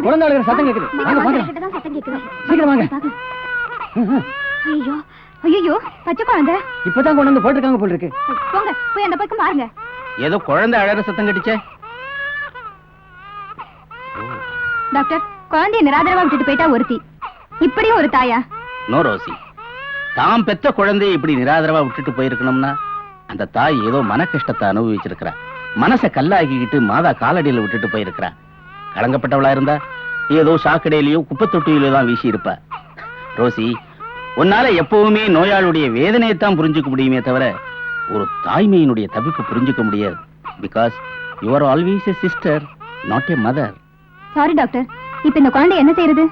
குழந்தை அழுகிற சத்தம் கேக்குது. வாங்க பாக்கலாம். சத்தம் கேக்குது. சீக்கிரம் வாங்க. ஐயோ ஐயோ, பச்சை குழந்தை இப்பதான் கொண்டு வந்து போட்டுருக்காங்க போல இருக்கு. போங்க, போய் அந்த பக்கம் பாருங்க. ஏதோ குழந்தை அழற சத்தம் கட்டிச்சே. டாக்டர், குழந்தைய நிராதரவா விட்டுட்டு போயிட்டா ஒருத்தி, இப்படியும் ஒரு தாயா? நோ ரோசி, தாம் பெத்த குழந்தையை இப்படி நிராதரவா விட்டுட்டு போயிருக்கணும்னா அந்த தாய் ஏதோ மன கஷ்டத்தை அனுபவிச்சிருக்கிறா. மனசை கல்லாக்கிக்கிட்டு மாதா காலடியில விட்டுட்டு போயிருக்கிறா. கலங்கப்பட்டவளா இருந்தா ஏதோ சாக்கடையிலயோ குப்பை தொட்டியிலோ தான் வீசி இருப்பா. ரோசி, உன்னால எப்பவுமே நோயாளுடைய வேதனையைத்தான் புரிஞ்சுக்க முடியுமே தவிர ஒரு தாய்மையினுடைய தவிப்பு புரிஞ்சுக்க முடியாது. Because you are always a sister, not a mother. Sorry doctor, இப்ப இந்த குழந்தை என்ன செய்யறது?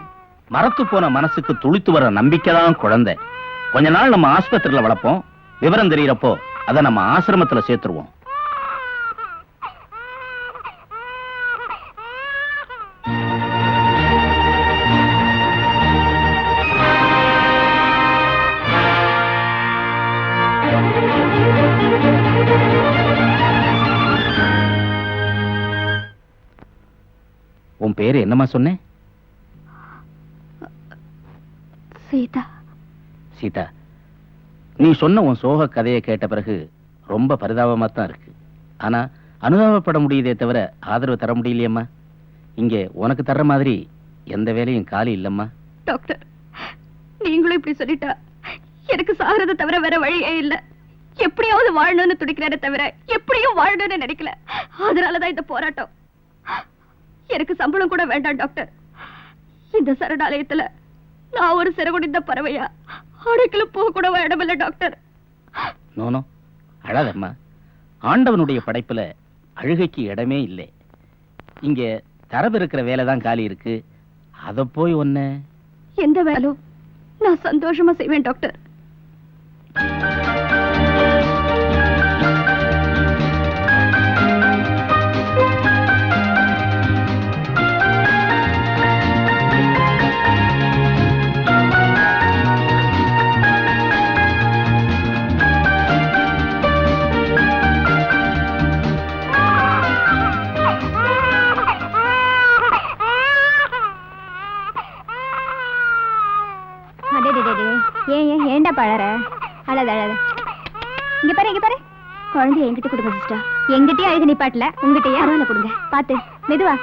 மரத்து போன மனசுக்கு துளித்து வர நம்பிக்கைதான் குழந்தை. கொஞ்ச நாள் நம்ம ஆஸ்பத்திரியில வளர்ப்போம். விவரம் தெரியறப்போ அதை நம்ம ஆசிரமத்துல சேர்த்துருவோம். உன் பேரு என்னமா சொன்னேன்? சீதா. சீதா, நீ சொன்ன உன் சோக கதையை கேட்ட பிறகு ரொம்ப பரிதாபமா தான் இருக்கு. ஆனா அனுதாபப்பட முடியுதே தவிர ஆதரவு தர முடியலையம்மா. இங்க உனக்கு தர்ற மாதிரி எந்த வேலையும் காலி இல்லம்மா. டாக்டர், நீங்களும் இப்படி சொல்லிட்டா எனக்கு சாகிறத தவிர வேற வழியே இல்ல. எப்படியாவது வாழணும்னு துடிக்கிறத தவிர எப்படியும் வாழணும்னு நினைக்கல. அதனாலதான் இந்த போராட்டம். எனக்கு சம்பளம் கூட வேண்டாம் டாக்டர். இந்த சரணாலயத்துல நான் ஒரு சிறகுடிந்த பறவையா அடைக்கல போக கூட இடமில்ல டாக்டர். நோனோ, அழாதம்மா. ஆண்டவனுடைய படைப்புல அழுகைக்கு இடமே இல்லை. இங்க தரவு இருக்கிற வேலைதான் காலி இருக்கு. அத போய் ஒன்ன எந்த வேலோ நான் சந்தோஷமா செய்வேன் டாக்டர். ஏன்டா பழற? அழாத அழாத. இங்க பாரு, இங்க பாரு. குழந்தைய என்கிட்ட கொடுங்க சிஸ்டர். எங்கிட்டயே அழுக நிப்பாட்டல, உங்ககிட்டயே அருவால கொடுங்க. பாத்து மெதுவா.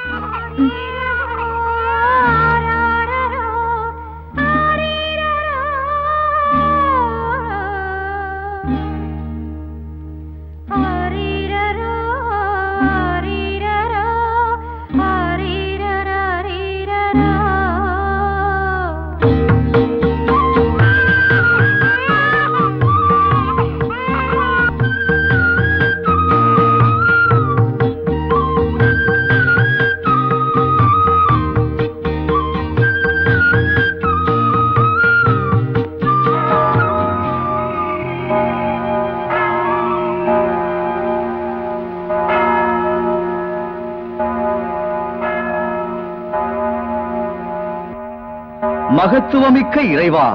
மகத்துவமிக்க இறைவா,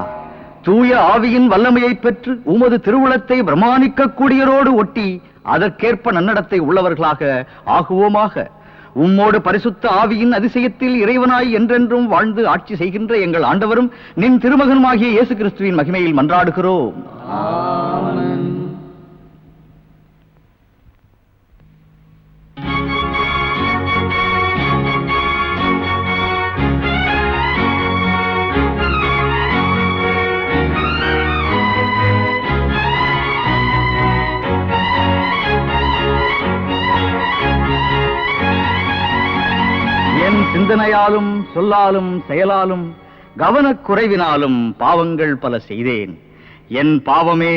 தூய ஆவியின் வல்லமையை பெற்று உமது திருவுளத்தை பிரமாணிக்க கூடியரோடு ஒட்டி அதற்கேற்ப நன்னடத்தை உள்ளவர்களாக ஆகுவோமாக. உம்மோடு பரிசுத்த ஆவியின் அதிசயத்தில் இறைவனாய் என்றென்றும் வாழ்ந்து ஆட்சி செய்கின்ற எங்கள் ஆண்டவரும் நின் திருமகனுமாகிய இயேசு கிறிஸ்துவின் மகிமையில் மன்றாடுகிறோம். ஆமென். சிந்தனையாலும் சொல்லாலும் செயலாலும் கவனக்குறைவினாலும் பாவங்கள் பல செய்தேன். என் பாவமே,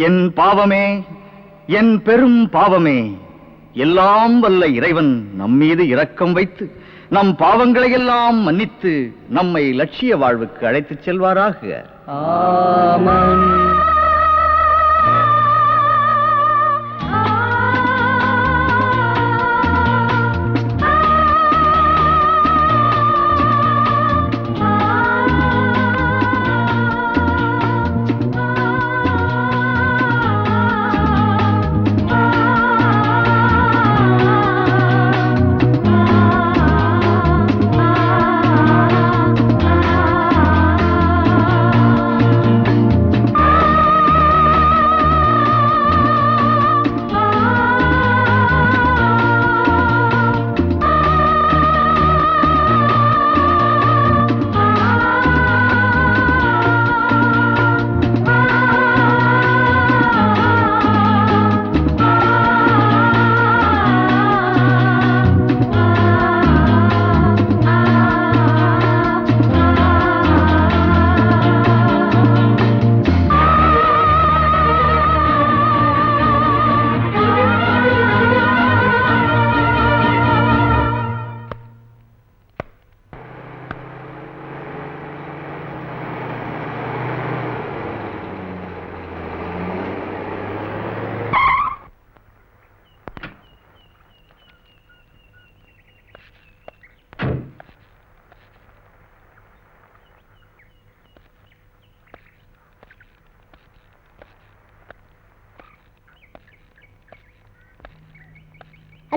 என் பாவமே, என் பெரும் பாவமே. எல்லாம் வல்ல இறைவன் நம்மீது இரக்கம் வைத்து நம் பாவங்களை எல்லாம் மன்னித்து நம்மை லட்சிய வாழ்வுக்கு அழைத்துச் செல்வாராக. ஆமென்.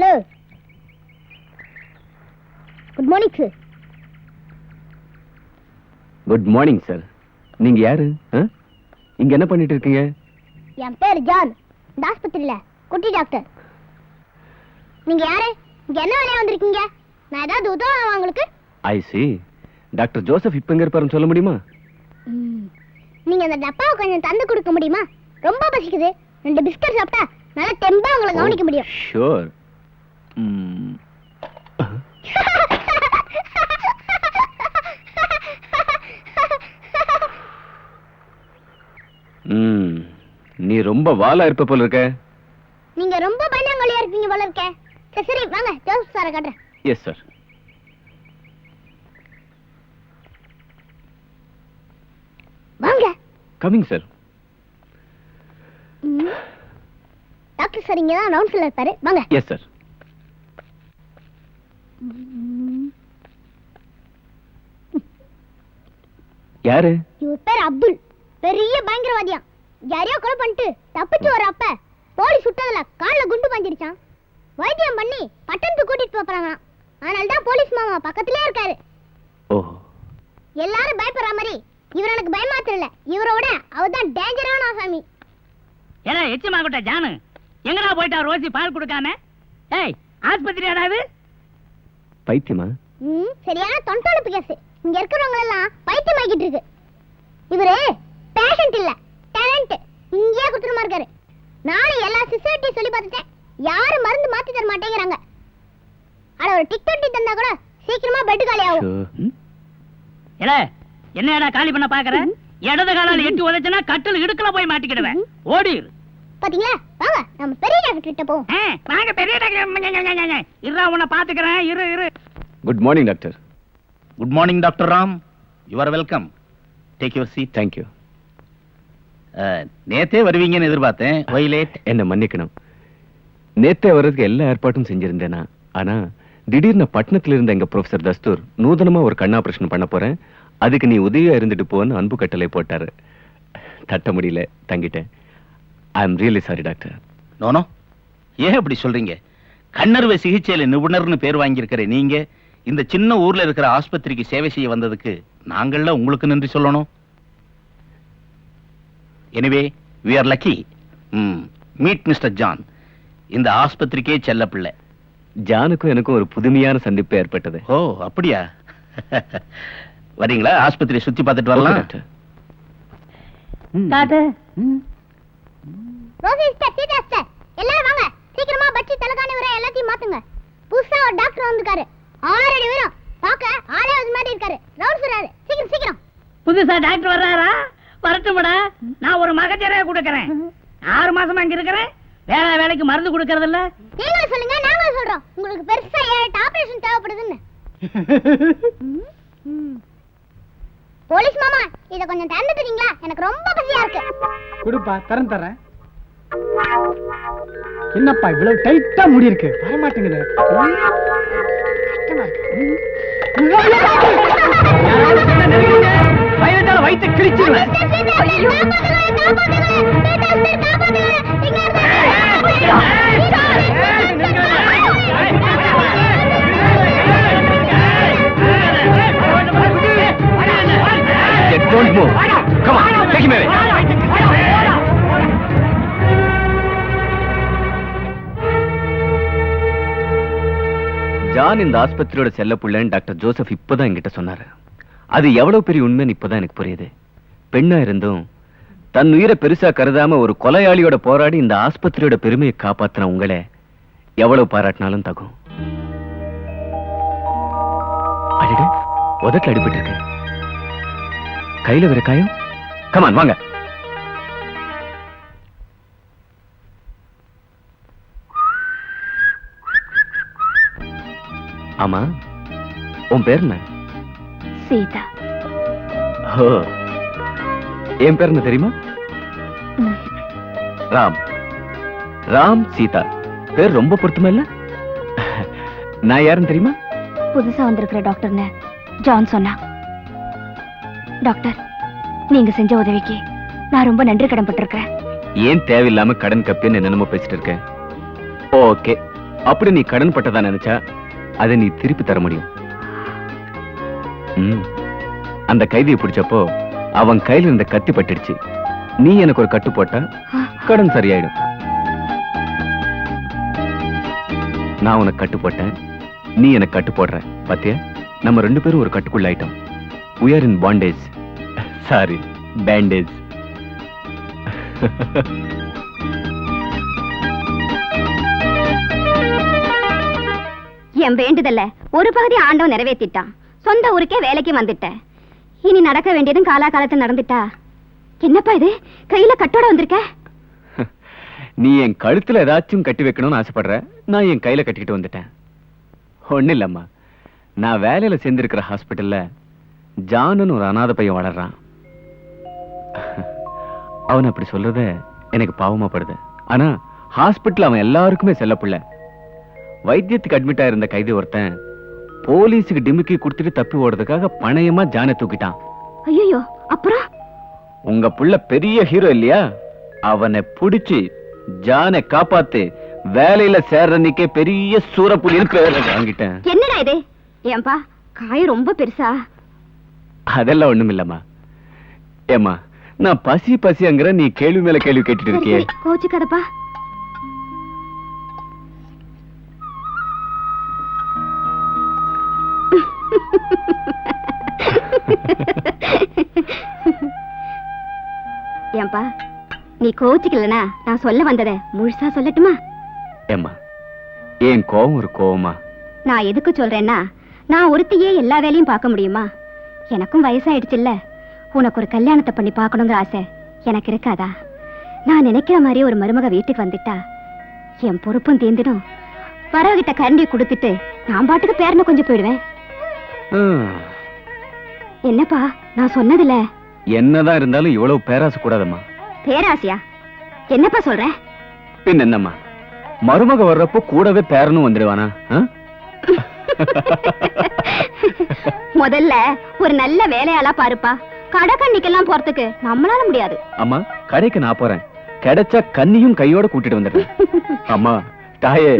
Hello, good morning sir. Good morning sir. நீங்க யாரு? இங்க என்ன பண்ணிட்டு இருக்கீங்க? என் பேர் ஜான். இந்த ஆஸ்பத்திரியில குட்டி டாக்டர். நீங்க யாரு? இங்க என்ன வேலையா வந்திருக்கீங்க? நான் ஏதாவது உதவலாம் உங்களுக்கு? ஐ see. டாக்டர் ஜோசப் இப்ப எங்க இருப்பாருன்னு சொல்ல முடியுமா? நீங்க அந்த டப்பாவை கொஞ்சம் தந்து கொடுக்க முடியுமா? ரொம்ப பசிக்குது. 2 பிஸ்கட் சாப்பிட்டா நல்லா தெம்பா உங்களை கவனிக்க முடியும். ஷூர். நீ ரொம்ப வாலா இருப்ப போல இருக்க. நீங்க ரொம்ப பயந்தாங்கோலியா இருக்கீங்க போல இருக்க. சரி வாங்க ஜோசப் சாரை காட்டுறேன். Yes sir. வாங்க. Coming sir. டாக்டர் சார் இங்க தான் ரவுண்ட்ஸ்ல இருப்பாரு. வாங்க. Yes sir. யாரு? இவர் பேர் அப்துல். பெரிய பயங்கரவாதியா. யாரையோ கொலை பண்ணிட்டு தப்பிச்சு வரப்ப போலீஸ் சுட்டதுல கால்ல குண்டு பாஞ்சிருச்சான். வைத்தியம் பண்ணி பட்டணத்துக்கு கூட்டிட்டு போறாங்க. அதனால தான் போலீஸ் மாமா பக்கத்திலே இருக்காரு. ஓஹோ. எல்லாரும் பயப்படுற மாதிரி இவர் எனக்கு பயமாத்திரம் இல்ல. இவரோட அவர்தான் டேஞ்சரான ஆசாமி. ஏடா எச்சமா கொட்ட ஜானு எங்கடா போயிட்டா ரோசி பால் கொடுக்காம? ஏய் ஆஸ்பத்திரி ஆடாது பைத்தியமா? சரியான தொண்டொழுப்பு கேஸ். இங்க இருக்கிறவங்க எல்லாம் பைத்தியம் ஆகிட்டு இருக்கு. இவரு பேஷண்ட் இல்ல, டேலண்ட். இங்கேயே குத்துறமா இருக்காரு. நானும் எல்லா சிஸ்டர்ட்டையும் சொல்லி பார்த்துட்டேன். யாரும் மருந்து மாத்தி தர மாட்டேங்கிறாங்க. அட ஒரு டிக்கெட் தந்தா கூட சீக்கிரமா பெட் காலி ஆகும். ஏடா என்னடா காலி பண்ண பாக்குற? இடது காலால எட்டி உதைச்சனா கட்டில் இடுக்கல போய் மாட்டிக்கிடுவேன். ஓடிரு. பாத்தீங்களா? வாங்க நம்ம பெரிய டாக்டர் கிட்ட போவோம். வாங்க பெரிய டாக்டர். இருடா உன்னை பாத்துக்கறேன். இரு. Good morning doctor. Good morning doctor Ram. You are welcome. Take your seat. Thank you. நேத்தே வருவீங்கன்னு எதிர்பார்த்தேன். Why late? என்ன மன்னிக்கணும். நேத்தே வர்றதுக்கு எல்லா ஏற்பாட்டும் செஞ்சிருந்தேனா. ஆனா திடீர்னு பட்டணத்துல இருந்த எங்க ப்ரொஃபசர் தஸ்தூர் நூதனமா ஒரு கண் ஆபரேஷன் பண்ண போறேன், அதுக்கு நீ உதவியா இருந்துட்டு போன்னு அன்பு கட்டளை போட்டாரு. தட்ட முடியல, தங்கிட்டேன். I am really sorry doctor. No no, ஏன் அப்படி சொல்றீங்க? கண்ணறுவை சிகிச்சையில நிபுணர்னு பேர் வாங்கியிருக்கிற நீங்க இந்த சின்ன ஊர்ல இருக்கிற ஆஸ்பத்திரிக்கு சேவை செய்ய வந்ததுக்கு நாங்கள்ல உங்களுக்கு நன்றி சொல்லணும். Anyway we are lucky. Meet mister John. இந்த ஆஸ்பத்திரிக்கே செல்ல பிள்ளை. ஜானுக்கும் எனக்கும் ஒரு புதுமையான சந்திப்பு ஏற்பட்டது. ஓ அப்படியா? வரீங்களா? ஆஸ்பத்திரி சுத்தி பார்த்துட்டு வரலாம். டாக்டர். காட்டு. ரோசி சிஸ்டர், சீதா சிஸ்டர், எல்லாரும் வாங்க. சீக்கிரமா பச்சி தலகாணி வர எல்லாத்தையும் மாத்துங்க. புதுசா ஒரு டாக்டர் வந்திருக்காரு. 6 அடி உயரம். பாக்க ஆளே மாதிரி இருக்காரு. ரவுண்ட்ஸ் வராரு. சீக்கிரம். புதுசா டாக்டர் வர்றாரா? வரட்டும்டா. நான் ஒரு மகஜரைய கொடுக்கறேன். 6 மாசமா இங்க இருக்கிறேன். வேற வேலைக்கு மருந்து கொடுக்கறது இல்ல. நீங்களும் சொல்லுங்க, நாங்களும் சொல்றோம். உங்களுக்கு பெருசா 7 ஆபரேஷன் தேவைப்படுதுன்னு. போலீஸ் மாமா, இத கொஞ்சம் தந்து தரீங்களா? எனக்கு ரொம்ப பசியா இருக்கு. குடுப்பா, தரேன். என்னப்பா இவ்வளவு டைட்டா முடி இருக்கு? வர மாட்டேங்குது. வயிற்று கிழிச்சிருவேன். Don't move. Come on, take him away. John இந்த ஆஸ்பத்திரியோட செல்ல புள்ளன்னு டாக்டர் ஜோசப் இப்பதான் என்கிட்ட சொன்னாரு. அது எவ்வளவு பெரிய உண்மைன்னு இப்பதான் எனக்கு புரியுது. பெண்ணா இருந்தும் தன் உயிரை பெருசா கருதாம ஒரு கொலையாளியோட போராடி இந்த ஆஸ்பத்திரியோட பெருமையை காப்பாத்தின உங்களை எவ்வளவு பாராட்டினாலும் தகும். அடிடு, உதட்டில் அடிபட்டு இருக்கு. கையில வேற காயம். கமான் வாங்க. ஆமா, உன் பேர் என்ன? சீதா. ஓ, என் பேர் என்ன தெரியுமா? ராம். ராம் சீதா பேர் ரொம்ப பொருத்தமா இல்ல? நான் யாருன்னு தெரியுமா? புதுசா வந்திருக்கிற டாக்டர்னு ஜான் சொன்னா. டாக்டர், நீங்க செஞ்ச உதவிக்கு நான் ரொம்ப நன்றி கடன் பட்டிருக்கேன். ஏன் தேவையில்லாம கடன் கப்பின்னு என்னென்னமோ பேசிட்டு இருக்கேன். ஓகே, அப்படி நீ கடன் பட்டதா நினைச்சா அதை நீ திருப்பி தர முடியும். அந்த கைதியை பிடிச்சப்போ அவன் கையில இருந்த கத்தி பட்டுடுச்சு. நீ எனக்கு ஒரு கட்டு போட்டா கடன் சரியாயிடும். நான் உனக்கு கட்டு போட்டேன், நீ எனக்கு கட்டு போடுற. பாத்தியா, நம்ம 2 பேரும் ஒரு கட்டுக்குள்ள ஆயிட்டோம். We are in bondage. Sorry, bandage. என் வேண்டுதல்ல ஒரு பகுதி ஆண்டவன் நிறைவேற்றிட்டான். சொந்த ஊருக்கே வேலைக்கு வந்துட்டேன். இனி நடக்க வேண்டியதும் காலாகாலத்துல நடந்துட்டா. என்னப்பா இது, கையில கட்டோட வந்திருக்க? நீ என் கழுத்துல ஏதாச்சும் கட்டி வைக்கணும்னு ஆசைப்படுற, நான் என் கையில கட்டிக்கிட்டு வந்துட்டேன். ஒண்ணு இல்லம்மா, நான் வேலையில சேர்ந்திருக்கிற ஹாஸ்பிட்டல்ல ஜானுன்னு ஒரு அநாத பையன் வளர்றான். அவன் அப்படி சொல்றத எனக்கு பாவமா படுது. ஆனா ஹாஸ்பிட்டல் அவன் எல்லாருக்குமே செல்ல பிள்ளை. வைத்தியத்துக்கு அட்மிட் ஆயிருந்த கைதி ஒருத்தன் போலீஸுக்கு டிமிக்கி கொடுத்துட்டு தப்பி ஓடுறதுக்காக பணையமா ஜானை தூக்கிட்டான். ஐயோ, அப்புறம் உங்க புள்ள பெரிய ஹீரோ இல்லையா, அவனை புடிச்சு ஜானை காப்பாத்து வேலையில சேர்றன்னைக்கே பெரிய சூரப்புலின்னு பேரை வாங்கிட்டேன். என்னடா இது? ஏன்பா காய் ரொம்ப பெருசா? அதெல்லாம் ஒண்ணும் இல்லம்மா. ஏமா, நான் பசிங்கிற நீ கேள்வி மேல கேள்வி கேட்டுட்டு இருக்கியே. கோச்சு கதப்பா. ஏன்பா, நீ கோச்சிக்கலனா நான் சொல்ல வந்தத முழுசா சொல்லட்டுமா? ஏமா, ஏன் கோவம் ஒரு கோவமா? நான் எதுக்கு சொல்றேன்னா, நான் ஒருத்தையே எல்லா வேலையும் பார்க்க முடியுமா? எனக்கும் வயசாயிடுச்சுல்ல. உனக்கு ஒரு கல்யாணத்தை பண்ணி பார்க்கணுங்கிற ஆசை எனக்கு இருக்காதா? நான் நினைக்கிற மாதிரி ஒரு மருமக வீட்டுக்கு வந்துட்டா என் பொறுப்பும் தீர்ந்துடும். வரவகிட்ட கரண்டி கொடுத்துட்டு நான் பாட்டுக்கு பேரனை கொஞ்சம் போயிடுவேன். என்னப்பா நான் சொன்னதுல என்னதான் இருந்தாலும் இவ்வளவு பேராசை கூடாதம்மா. பேராசியா? என்னப்பா சொல்ற? பின் என்னம்மா, மருமக வர்றப்போ கூடவே பேரனும் வந்துடுவானா? முதல்ல ஒரு நல்ல வேலையாளா பாருப்பா. கடை கண்ணிக்கெல்லாம் போறதுக்கு நம்மளால முடியாது. அம்மா, கடைக்கு நான் போறேன். கிடைச்சா கண்ணியும் கையோட கூட்டிட்டு வந்துடுறேன். அம்மா தாயே.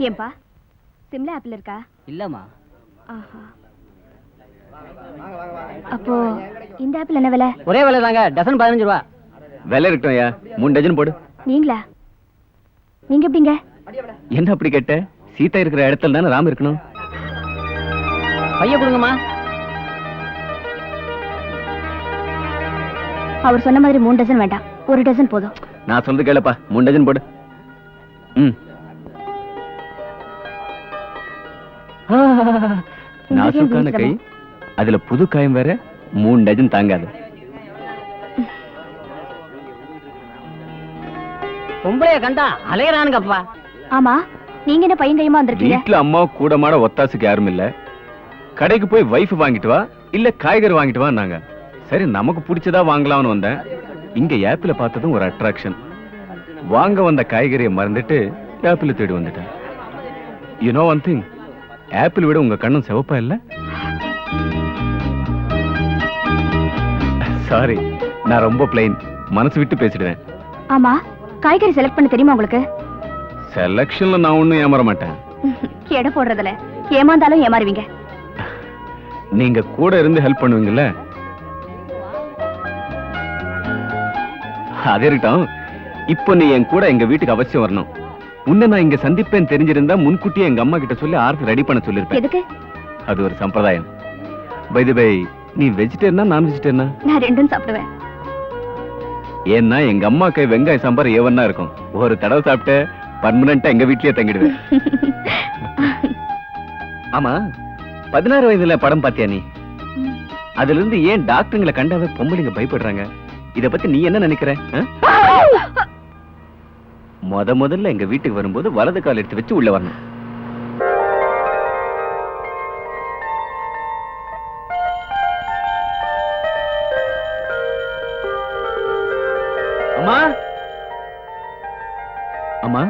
ஏன்பா, சிம்லா ஆப்பிள் இருக்கா? இல்லம்மா. அப்போ இந்த ஆப்பிள் என்ன விலை? ஒரே விலை தாங்க, டசன் 15 ரூபா. விலை இருக்கட்டும் ஐயா, 3 டஜன் போடு. நீங்களா? நீங்க எப்படிங்க? என்ன அப்படி கேட்ட? சீதா இருக்கிற இடத்துல தானே ராம் இருக்கணும். பைய கொடுங்கம்மா. அவர் சொன்ன மாதிரி 3 டஜன் வேண்டாம், 1 டஜன் போதும். நான் சொல்றது கேளப்பா, 3 டஜன் போடு. நாசுக்கான கை, அதுல புது காயம் வேற. 3 டஜன் தாங்காது. பொம்பளைய கண்டா அலையறானுங்கப்பா. ஆமா, நீங்க என்ன பையன் கையுமா வந்திருக்கீங்க? வீட்டுல அம்மா கூட மாட ஒத்தாசுக்கு யாரும் இல்ல. கடைக்கு போய் வைஃப் வாங்கிட்டு வா, இல்ல காய்கறி வாங்கிட்டு வா நாங்க. சரி, நமக்கு பிடிச்சதா வாங்கலாம்னு வந்தேன். இங்க ஆப்பிள பார்த்ததும் ஒரு அட்ராக்ஷன். வாங்க வந்த காய்கறியை மறந்துட்டு ஆப்பிள் தேடி வந்துட்டேன். You know one thing, apple விட உங்க கண்ணும் சிவப்பா இல்ல? சாரி, நான் ரொம்ப பிளைன், மனசு விட்டு பேசிடுவேன். ஆமா, காய்கறி செலக்ட் பண்ண தெரியுமா உங்களுக்கு? செலக்ஷன்ல நான் ஒண்ணும் ஏமாற மாட்டேன். எடை போடுறதுல ஏமாந்தாலும் ஏமாறுவீங்க. நீங்க கூட இருந்து ஹெல்ப் பண்ணுவீங்கல்ல, அது இருக்கட்டும். இப்போ நீ என் கூட எங்க வீட்டுக்கு அவசியம் வரணும். உன்னை நான் இங்க சந்திப்பேன் தெரிஞ்சிருந்தா முன்கூட்டியே எங்க அம்மா கிட்ட சொல்லி ஆர்டர் ரெடி பண்ண சொல்லிருப்பேன். எதுக்கு? அது ஒரு சம்பிரதாயம். பை தி பை, நீ வெஜிடேரியனா நான் வெஜிடேரியனா? நான் ரெண்டும் சாப்பிடுவேன். ஏன்னா எங்க அம்மா கை வெங்காய சாம்பார் ஏவன்னா இருக்கும். ஒரு தடவை சாப்பிட்டு பர்மனண்டா எங்க வீட்லயே தங்கிடுவேன். ஆமா, 16 வயதுல படம் பாத்தியா நீ? அதுல இருந்து ஏன் டாக்டருங்களை கண்டாவே பொம்பளைங்க பயப்படுறாங்க? இத பத்தி நீ என்ன நினைக்கிற? முதல்ல எங்க வீட்டுக்கு வரும்போது வலது கால் எடுத்து வச்சு உள்ள வரணும். அம்மா, அம்மா,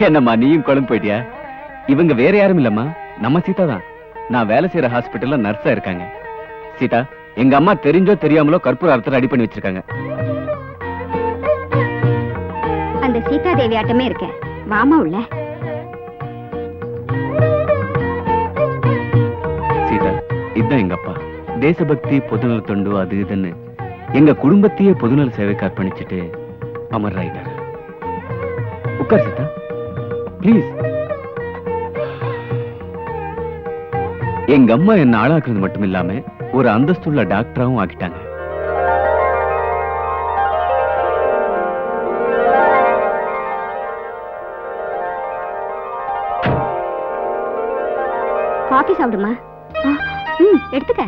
என்னம்மா நீயும் குழம்பு போயிட்டியா? இவங்க வேற யாரும் இல்லம்மா, நம்ம சீதா தான். நான் வேலை செய்யற ஹாஸ்பிட்டல்ல நர்ஸா இருக்காங்க. சீதா, எங்க அம்மா தெரிஞ்சோ தெரியாமலோ கற்பூர அர்த்தம் ரெடி பண்ணி வச்சிருக்காங்க. அந்த சீதா தேவி ஆட்டமே இருக்கேன், வாமா உள்ள. சீதா, இதுதான் எங்க அப்பா. தேசபக்தி, பொதுநல தொண்டு, அது இதுன்னு எங்க குடும்பத்தையே பொதுநல சேவைக்கு அர்ப்பணிச்சுட்டு அமர் ஆயிட்டாரு. உட்கார் சீதா, ப்ளீஸ். எங்க அம்மா என்ன ஆளாக்குறது மட்டும் இல்லாம ஒரு அந்தஸ்துள்ள டாக்டராவும் ஆக்கிட்டாங்க. காபி சாப்பிடுமா? எடுத்துக்க.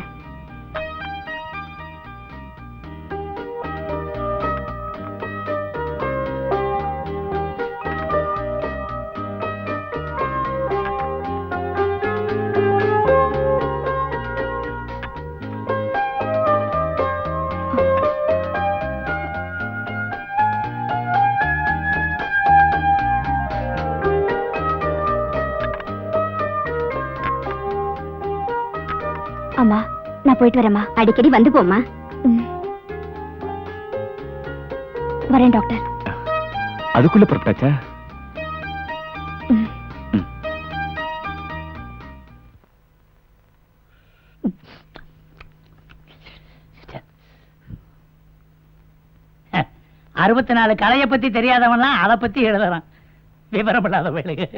அம்மா, நான் போயிட்டு வரேம்மா. அடிக்கடி வந்து போம்மா. வரேன் டாக்டர். அதுக்குள்ள புறப்பட்டாச்சா? அறுபத்தி 4 கலையை பத்தி தெரியாதவன்லாம் அதை பத்தி எழுதலாம். விவரப்படாத வேலைக்கு.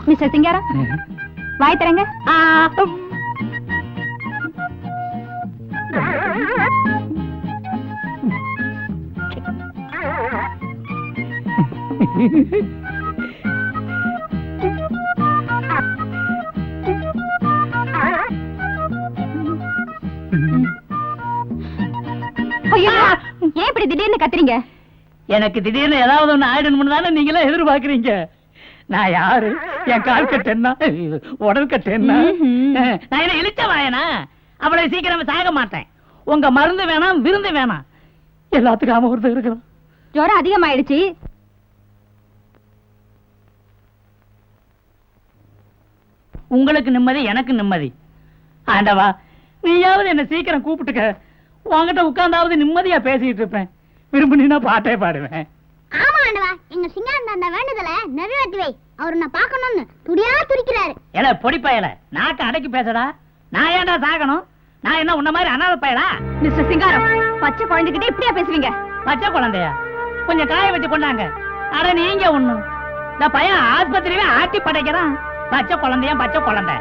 மிஸ்டர் சிங்காரம், வாய் தரங்க. ஐயோ, ஏன் இப்படி திடீர்னு கத்துறீங்க? எனக்கு திடீர்னு ஏதாவது ஒண்ணு ஆயிடணும்னு தானே நீங்களே எதிர்பார்க்கறீங்க. நான் யாரு? என் கால் கட்டு என்ன, உடல் கட்டு என்ன? நான் என்ன இழுச்ச வாயனா? அவ்வளவு சீக்கிரம் சாக மாட்டேன். உங்க மருந்து வேணாம், விருந்து வேணாம், எல்லாத்துக்கும் ஆம ஒருத்தர் இருக்கிறோம். ஜுரம் அதிகமாயிடுச்சு. உங்களுக்கு நிம்மதி, எனக்கு நிம்மதி. ஆண்டவா, நீயாவது என்ன சீக்கிரம் கூப்பிட்டுக்க. உங்ககிட்ட உட்கார்ந்தாவது நிம்மதியா பேசிட்டு இருப்பேன். விரும்பினா பாட்டே பாடுவேன். ஆமா ஆண்டவா, எங்க சிங்காரன் அந்த வேண்டுதலை நிறைவேற்றி வை. அவரை நான் பார்க்கணும்னு துடியா துடிக்கிறாரு. ஏல பொடிப்பயல, நாக்க அடக்கி பேசடா. நான் ஏன்டா சாகணும்? நான் என்ன உன்ன மாதிரி அனாதை பயலா? மிஸ்டர் சிங்காரம், பச்சை குழந்தைகிட்ட இப்படியா பேசுவீங்க? பச்சை குழந்தையா? கொஞ்சம் காய வச்சு கொண்டாங்க. அட நீங்க ஒண்ணு, இந்த பையன் ஆஸ்பத்திரியே ஆட்டி படைக்கிறான். பச்சை குழந்தையா பச்சை குழந்தை,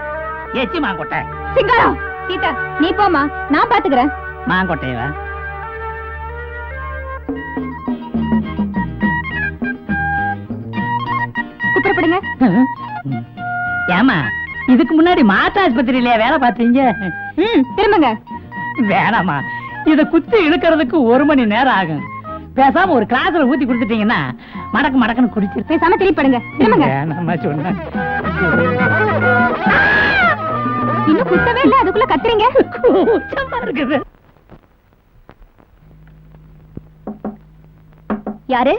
எச்சி மாங்கொட்டை. சிங்காரம், சீதா நீ போமா, நான் பாத்துக்கிறேன். மாங்கொட்டையவா? குப்புறப்படுங்க. ஏமா, இதுக்கு முன்னாடி மாட்டு ஆஸ்பத்திரியில வேலை பார்த்தீங்க? திரும்புங்க. வேணாமா, இத குத்தி இழுக்கிறதுக்கு 1 மணி நேரம் ஆகும். பேசாம ஒரு கிளாஸ்ல ஊத்தி கொடுத்துட்டீங்கன்னா மடக்கு மடக்குன்னு குடிச்சிரு. பேசாம திரும்பிடுங்க. திரும்புங்க. வேணாமா சொன்னேன். இன்னும் குத்தவே இல்ல, அதுக்குள்ள கத்துறீங்க. கூச்சமா இருக்குது. யாரு?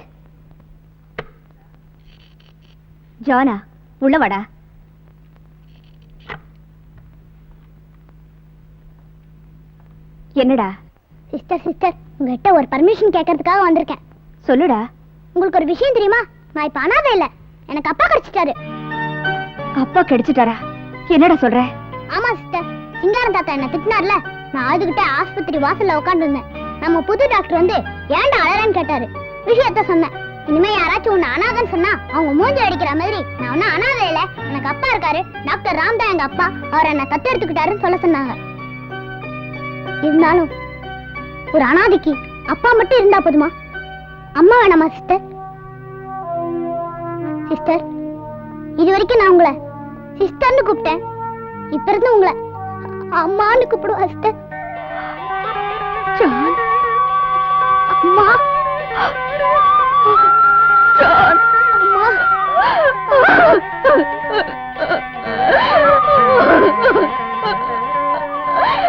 ஜானா, உள்ள வாடா. என்னடா? சிஸ்டர் சிஸ்டர், உங்ககிட்ட ஒரு பர்மிஷன் கேட்கறதுக்காக வந்திருக்கேன். சொல்லுடா. உங்களுக்கு ஒரு விஷயம் தெரியுமா? நான் இப்ப அனாதை இல்ல, எனக்கு அப்பா கிடைச்சிட்டாரு. அப்பா கிடைச்சிட்டாரா? என்னடா சொல்ற? ஆமா சிஸ்டர், சிங்காரம் தாத்தா என்ன திட்டினார்ல, நான் அதுகிட்ட ஆஸ்பத்திரி வாசல்ல உட்கார்ந்து இருந்தேன். நம்ம புது டாக்டர் வந்து ஏன்டா அழறன்னு கேட்டாரு. விஷயத்த சொன்னேன். இனிமே யாராச்சும் உன்னை அனாதைன்னு சொன்னா அவங்க மூஞ்சி அடிக்கிற மாதிரி, நான் ஒன்னும் அனாதை இல்ல, எனக்கு அப்பா இருக்காரு, டாக்டர் ராம் தான் எங்க அப்பா, அவர் என்ன தத்து எடுத்துக்கிட்டாருன்னு சொல்ல சொன்னாங்க. இருந்தாலும் ஒரு அனாதைக்கு அப்பா மட்டும் இருந்தா போதுமா? அம்மா வேணாமா சிஸ்டர்? சிஸ்டர், இது வரைக்கும் நான் உங்களை சிஸ்டர்னு கூப்பிட்டேன். இப்ப இருந்து உங்களை அம்மான்னு கூப்பிடுவா சிஸ்டர். ஜான், அம்மா, ஜான், அம்மா.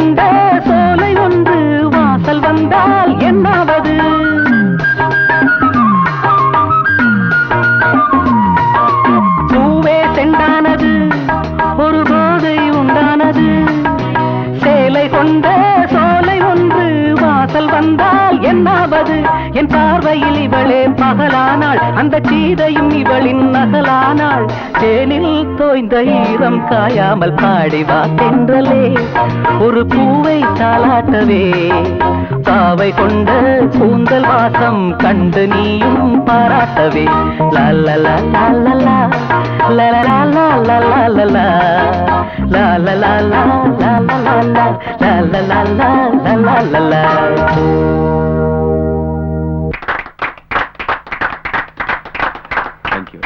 கொண்ட சோலை ஒன்று வாசல் வந்தால் என்னாவது? பூவே செண்டானது, ஒரு போதை உண்டானது. சேலை கொண்ட சோலை ஒன்று வாசல் வந்தால் என்னாவது? என் பார்வையில் இவளே பகலானாள், அந்த சீதையும் இவளின் நகலானாள். தேனில் தோய்ந்த ஈரம் காயாமல் பாடிவா தென்றலே, ஒரு பூவை தாலாட்டவே. பாவை கொண்ட கூந்தல் வாசம் கண்டு நீயும் பாராட்டவே. லல்லலா லல்லலா லல்லலா லல்லலா லல்லலா லல்லலா லல்லலா லல்லலா. Thank you.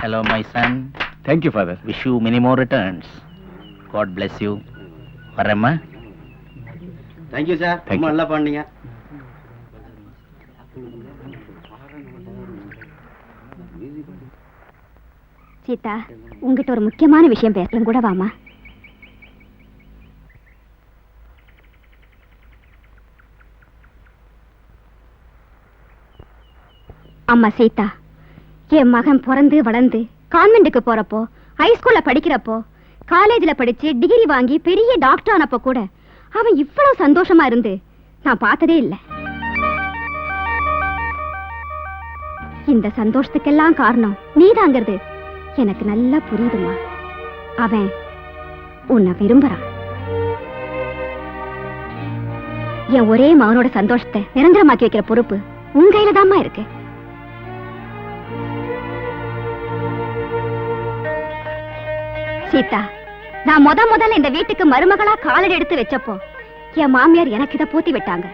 Hello my son, thank you father. Wish you many more returns. God bless you. வரேம்மா. Thank you sir, Thank you. நல்லா பண்ணீங்க. சீதா, உங்ககிட்ட ஒரு முக்கியமான விஷயம் பேசலாம் கூட வாமா. அம்மா சீதா, என் மகன் பிறந்து வளர்ந்து கான்வென்ட்டுக்கு போறப்போ, ஹைஸ்கூல்ல படிக்கிறப்போ, காலேஜ்ல படிச்சு டிகிரி வாங்கி பெரிய டாக்டர் ஆனப்போ கூட அவன் இவ்வளவு சந்தோஷமா இருந்து நான் பார்த்ததே இல்லை. இந்த சந்தோஷத்துக்கெல்லாம் காரணம் நீதாங்கிறது எனக்கு நல்லா புரியுதுமா. அவன் உன்னை விரும்புறான். என் ஒரே மகனோட சந்தோஷத்தை நிரந்தரமாக்கி வைக்கிற பொறுப்பு உன் கையில தாம்மா இருக்கு. சீதா, நான் முதல்ல இந்த வீட்டுக்கு மருமகளா காலடி எடுத்து வச்சப்போ என் மாமியார் எனக்கு இத போத்தி விட்டாங்க.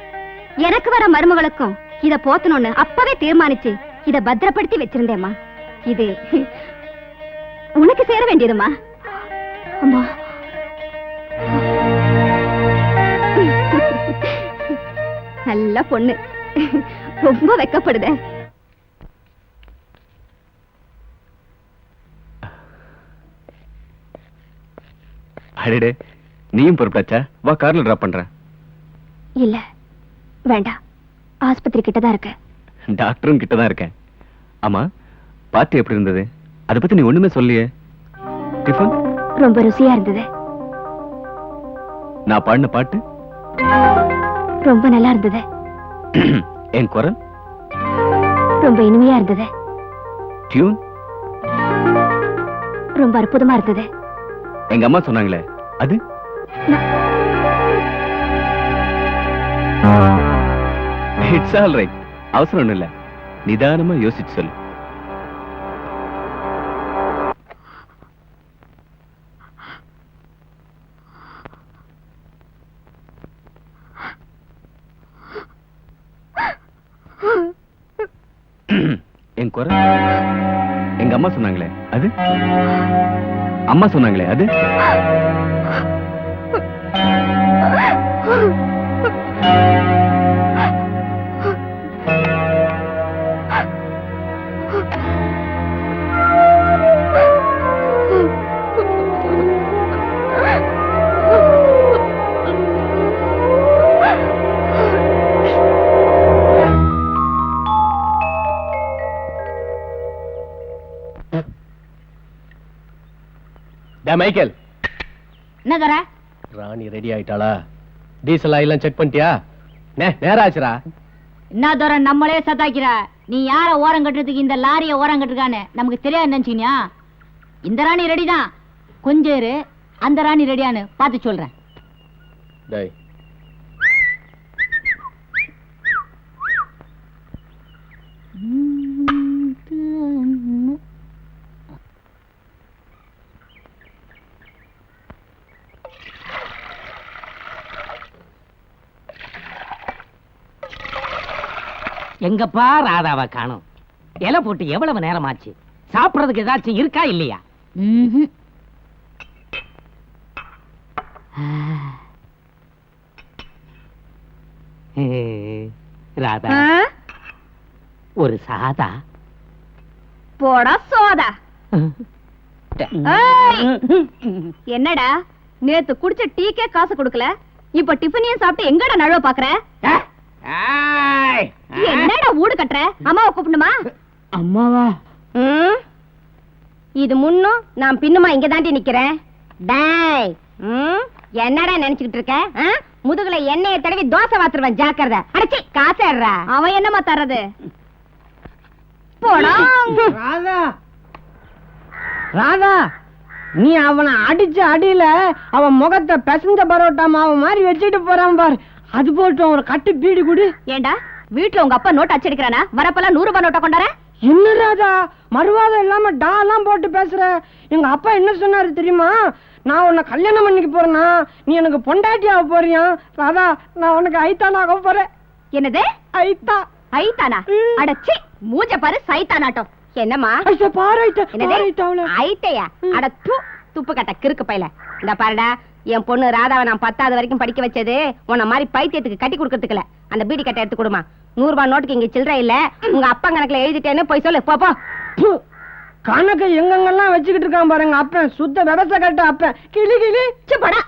எனக்கு வர மருமகளுக்கும் இத போத்தணும்னு அப்பவே தீர்மானிச்சு இத பத்திரப்படுத்தி வச்சிருந்தேம்மா. இது உனக்கு சேர வேண்டியதுமா. அம்மா, நல்ல பொண்ணு, ரொம்ப வெக்கப்படுத. அடடே, நீயும் பொறுப்பாச்சா? வா, கார்ல டிராப் பண்றேன். இல்ல வேண்டாம், ஆஸ்பத்திரி கிட்டதான் இருக்க. டாக்டரும் கிட்டதான் இருக்கேன். ஆமா, பாட்டு எப்படி இருந்தது? அதை பத்தி நீ ஒண்ணுமே சொல்லியே. டிஃபன் ரொம்ப ருசியா இருந்தது. நான் பாடின பாட்டு ரொம்ப நல்லா இருந்தது. என் குரல் ரொம்ப இனிமையா இருந்தது. டியூன் ரொம்ப அற்புதமா இருந்தது. எங்க அம்மா சொன்னாங்களே அது? It's all right. அவசரம் ஒண்ணும் இல்ல, நிதானமா யோசிச்சு சொல்லு. என் குரல் எங்க அம்மா சொன்னாங்களே அது? அம்மா சொன்னாங்களே அது? மைக்கேல், என்ன தர? ராணி ரெடி ஆயிட்டாளா? டீசல் ஆயிலாம் செக் பண்ணிட்டியா? நேரம் ஆச்சுரா. என்ன தர நம்மளே சத்தாக்கிற? நீ யார ஓரம் கட்டுறதுக்கு இந்த லாரிய ஓரம் கட்டுருக்கானே நமக்கு தெரியாது நினைச்சீங்க. இந்த ராணி ரெடி தான், கொஞ்சம் இரு, அந்த ராணி ரெடியான்னு பார்த்து சொல்றேன். டேய், எங்கப்பா ராதாவை காணோம். இலை போட்டு எவ்வளவு நேரம் ஆச்சு? சாப்பிடுறதுக்கு ஏதாச்சும் இருக்கா இல்லையா? ராதா, ஒரு சாதா போடா சோதா. என்னடா நேத்து குடிச்ச டீக்கே காசு கொடுக்கல, இப்ப டிஃபனையும் சாப்பிட்டு எங்கடா நழுவ பாக்குற? என்னடா ஊடு கட்டுற? அம்மாவை கூப்பிடணுமா? அம்மாவா? இது முன்னும் நான் பின்னுமா இங்க தாண்டி நிக்கிறேன். டேய், என்னடா நினைச்சுக்கிட்டு இருக்க? முதுகுல எண்ணெயை தடவி தோசை வாத்துருவேன், ஜாக்கிரதை. அடச்சி காசேடுறா. அவன் என்னமா தர்றது? போடா. ராதா ராதா, நீ அவனை அடிச்ச அடியில அவன் முகத்தை பெசஞ்ச பரோட்டா மாவு மாதிரி வச்சுட்டு போறான் பாரு. அது போட்டு ஒரு கட்டு பீடி குடு. ஏண்டா வீட்டுல உங்க அப்பா நோட் அச்சடிக்கிறானா? வரப்பெல்லாம் 100 ரூபாய் நோட்டா கொண்டார? என்ன ராதா, மறுவாதம் இல்லாம டாலாம் போட்டு பேசுற? எங்க அப்பா என்ன சொன்னாரு தெரியுமா? நான் உன்னை கல்யாணம் பண்ணிக்க போறேனா, நீ எனக்கு பொண்டாட்டியாக போறியா? ராதா, நான் உனக்கு ஐத்தானாக போறேன். என்னது ஐத்தா? ஐத்தானா? அடச்சி மூஞ்ச பாரு, சைத்தானாட்டம். என்னம்மா ஐத்தையா? அட துப்பு கட்ட கிறுக்கு பையல. இந்த பாருடா, என் பொண்ணு ராதாவை நான் 10வது வரைக்கும் படிக்க வச்சது உன்ன மாதிரி பைத்தியத்துக்கு கட்டி கொடுக்கறதுக்குல. அந்த பீடி கட்டை எடுத்து கொடுமா. 100 ரூபாய் நோட்டுக்கு இங்க சில்லற இல்ல. உங்க அப்பா கணக்குல எழுதிட்டேன்னு போய் சொல்லு. போ. கணக்கு எங்கெங்கெல்லாம் வச்சுக்கிட்டு இருக்கான் பாருங்க அப்ப. சுத்த விவசாய கட்ட அப்ப. கிளி கிளி படா.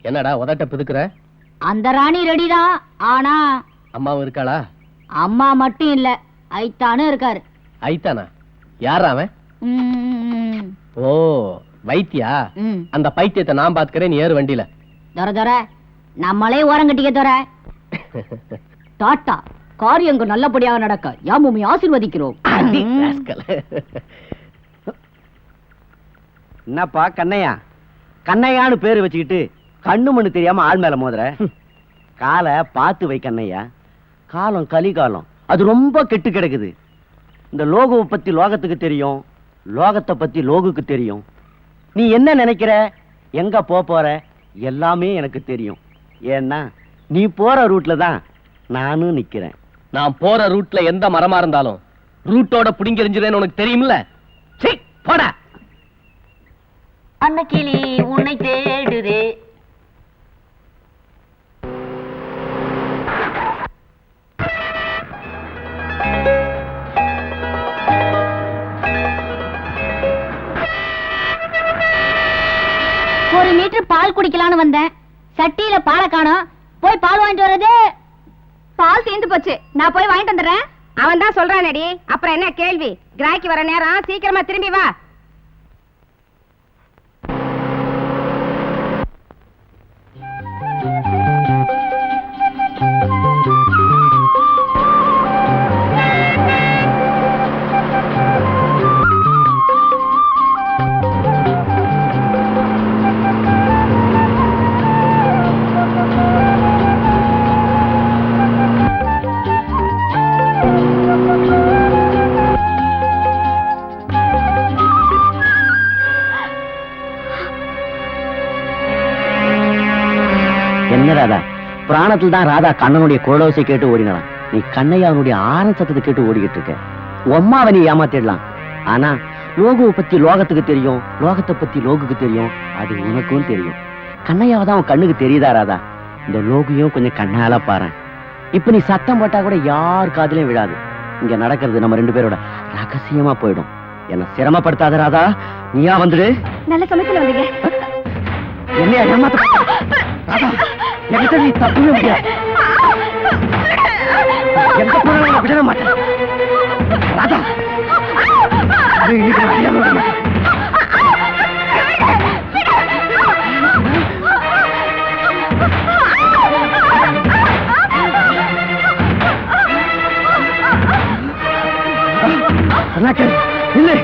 என்னடா உதட்ட பிதுக்குற? அந்த ராணி ரெடிதான். ஆனா அம்மாவும் இருக்காளா? அம்மா மட்டும் இல்ல, ஐத்தானும் இருக்காரு. ஐத்தானா? யாரா அவன்? ஓ, வைத்தியா? அந்த பைத்தியத்தை நான் பாத்துக்கிறேன், நீ ஏறு வண்டியில. தர நம்மளே ஓரங்கட்டிக்க தர. டாட்டா, காரியங்க நல்லபடியாக நடக்க யாமுமே ஆசீர்வதிக்கிறோம். என்னப்பா கண்ணையா, கண்ணையான்னு பேரு வச்சுக்கிட்டு கண்ணு மண்ணு தெரியாம ஆள் மேல மோதுற. காலை பார்த்து வை கண்ணையா. காலம் கலிகாலம், அது ரொம்ப கெட்டு கிடக்குது. இந்த லோகுவை பத்தி லோகத்துக்கு தெரியும், லோகத்தை பத்தி லோகுக்கு தெரியும். நீ என்ன நினைக்கிற, எங்க போற, எல்லாமே எனக்கு தெரியும். ஏன்னா நீ போற ரூட்ல தான் நானும் நிக்கிறேன். நான் போற ரூட்ல எந்த மரமா இருந்தாலும் ரூட்டோட புடிங்கெறிஞ்சிரேன்னு உனக்கு தெரியும்ல. சீ, போடா. அன்னக்கிளி உன்னை தேடுதே. ஒரு மீட்டர் பால் குடிக்கலான்னு வந்தேன். சட்டியில பாலை காணோம். போய் பால் வாங்கிட்டு வர்றது. பால் தீந்து போச்சு, நான் போய் வாங்கிட்டு வந்துடுறேன். அவன் தான் சொல்றானடி, அப்புறம் என்ன கேள்வி? கிராக்கி வர நேரம், சீக்கிரமா திரும்பி வா. என்ன ராதா, பிராணத்தில் தான் ராதா கண்ணனுடைய குரலோசை கேட்டு ஓடினான். நீ கண்ணையாவனுடைய ஆரஞ்சத்தை கேட்டு ஓடிக்கிட்டு இருக்க. உம்மாவை நீ ஏமாத்திடலாம். ஆனா லோகுவை பத்தி லோகத்துக்கு தெரியும், லோகத்தை பத்தி லோகுக்கு தெரியும், அது உனக்கும் தெரியும். கண்ணையாவை தான் உன் கண்ணுக்கு தெரியுதா ராதா? இந்த லோகையும் கொஞ்சம் கண்ணால பாரு. இப்ப நீ சத்தம் போட்டா கூட யார் காதிலையும் விழாது. இங்க நடக்கிறது நம்ம 2 பேரோட ரகசியமா போயிடும். என்ன சிரமப்படுத்தாத ராதா, நீயா வந்துடு. நல்ல சமயத்துல வந்தீங்க. என்னையா ஏமாத்த ராதா? என்கிட்ட நீ தப்பவே முடியாது. எங்க போனாலும் நான் விடவே மாட்டேன் ராதா. இன்னைக்கு நான் விடாம விட மாட்டேன். இல்லை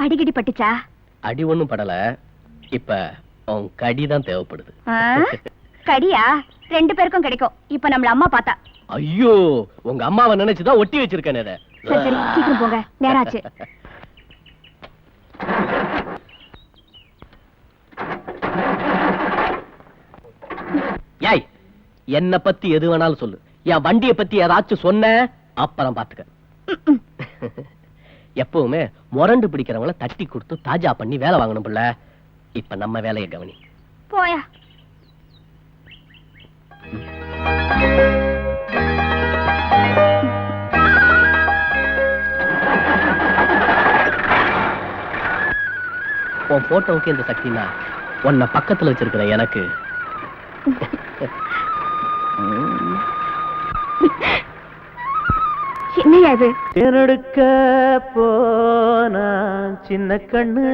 அடிக்கடி பட்டுச்சா? அடி ஒண்ணும் படல. இப்ப உன் கடிதான் தேவைப்படுது. கடியா? 2 பேருக்கும் கிடைக்கும். இப்ப நம்மள அம்மா பார்த்தா. ஐயோ, உங்க அம்மாவை நினைச்சுதான் ஒட்டி வச்சிருக்கேன் இத. சரி சரி, சீக்கிரம் போங்க, நேராச்சு. ஏய், என்ன பத்தி எது வேணாலும் சொல்லு. என் வண்டிய பத்தி ஏதாச்சும் சொன்ன அப்புறம் பாத்துக்க. எப்பவுமே முரண்டு பிடிக்கிறவங்கள தட்டி கொடுத்து தாஜா பண்ணி வேலை வாங்கணும் புள்ள. இப்ப நம்ம வேலையை கவனி. போயா. உன் போட்டோவுக்கு இந்த சக்தினா உன்னை பக்கத்துல வச்சிருக்கிற எனக்கு. என்னையா இது? தேனெடுக்க போனா சின்ன கண்ணு,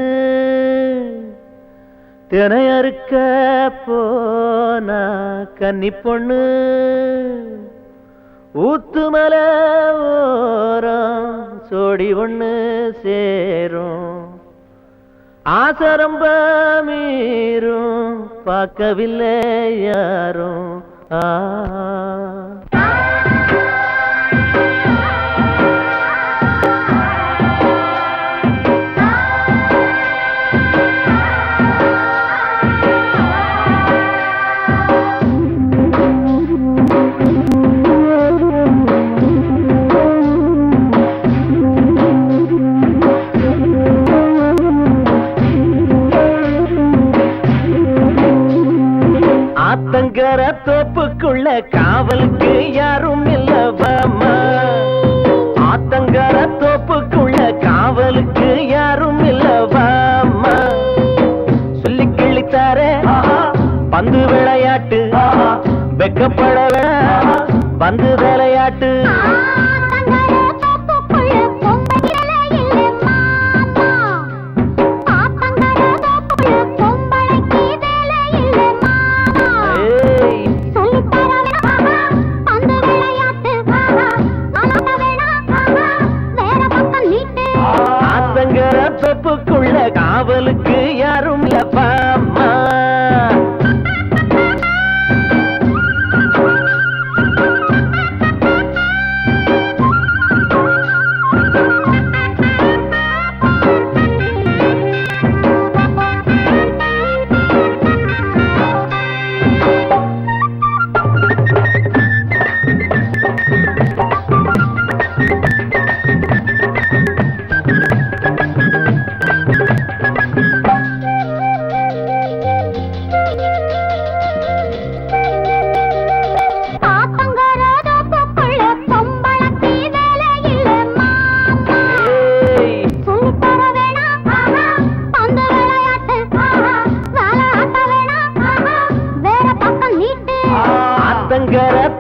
தினையறுக்க போனா கன்னி பொண்ணு, ஊத்துமல ஓரம் சோடி ஒண்ணு சேரும், ஆசரம்ப மீறும் பார்க்கவில்லை யாரும். ஆத்தங்கர தோப்புக்குள்ள காவலுக்கு யாரும் இல்லவாமா, ஆத்தங்கர தோப்புக்குள்ள காவலுக்கு யாரும் இல்லவாமா, சொல்லி கிழித்தார பந்து விளையாட்டு, வெக்கப்படவ பந்து விளையாட்டு. தோப்புக்குள்ள காவலுக்கு யாரும் இல்லப்பாமா.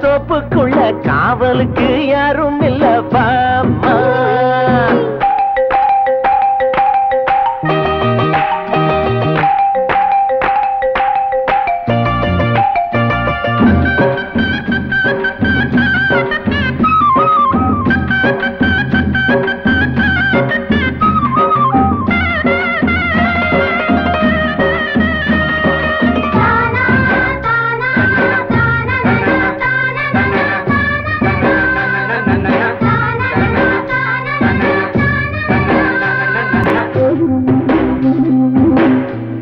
தோப்புக்குள்ள காவலுக்கு யாரும் இல்லப்பாமா.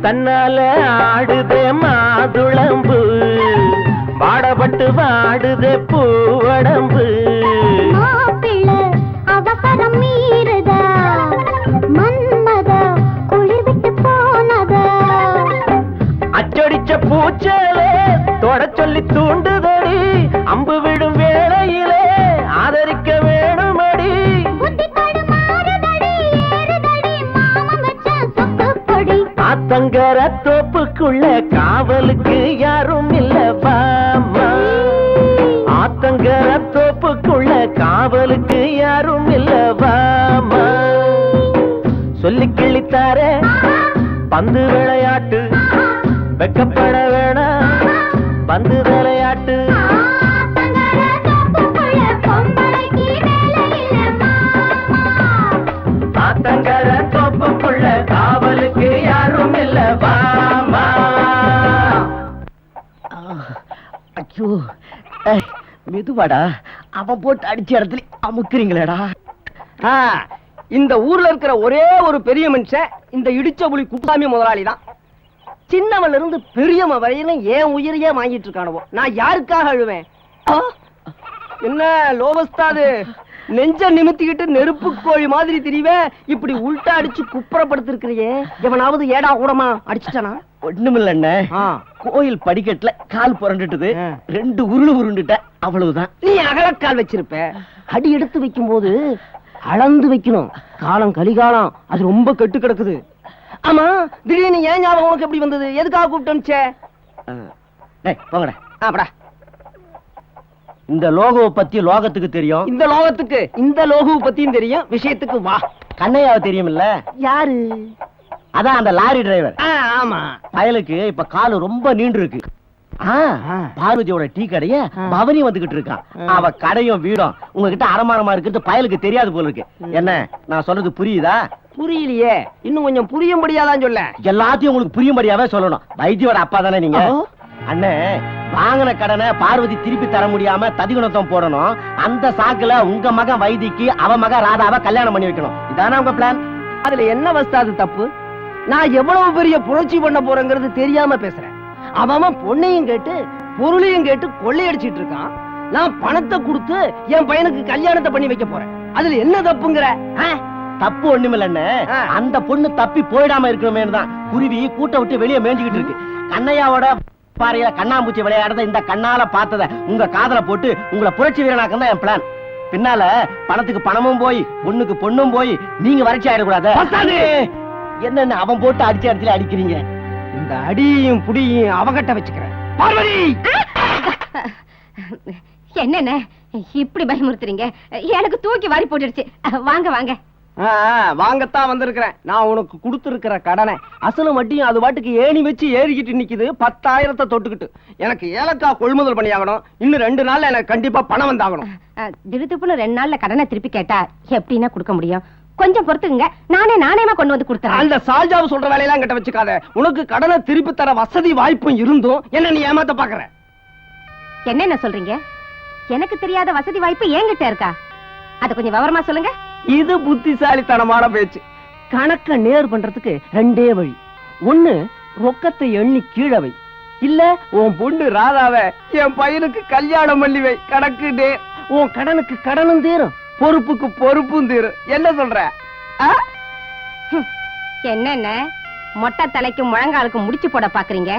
தன்னால ஆடுதே மாதுளம்பு, வாடப்பட்டு வாடுதே பூவடம்பு, அவசரம் மீறுதா மன்மத குளிர் விட்டு போனதா, அச்சடிச்ச பூச்சலே தொட சொல்லி தூண்டுதடி, அம்பு விடும் வேளையிலே ஆதரிக்க வேணுமடி, ஆத்தங்கர தோப்புக்குள்ள காவலுக்கு யாரும் இல்லவாமா, ஆத்தங்கர தோப்புக்குள்ள காவலுக்கு யாரும் இல்லவாமா, சொல்லி கிழித்தார பந்து விளையாட்டு, வெக்கப்பட வேணாம் பந்து விளையாட்டு. பொம்பளைக்கு வேலை ஆத்தங்கர தோப்புக்குள்ள காவலுக்கு யாரும் இல்ல வாமா. ஐயோ மெதுவாடா, அவன் போட்டு அடிச்ச இடத்துல அமுக்குறீங்களேடா. இந்த ஊர்ல இருக்கிற ஒரே ஒரு பெரிய மனுஷன் இந்த இடிச்ச புலி குப்புசாமி முதலாளி தான். சின்னவன்ல இருந்து பெரியவன் வரையிலும் ஏன் உயிரையே வாங்கிட்டு இருக்கானவோ. நான் யாருக்காக அழுவேன்? என்ன லோபஸ்தாது, நெஞ்ச நிமித்திக்கிட்டு நெருப்பு கோழி மாதிரி திரிவே, இப்படி உள்டா அடிச்சு குப்புறப்படுத்திருக்கிறியே. எவனாவது ஏடா கூடமா அடிச்சுட்டானா? ஒண்ணுமில்ல அண்ணே, கோயில் படிக்கட்டுல கால் புரண்டுட்டுது, 2 உருளு உருண்டுட்ட, அவ்வளவுதான். நீ அகலக்கால் வச்சிருப்ப. அடி எடுத்து வைக்கும் போது அளந்து வைக்கணும். காலம் கலிகாலம், அது ரொம்ப கெட்டு கிடக்குது. ஆமா, திடீர்னு ஏன் ஞாபகம் உனக்கு எப்படி வந்தது? எதுக்காக கூப்பிட்டே? போங்கடா. அப்படா, இந்த லோகோவை பத்தி லோகத்துக்கு தெரியும், இந்த லோகத்துக்கு இந்த லோகோவை பத்தியும் தெரியும். விஷயத்துக்கு வா. கண்ணையாவை தெரியுமில்ல? யாரு? அதான் அந்த லாரி டிரைவர். ஆமா, பயலுக்கு இப்ப காலு ரொம்ப நீண்டு இருக்கு. பார்வதியோட டீ கடைய பவனி வந்துகிட்டு இருக்கான். அவ கடையும் வீடும் உங்ககிட்ட அரமாரமா இருக்கிறது பயலுக்கு தெரியாது போல இருக்கு. என்ன நான் சொல்றது புரியுதா? புரியலையே. இன்னும் கொஞ்சம் புரியும்படியாதான் சொல்ல. எல்லாத்தையும் உங்களுக்கு புரியும்படியாவே சொல்லணும். வைத்தியோட அப்பா தானே நீங்க? அண்ணே, வாங்கின கடனை பார்வதி திருப்பி தர முடியாம ததிகுணத்தம் போடணும். அந்த சாக்குல உங்க மகன் வைத்திக்கு அவ மகன் ராதாவை கல்யாணம் பண்ணி வைக்கணும். இதானே உங்க பிளான்? அதுல என்ன வஸ்தாது தப்பு? நான் எவ்வளவு பெரிய புரட்சி பண்ண போறேங்கிறது தெரியாம பேசுறேன். அவன் பொண்ணையும் கேட்டு பொருளையும் கேட்டு கொள்ளையடிச்சிட்டு இருக்கான். நான் பணத்தை கொடுத்து என் பையனுக்கு கல்யாணத்தை பண்ணி வைக்க போறேன். அதுல என்ன தப்புங்கிற? தப்பு ஒண்ணுமில்ல. அந்த பொண்ணு தப்பி போயிடாம இருக்கணுமே தான் குருவி கூட்ட விட்டு வெளியே மேய்ஞ்சுக்கிட்டு இருக்கு. கண்ணையாவோட பாறையில கண்ணாம்பூச்சி விளையாடுறத இந்த கண்ணால பார்த்தத உங்க காதல போட்டு உங்களை புரட்சி வீரனாக்க தான் என் பிளான். பின்னால பணத்துக்கு பணமும் போய் பொண்ணுக்கு பொண்ணும் போய் நீங்க வறட்சி ஆயிடக்கூடாது. என்னன்னு அவன் போட்டு அடிச்ச இடத்துல அடிக்கிறீங்க. இந்த அடியும் புடியும் அவகட்ட வச்சுக்கிறேன். பார்வதி, என்னென்ன இப்படி பயமுறுத்துறீங்க? எனக்கு தூக்கி வாரி போட்டுடுச்சு. வாங்க வாங்க. வாங்கத்தான் வந்திருக்கிறேன். நான் உனக்கு கொடுத்திருக்கிற கடனை அசலும் வட்டியும் அது பாட்டுக்கு ஏணி வச்சு ஏறிக்கிட்டு நிக்குது. 10,000 தொட்டுக்கிட்டு எனக்கு ஏலக்காய் கொள்முதல் பண்ணியாகணும். இன்னும் 2 நாள்ல எனக்கு கண்டிப்பா பணம் வந்தாகணும். திடுத்துப்புன்னு 2 நாள்ல கடனை திருப்பி கேட்டா எப்படின்னா கொடுக்க முடியும்? கொஞ்சம் பொறுத்துக்குங்க, நானேமா கொண்டு வந்து கொடுத்துறேன். அந்த சால்ஜாவு சொல்ற வேலையெல்லாம் கிட்ட வச்சுக்காத. உனக்கு கடனை திருப்பி தர வசதி வாய்ப்பும் இருந்தும் என்ன நீ ஏமாத்த பாக்குற? என்னென்ன சொல்றீங்க? எனக்கு தெரியாத வசதி வாய்ப்பு என்கிட்ட இருக்கா? அத கொஞ்சம் விவரமா சொல்லுங்க. இது புத்திசாலித்தனமான பேச்சு. கணக்க நேர் பண்றதுக்கு 2 வழி. ஒண்ணு, ரொக்கத்தை எண்ணி கீழே வை. இல்ல உன் பொண்ணு ராதாவை என் பையனுக்கு கல்யாணம் பண்ணி வை. கணக்கு நேர். உன் கடனுக்கு கடனும் தீரும், பொறுப்புக்கு பொறுப்பும் தீரும். என்ன சொல்ற? என்னென்ன மொட்டை தலைக்கு முழங்காலுக்கு முடிச்சு போட பாக்குறீங்க?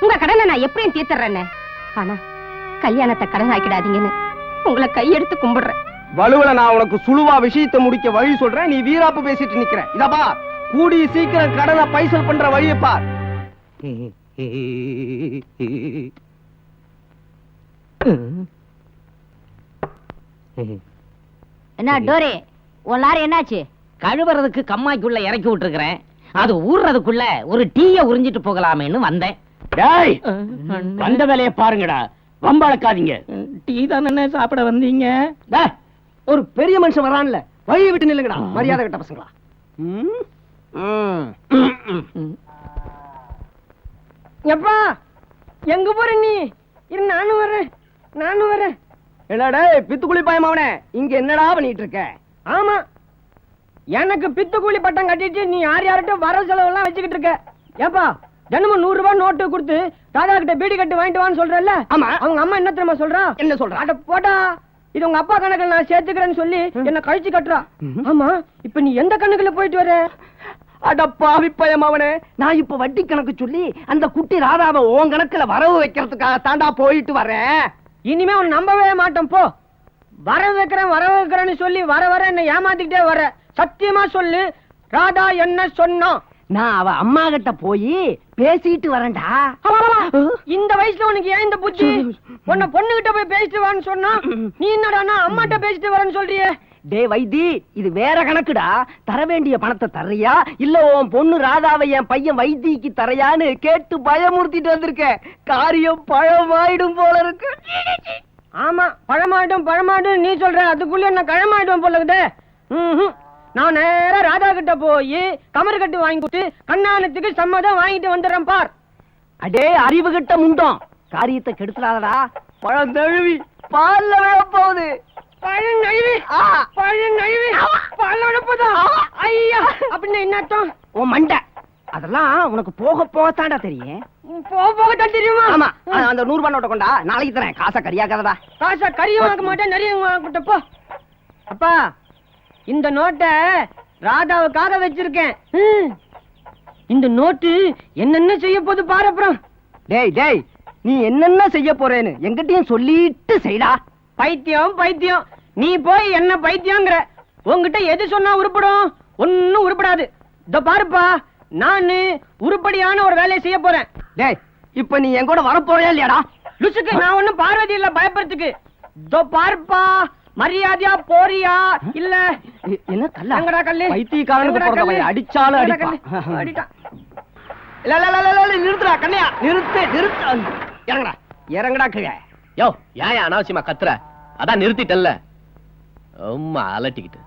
உங்க கடனை நான் எப்படியும் தீர்த்துறேன்னு. ஆனா கல்யாணத்தை கடன் ஆக்கிடாதீங்கன்னு உங்களை கையெடுத்து கும்பிடுறேன். வலுவல நான் உனக்கு சுழுவா விஷயத்தை முடிக்க வழி சொல்றேன். நீ வீராப்பு பேசிட்டு நிக்கிற. இதப்பா, கூடி சீக்கிரம் கடனை பைசல் பண்ற வழியை பார். என்ன டோரே, உன் லாரி என்னாச்சு? கழுவுறதுக்கு கம்மாய்க்குள்ள இறக்கி விட்டுருக்கிறேன். அது ஊர்றதுக்குள்ள ஒரு டீய உறிஞ்சிட்டு போகலாமேன்னு வந்தேன். டேய், வந்த வேலையை பாருங்கடா, வம்பாளக்காதீங்க. டீ தானே சாப்பிட வந்தீங்க? ஒரு பெரிய மனுஷன் வரான்ல, வழியை விட்டு நில்லுங்கடா. மரியாதை கட்ட பசங்களா. எப்பா எங்க போற நீ? இரு, நானும் வரேன். என்னடா பித்துக்குளி பயமாவனே, இங்க என்னடா பண்ணிட்டு இருக்க? ஆமா, எனக்கு பித்துக்கூலி பட்டம் கட்டிட்டு நீ யார்கிட்ட வர செலவு எல்லாம் வச்சுக்கிட்டு இருக்க. ஏப்பா, தினமும் 100 ரூபாய் நோட்டு கொடுத்து தாதா கிட்ட பீடி கட்டு வாங்கிட்டு வான்னு சொல்றல. ஆமா. அவங்க அம்மா என்ன தெரியுமா சொல்றா? என்ன சொல்றா? அட போடா, இது உங்க அப்பா கணக்குல நான் சேர்த்துக்கிறேன்னு சொல்லி என்ன கழிச்சு கட்டுறா. ஆமா, இப்ப நீ எந்த கணக்குல போயிட்டு வர? அட பாவி பயமாவனே, நான் இப்ப வட்டி கணக்கு சொல்லி அந்த குட்டி ராதாவை உன் கணக்குல வரவு வைக்கிறதுக்காக தாண்டா போயிட்டு வரேன். இனிமே உன் நம்பவே மாட்டோம் போ. வரவு வைக்கிறேன்னு சொல்லி வர என்ன ஏமாத்திக்கிட்டே வர. சத்தியமா சொல்லு, ராதா என்ன சொன்னா? நான் அவ அம்மா கிட்ட போய் பேசிட்டு வரேன்டா. இந்த வயசுல உனக்கு ஏன் இந்த புத்தி? உன்னை பொண்ணு கிட்ட போய் பேசிட்டு வான்னு சொன்னா நீ என்னடா அம்மாட்ட பேசிட்டு வரேன்னு சொல்றியே? டே வைத்தி, இது வேற கணக்குடா. தர வேண்டிய பணத்தை தர்றியா இல்ல உன் பொண்ணு ராதாவை என் பையன் வைத்திக்கு தரையான்னு கேட்டு பயமுறுத்திட்டு வந்திருக்க. காரியம் பழமாயிடும் போல இருக்கு. ஆமா, பழமாயிடும் நீ சொல்ற, அதுக்குள்ள என்ன கழமாயிடும் போல இருக்குதே. நான் நேரா ராதா கிட்ட போய் கமரு கட்டு வாங்கி கொடுத்து கண்ணானத்துக்கு சம்மதம் வாங்கிட்டு வந்துடுறேன் பார். அடே அறிவு கிட்ட முண்டோம், காரியத்தை கெடுத்துறாதடா. பழம் தழுவி பால்ல விழ போகுது. பழம் நழுவி பழம் நழுவி பழம் விழப்போதா? ஐயா அப்படின்னு என்ன அர்த்தம்? உன் மண்டை அதெல்லாம் உனக்கு போக போகத்தாண்டா தெரியும். போகத்தான் தெரியுமா? ஆமா, அந்த 100 ரூபாய் நோட்டை கொண்டா, நாளைக்கு தரேன். காசை கறியாக்காதடா. காசா கறியும் வாங்க மாட்டேன், நிறைய வாங்கிட்ட போ. அப்பா, இந்த நோட்டை ராதாவுக்காக வச்சிருக்கேன். இந்த நோட்டு என்னென்ன செய்ய போது பாரு. அப்புறம் டேய் டேய், நீ என்னென்ன செய்ய போறேன்னு எங்கிட்டயும் சொல்லிட்டு செய்டா. பைத்தியம் பைத்தியம், நீ போய் என்ன பைத்தியங்கிற? உங்ககிட்ட எது சொன்னா உருப்படும்? ஒன்னும் உருப்படாது. இதோ பாருப்பா, நானு உருப்படியான ஒரு வேலையை செய்ய போறேன். டேய், இப்ப நீ என் கூட வரப்போறியா இல்லையாடா? லுசுக்கு நான் ஒண்ணும் பார்வதி இல்ல பயப்படுறதுக்கு. இதோ பாருப்பா, மரியாதையா போறியா இல்ல? என்ன கல்லா? எங்கடா கல்லு? பைத்தியக்காரனுக்கு பிறந்தவன் அடிச்சாலும் அடிப்பான். அடிட்டான். இல்ல இல்ல இல்ல இல்ல, நிறுத்துடா கண்ணையா, நிறுத்து நிறுத்து. இறங்கடா இறங்கடா கீழே. யோ, ஏன் அனாவசியமா கத்துற? அதான் நிறுத்திட்டல்ல, அம்மா அலட்டிக்கிட்டு.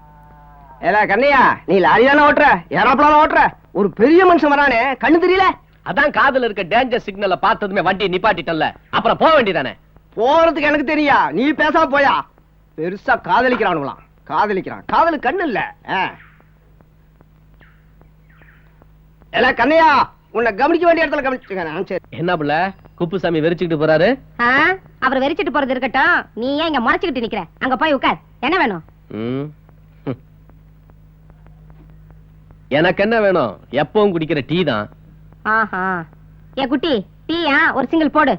ஏல கண்ணையா, நீ லாரி தானே ஓட்டுற, ஏரோப்ளான ஓட்டுற? ஒரு பெரிய மனுஷன் வரானே, கண்ணு தெரியல? அதான் காதுல இருக்க டேஞ்சர் சிக்னலை பார்த்ததுமே வண்டி நிப்பாட்டிட்டல்ல, அப்புறம் போக வேண்டியதானே. போறதுக்கு எனக்கு தெரியா, நீ பேசாம போயா. பெருசா காதலிக்கிறானுங்களாம். காதலிக்கிறான், காதலு கண்ணு இல்ல. ஏல கண்ணையா, உன்னை கவனிக்க வேண்டிய இடத்துல கவனிச்சுக்க. சரி. என்ன புள்ள குப்புசாமி வெறிச்சுக்கிட்டு போறாரு? அவர் வெறிச்சிட்டு போறது இருக்கட்டும், நீ ஏன் இங்க மறைச்சுக்கிட்டு நிக்கிற? அங்க போய் உட்கார். என்ன வேணும்? எனக்கு என்ன வேணும்? எப்பவும் குடிக்கிற டீ தான். ஆஹா, ஏ குட்டி, டீயா ஒரு சிங்கிள் போடு.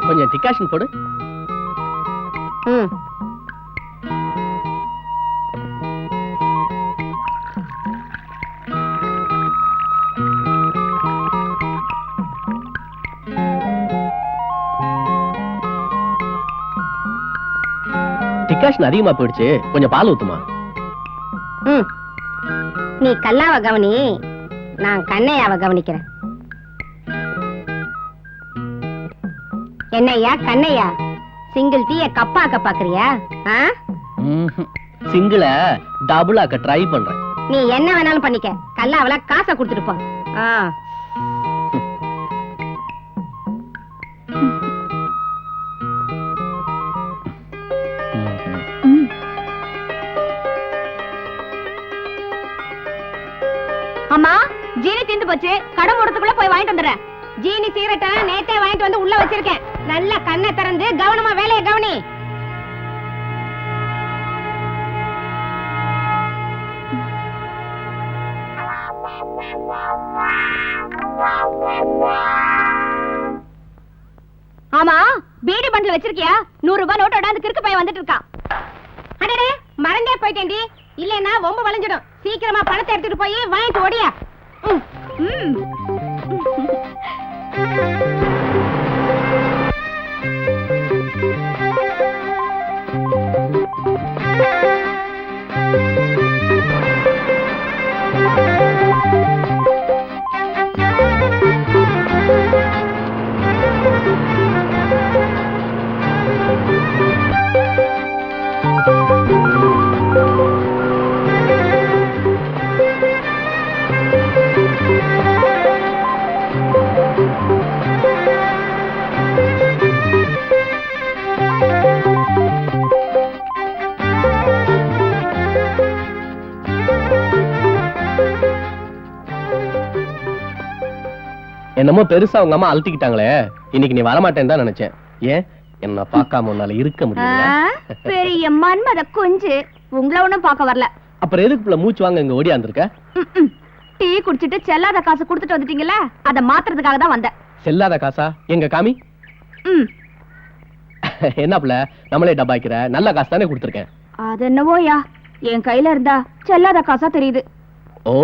கொஞ்சம் டிகாஷன் போடு. டிகாஷன் அதிகமா போயிடுச்சு, கொஞ்சம் பால் ஊத்துமா. நீ கல்லாவ கவனி, நான் கண்ணையாவ கவனிக்கிறேன். என்னையா கண்ணையா, சிங்கிள் டீய கப்பாக்க பாக்குறியா? சிங்கிள டபுள் ஆக்க ட்ரை பண்றேன். நீ என்ன வேணாலும் பண்ணிக்க, கல்லாவல காசை கொடுத்துட்டு போ. அம்மா, ஜீனி தீந்து போச்சு, கடை மூடத்துக்குள்ள போய் வாங்கிட்டு வந்துடுறேன். ஜீனி சிகரெட்டை நேத்தே வாங்கிட்டு வந்து உள்ள வச்சிருக்கேன். நல்லா கண்ணை திறந்து கவனமா வேலையை கவனி. ஆமா, பீடி பண்டில் வச்சிருக்கியா? 100 ரூபாய் நோட்டோட அந்த கிறுக்கு பையன் வந்துட்டு இருக்கான். அடடே, மறந்தே போயிட்டேன்டி. இல்லன்னா ரொம்ப வளைஞ்சிடும். சீக்கிரமா பணத்தை எடுத்துட்டு போய் வாங்கிட்டு ஓடியா. என்னமோ பெருசா உங்க அம்மா அழட்டிக்கிட்டாங்களே, இன்னைக்கு நீ வரமாட்டேன்னு தான் நினைச்சேன். ஏன் என்ன பார்க்காம உன்னால இருக்க முடியல? பெரிய மன்மத கொஞ்சு, உங்களை ஒண்ணும் பார்க்க வரல. அப்புறம் எதுக்குள்ள மூச்சு வாங்க இங்க ஓடியாந்துருக்க? டீ குடிச்சிட்டு செல்லாத காசு கொடுத்துட்டு வந்துட்டீங்களா, அதை மாத்துறதுக்காக தான் வந்தேன். செல்லாத காசா? எங்க காமி. என்ன புள்ள நம்மளே டப்பாய்க்கிற? நல்ல காசு தானே கொடுத்துருக்கேன். அது என்னவோயா, என் கையில இருந்தா செல்லாத காசா தெரியுது. ஓ,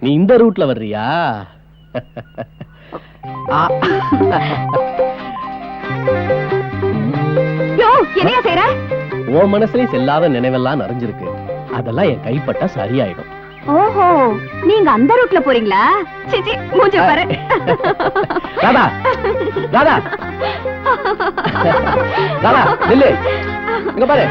நீ இந்த ரூட்ல வர்றியா? என்னையா செய்யற? உன் மனசுலயும் செல்லாத நினைவெல்லாம் நிறைஞ்சிருக்கு. அதெல்லாம் என் கைப்பட்டா சரியாயிடும். ஓஹோ, நீங்க அந்த ரூட்ல போறீங்களா? சிச்சி, மூஞ்சி பாரு. ராதா ராதா ராதா நில்லு, இங்க பாரு.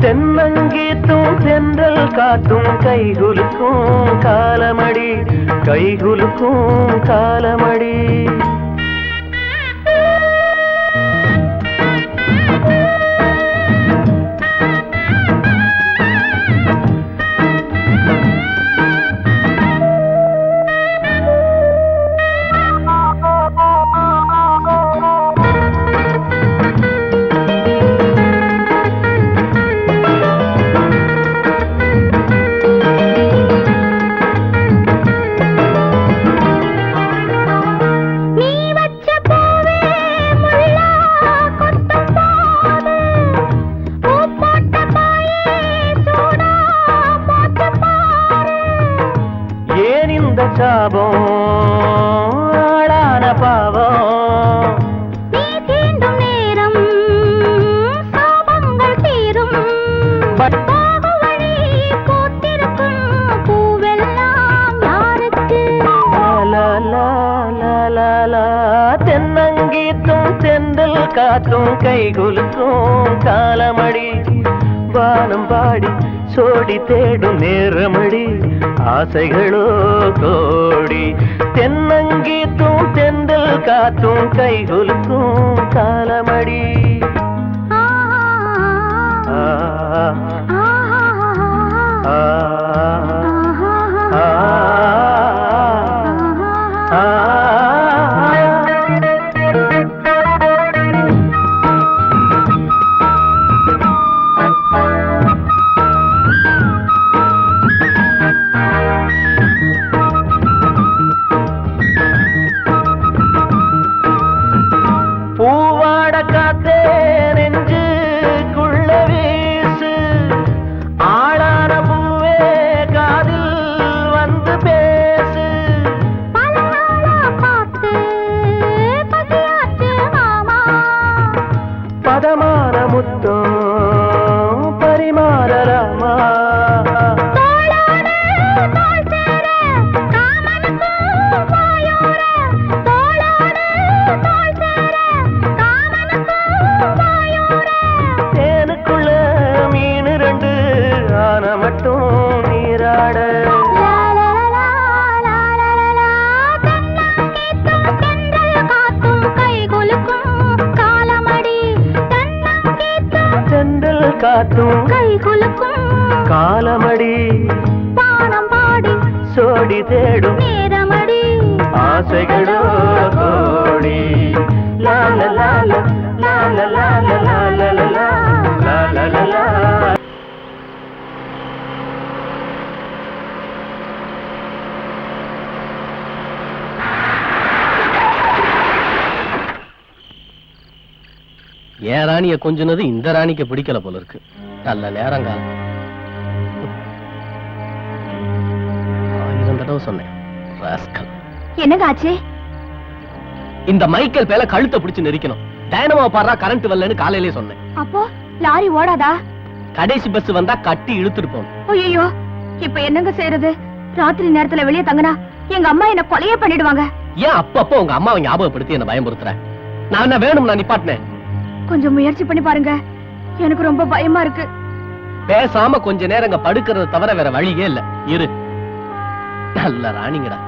தென்னங்கீத்தும் தென்றல் காத்தும் கைகுலுக்கும் காலமடி, கைகுலுக்கும் காலமடி. சாபம் ஆளான பாவம் நீ தீண்டும் நேரம் சாபங்கள் தீரும். போகு வழி பூத்திருக்கும் பூவெல்லாம் யாருக்கு? தென்னங்கீத்தும் தென்றல் காத்தும் கைகுலுக்கும் காலமடி, வானம் பாடி சோடி தேடும் நேரமடி, ஆசைகளோ கோடி. தென்னங்கீத்தும் தென்றல் காத்தும் கைகுலுக்கும் காலமடி. பூவாட காத்தே நெஞ்சுக்குள்ள வீசு, ஆளான பூவே காதில் வந்து பேசு. பார்த்து பசியாச்சு மாமா, பதமான முத்தம் பரிமாறலாமா. தேனுக்குள்ள மீன் ரெண்டு ஆன மட்டும் நீராட. தென்றல் காத்தும் கைகுலுக்கும் காலமடி, பானம் பாடி சோடி தேடும் நேரமடி, ஆசைகளோ கோடி. லா லா லா லா லா லா லா லா லா லா லா லா லா லா. ஏன் ராணிய கொஞ்சினது இந்த ராணிக்கு பிடிக்கல போல இருக்கு. நல்ல நேரங்க. 1000 தடவை சொன்னேன். ராஸ்கல். என்னங்க ஆச்சு? இந்த மைக்கேல் பேல கழுத்தை பிடிச்சு நெரிக்கணும். டைனமோ பாரா கரண்ட் வரலன்னு காலையிலே சொன்னேன். அப்போ லாரி ஓடாதா? கடைசி பஸ் வந்தா கட்டி இழுத்துட்டு போகணும். ஐயோ, இப்ப என்னங்க செய்யறது? ராத்திரி நேரத்துல வெளியே தங்கினா எங்க அம்மா என்ன கொலையே பண்ணிடுவாங்க. ஏன் அப்பப்போ உங்க அம்மாவை ஞாபகப்படுத்தி என்ன பயமுறுத்துற? நான் என்ன வேணும் நான் நிப்பாட்டினேன்? கொஞ்சம் முயற்சி பண்ணி பாருங்க, எனக்கு ரொம்ப பயமா இருக்கு. பேசாம கொஞ்ச நேரம் இங்க படுக்கிறத தவிர வேற வழியே இல்ல. இரு. நல்ல ராணிங்கடா.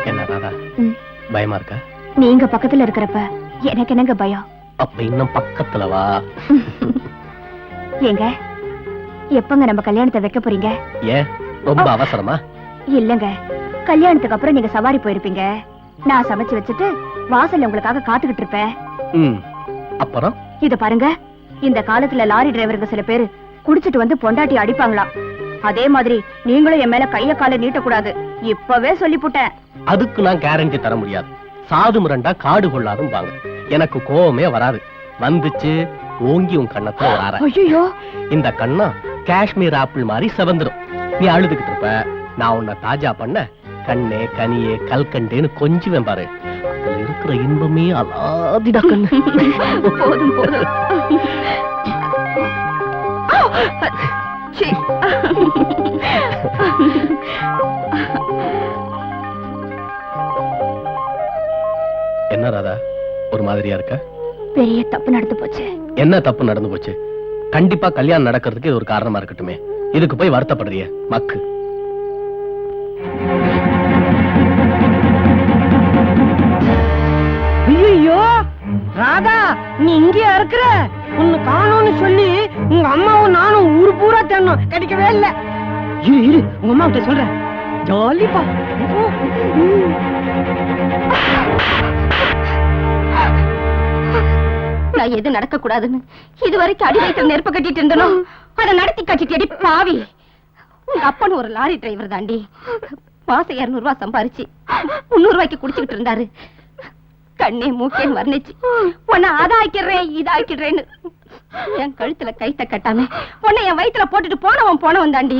என்ன ராதா, பயமா இருக்கா? நீங்க பக்கத்துல இருக்கிறப்ப எனக்கு என்னங்க பயம்? அப்ப இன்னும் பக்கத்துல வா. ஏங்க, எப்பங்க நம்ம கல்யாணத்தை வைக்க போறீங்க? ஏன் ரொம்ப அவசரமா? இல்லங்க, கல்யாணத்துக்கு அப்புறம் நீங்க சவாரி போயிருப்பீங்க, நான் சமைச்சு வச்சுட்டு வாசல்ல உங்களுக்காக காத்துக்கிட்டு இருப்பேன். அப்புறம் இத பாருங்க, இந்த காலத்துல லாரி டிரைவருங்க சில பேரு குடிச்சிட்டு வந்து பொண்டாட்டி அடிப்பாங்களாம். அதே மாதிரி நீங்களும் என் மேல கைய கால நீட்டக்கூடாது, இப்பவே சொல்லிப்புட்டேன். அதுக்கு நான் கேரண்டி தர முடியாது. சாது முரண்டா காடு கொள்ளாதும்பாங்க. எனக்கு கோவமே வராது. வந்துச்சு ஓங்கி உன் கண்ணத்துல வராற. ஐயோ, இந்த கண்ணா காஷ்மீர் ஆப்பிள் மாதிரி செவந்துரும். நீ அழுதுகிட்டு இருப்ப, நான் உன்னை தாஜா பண்ண கண்ணே கனியே கல்கண்டேன்னு கொஞ்சுவேன் பாரு. அதுல இருக்கிற இன்பமே அலாதிடா கண்ணு. போதும் போதும். சீ. என்ன ராதா, ஒரு மாதிரியா இருக்க? பெரிய தப்பு நடந்து போச்சு. என்ன தப்பு நடந்து போச்சு? கண்டிப்பா கல்யாணம் நடக்கிறதுக்கு இது ஒரு காரணமா இருக்கட்டுமே. இதுக்கு போய் வருத்தப்படுறிய மக்கு. ஐயோ ராதா, நீ இங்கேயா இருக்கிற? உன்னை காணோம்னு சொல்லி உங்க அம்மாவும் நானும் ஊரு பூரா தேடணும், கிடைக்கவே இல்ல. இரு இரு, உங்க அம்மா கிட்ட சொல்றேன். ஜாலிப்பா. நான் எது நடக்க கூடாதுன்னு இதுவரைக்கும் அடி வயிற்றுல நெருப்பு கட்டிட்டு இருந்தனோ அதை நடத்தி கட்டிட்டு பாவி. உங்க அப்பன் ஒரு லாரி டிரைவர் தாண்டி. மாசம் 200 ரூபாய் சம்பாரிச்சு 300 ரூபாய்க்கு குடிச்சுக்கிட்டு இருந்தாரு. கண்ணே மூக்கேன்னு வர்ணிச்சு உன்னை அதாக்கிறேன் இதாக்கிறேன்னு என் கழுத்துல கைத்த கட்டாம உன்னை என் வயிற்றுல போட்டுட்டு போனவன் தாண்டி.